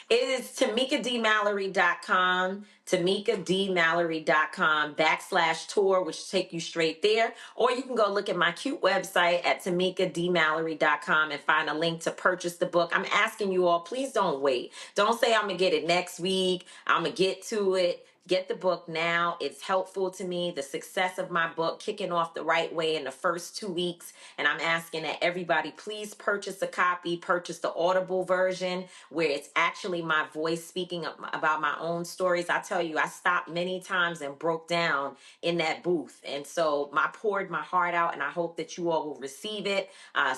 It is TamikaDMallory.com, TamikaDMallory.com/tour, which take you straight there. Or you can go look at my cute website at TamikaDMallory.com and find a link to purchase the book. I'm asking you all, please don't wait. Don't say I'm going to get it next week. I'm going to get to it. Get the book now. It's helpful to me. The success of my book kicking off the right way in the first 2 weeks. And I'm asking that everybody please purchase a copy, purchase the Audible version where it's actually my voice speaking about my own stories. I tell you, I stopped many times and broke down in that booth. And so I poured my heart out, and I hope that you all will receive it.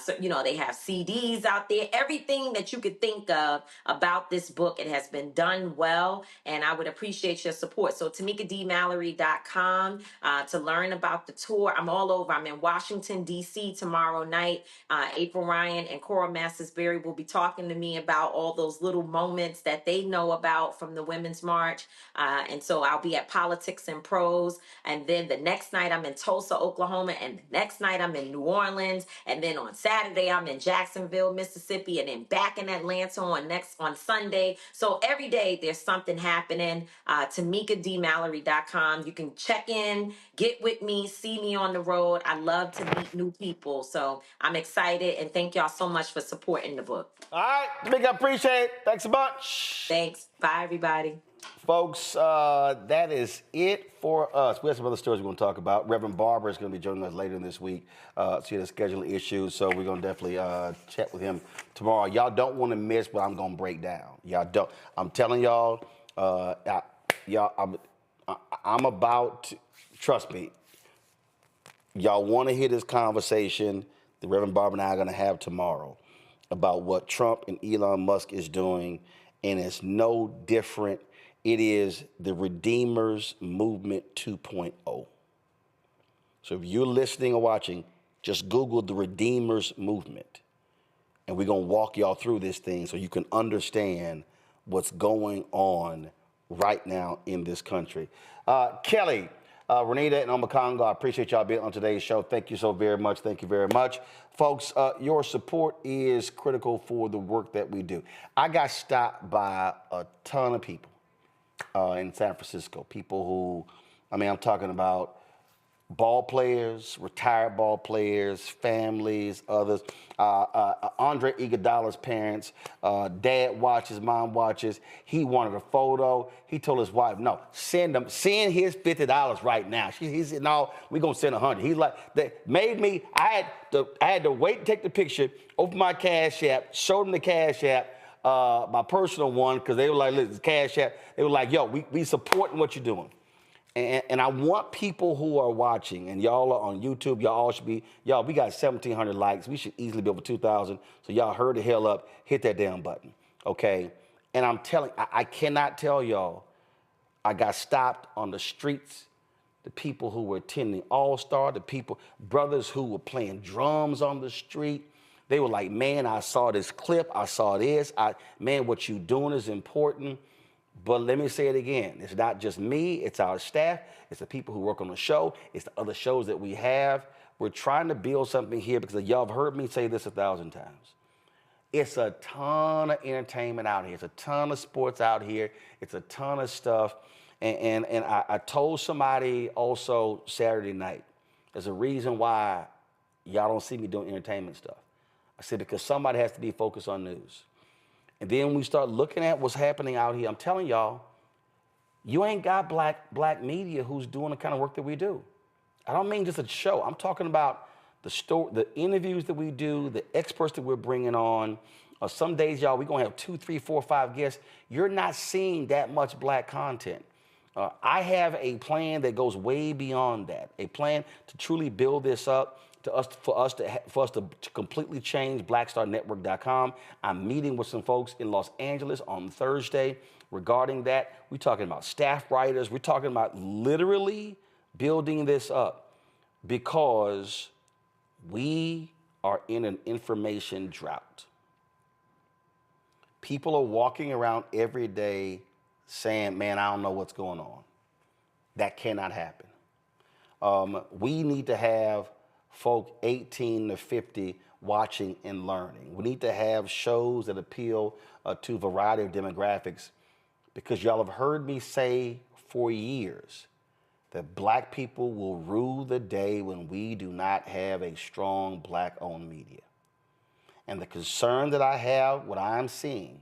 So, they have CDs out there, everything that you could think of about this book. It has been done well, and I would appreciate your support. So TamikaDMallory.com to learn about the tour. I'm all over. I'm in Washington, D.C. tomorrow night. April Ryan and Cora Massarsberry will be talking to me about all those little moments that they know about from the Women's March. And so I'll be at Politics and Prose. And then the next night I'm in Tulsa, Oklahoma. And the next night I'm in New Orleans. And then on Saturday I'm in Jacksonville, Mississippi. And then back in Atlanta on Sunday. So every day there's something happening. TamikaDMallory.com. You can check in, get with me, see me on the road. I love to meet new people. So I'm excited, and thank y'all so much for supporting the book. All right, Tamika, appreciate it. Thanks a bunch. Thanks. Bye, everybody. Folks, that is it for us. We have some other stories we're going to talk about. Reverend Barber is going to be joining us later in this week. She had a schedule issues, so we're going to definitely chat with him tomorrow. Y'all don't want to miss what I'm going to break down. Y'all don't. I'm telling y'all, I'm about to, trust me, y'all want to hear this conversation the Reverend Barber and I are going to have tomorrow about what Trump and Elon Musk is doing, and it's no different. It is the Redeemers Movement 2.0. So if you're listening or watching, just Google the Redeemers Movement, and we're going to walk y'all through this thing so you can understand what's going on right now in this country. Kelly, Renita, and Omakongo, I appreciate y'all being on today's show. Thank you so very much. Thank you very much. Folks, your support is critical for the work that we do. I got stopped by a ton of people in San Francisco, people who, I'm talking about ball players, retired ball players, families, others. Andre Iguodala's parents, dad watches, mom watches. He wanted a photo. He told his wife, no, send his $50 right now. He said, no, we're going to send 100. He's like, they made me, I had to wait to take the picture, open my Cash App, show them the Cash App, my personal one, because they were like, listen, Cash App. They were like, yo, we supporting what you're doing. And I want people who are watching, and y'all are on YouTube, y'all all should be, we got 1,700 likes. We should easily be over 2,000. So y'all hurry the hell up, hit that damn button, okay? And I'm telling, I cannot tell y'all, I got stopped on the streets, the people who were attending All-Star, the people, brothers who were playing drums on the street. They were like, man, I saw this clip, I saw this, man, what you doing is important. But let me say it again. It's not just me. It's our staff. It's the people who work on the show. It's the other shows that we have. We're trying to build something here because y'all have heard me say this 1,000 times. It's a ton of entertainment out here. It's a ton of sports out here. It's a ton of stuff. And I told somebody also Saturday night, there's a reason why y'all don't see me doing entertainment stuff. I said, because somebody has to be focused on news. And then we start looking at what's happening out here. I'm telling y'all, you ain't got black media who's doing the kind of work that we do. I don't mean just a show. I'm talking about the interviews that we do, the experts that we're bringing on, Some days, y'all, we're going to have 2, 3, 4, 5 guests. You're not seeing that much black content. I have a plan that goes way beyond that, a plan to truly build this up, for us to completely change blackstarnetwork.com. I'm meeting with some folks in Los Angeles on Thursday regarding that. We're talking about staff writers. We're talking about literally building this up because we are in an information drought. People are walking around every day saying, man, I don't know what's going on. That cannot happen. We need to have folk 18 to 50 watching and learning. We need to have shows that appeal to a variety of demographics because y'all have heard me say for years that black people will rue the day when we do not have a strong black-owned media. And the concern that I have, what I'm seeing,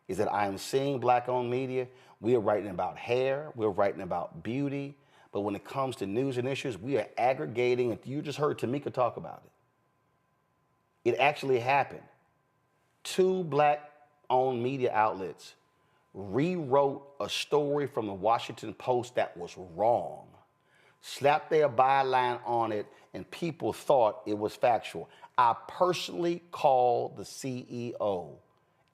is that I am seeing black-owned media. We are writing about hair, we're writing about beauty, but when it comes to news and issues, we are aggregating, and you just heard Tamika talk about it. It actually happened. 2 black-owned media outlets rewrote a story from the Washington Post that was wrong, slapped their byline on it, and people thought it was factual. I personally called the CEO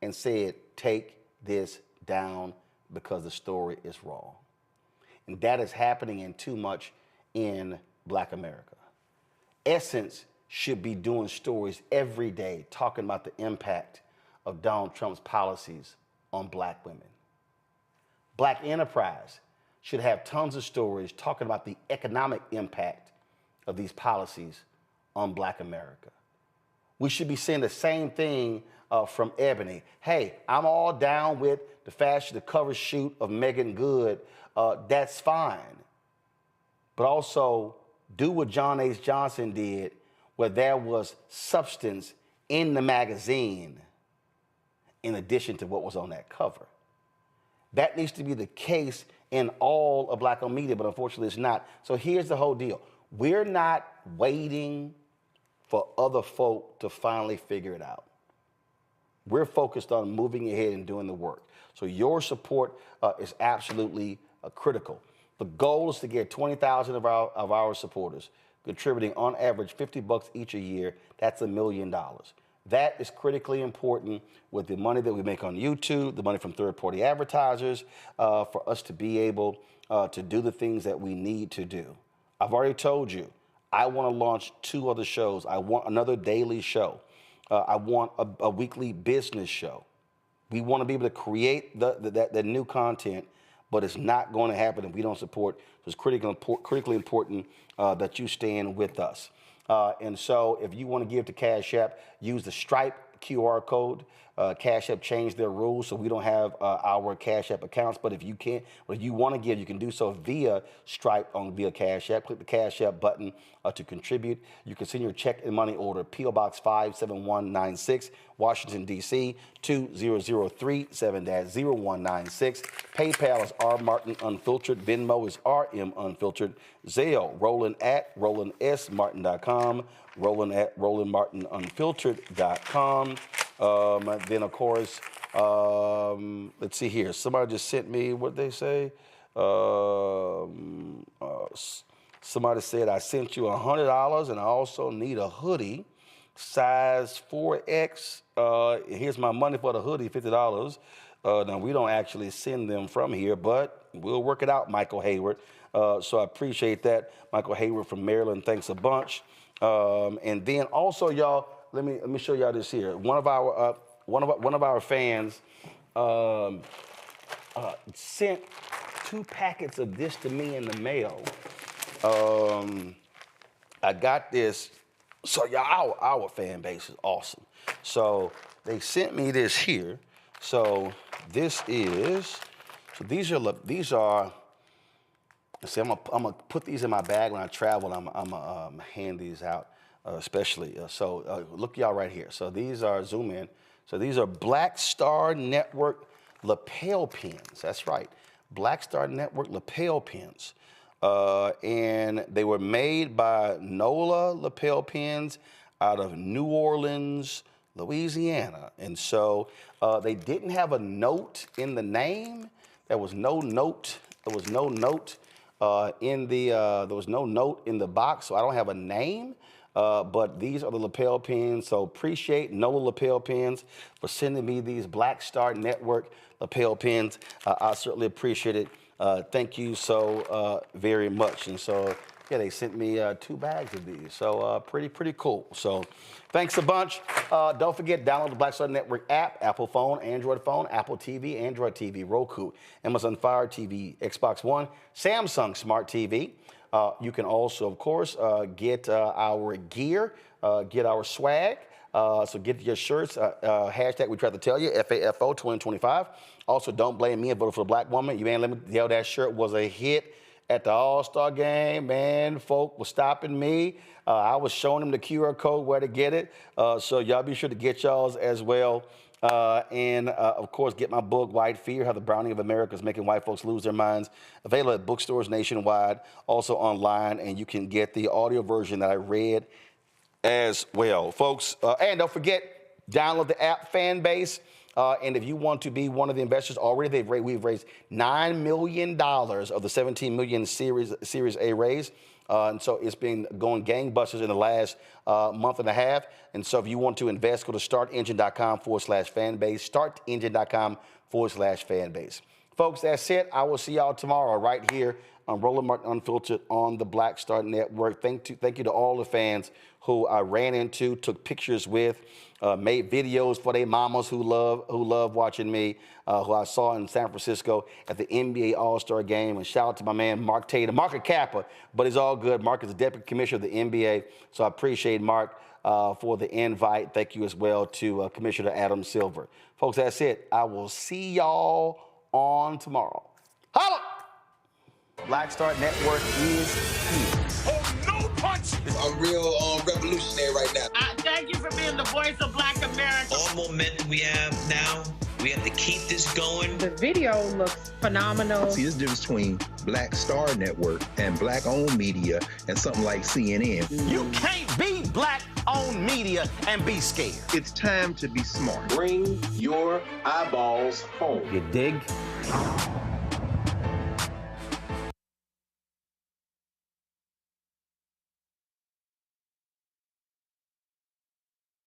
and said, take this down because the story is wrong. And that is happening in too much in Black America. Essence should be doing stories every day talking about the impact of Donald Trump's policies on black women. Black Enterprise should have tons of stories talking about the economic impact of these policies on Black America. We should be seeing the same thing from Ebony. Hey, I'm all down with the cover shoot of Megan Good. That's fine. But also do what John H. Johnson did, where there was substance in the magazine in addition to what was on that cover. That needs to be the case in all of black-owned media, but unfortunately it's not. So here's the whole deal. We're not waiting for other folk to finally figure it out. We're focused on moving ahead and doing the work. So your support is absolutely critical. The goal is to get 20,000 of our supporters contributing on average $50 each a year. That's $1 million. That is critically important with the money that we make on YouTube, the money from third-party advertisers, for us to be able to do the things that we need to do. I've already told you, I want to launch 2 other shows. I want another daily show. I want a weekly business show. We want to be able to create the new content, but it's not going to happen if we don't support. So it's critically important that you stand with us. And so if you want to give to Cash App, use the Stripe QR code. Cash App changed their rules, so we don't have our Cash App accounts. But if you can't, or if you want to give, you can do so via Stripe via Cash App. Click the Cash App button to contribute. You can send your check and money order, P.O. Box 57196, Washington, D.C. 20037-0196. PayPal is R Martin Unfiltered. Venmo is RM Unfiltered. Zelle, Roland@RolandSMartin.com. Roland@RolandMartinUnfiltered.com. Then, of course, let's see here. Somebody just sent me, what they say? Somebody said, I sent you $100 and I also need a hoodie, size 4X. Here's my money for the hoodie, $50. Now, we don't actually send them from here, but we'll work it out, Michael Hayward. So I appreciate that. Michael Hayward from Maryland, thanks a bunch. And then also, y'all, let me show y'all this here. One of our fans sent 2 packets of this to me in the mail. I got this. So y'all, our fan base is awesome. So they sent me this here. So this is. So these are. See, I'm gonna put these in my bag when I travel. I'm gonna hand these out, especially. Look, y'all, right here. So these are, zoom in. So these are Black Star Network lapel pins. That's right, Black Star Network lapel pins, and they were made by NOLA lapel pins out of New Orleans, Louisiana. And so they didn't have a note in the name. There was no note. There was no note in the box, so I don't have a name. But these are the lapel pins. So appreciate NOLA lapel pins for sending me these Black Star Network lapel pins. I certainly appreciate it. Thank you so very much. And so, yeah, they sent me 2 bags of these. So pretty cool. So thanks a bunch. Don't forget, download the Black Star Network app, Apple phone, Android phone, Apple TV, Android TV, Roku, Amazon Fire TV, Xbox One, Samsung Smart TV. You can also, of course, get our gear, get our swag. So get your shirts, hashtag we try to tell you, FAFO 2025. Also, don't blame me and vote for a black woman. You ain't let me tell that shirt was a hit at the All-Star game, man. Folk was stopping me. I was showing them the QR code where to get it. So y'all be sure to get y'all's as well. And of course, get my book, White Fear, How the Browning of America is Making White Folks Lose Their Minds. Available at bookstores nationwide, also online, and you can get the audio version that I read as well. Folks, and don't forget, download the app Fanbase. And if you want to be one of the investors already, we've raised $9 million of the $17 million Series A raise. And so it's been going gangbusters in the last month and a half. And so if you want to invest, go to startengine.com/fanbase, startengine.com/fanbase. Folks, that's it. I will see y'all tomorrow right here on Roland Martin Unfiltered on the Black Star Network. Thank you to all the fans who I ran into, took pictures with, made videos for their mamas who love watching me, who I saw in San Francisco at the NBA All-Star Game. And shout out to my man, Mark Tatum, Mark a Kappa, but it's all good. Mark is the Deputy Commissioner of the NBA, so I appreciate Mark for the invite. Thank you as well to Commissioner Adam Silver. Folks, that's it. I will see y'all on tomorrow. Holla! Black Star Network is here. Oh, no punch! I'm real revolutionary right now. Thank you for being the voice of Black America. All momentum we have now, we have to keep this going. The video looks phenomenal. See, there's a difference between Black Star Network and black-owned media and something like CNN. You can't be black-owned media and be scared. It's time to be smart. Bring your eyeballs home. You dig?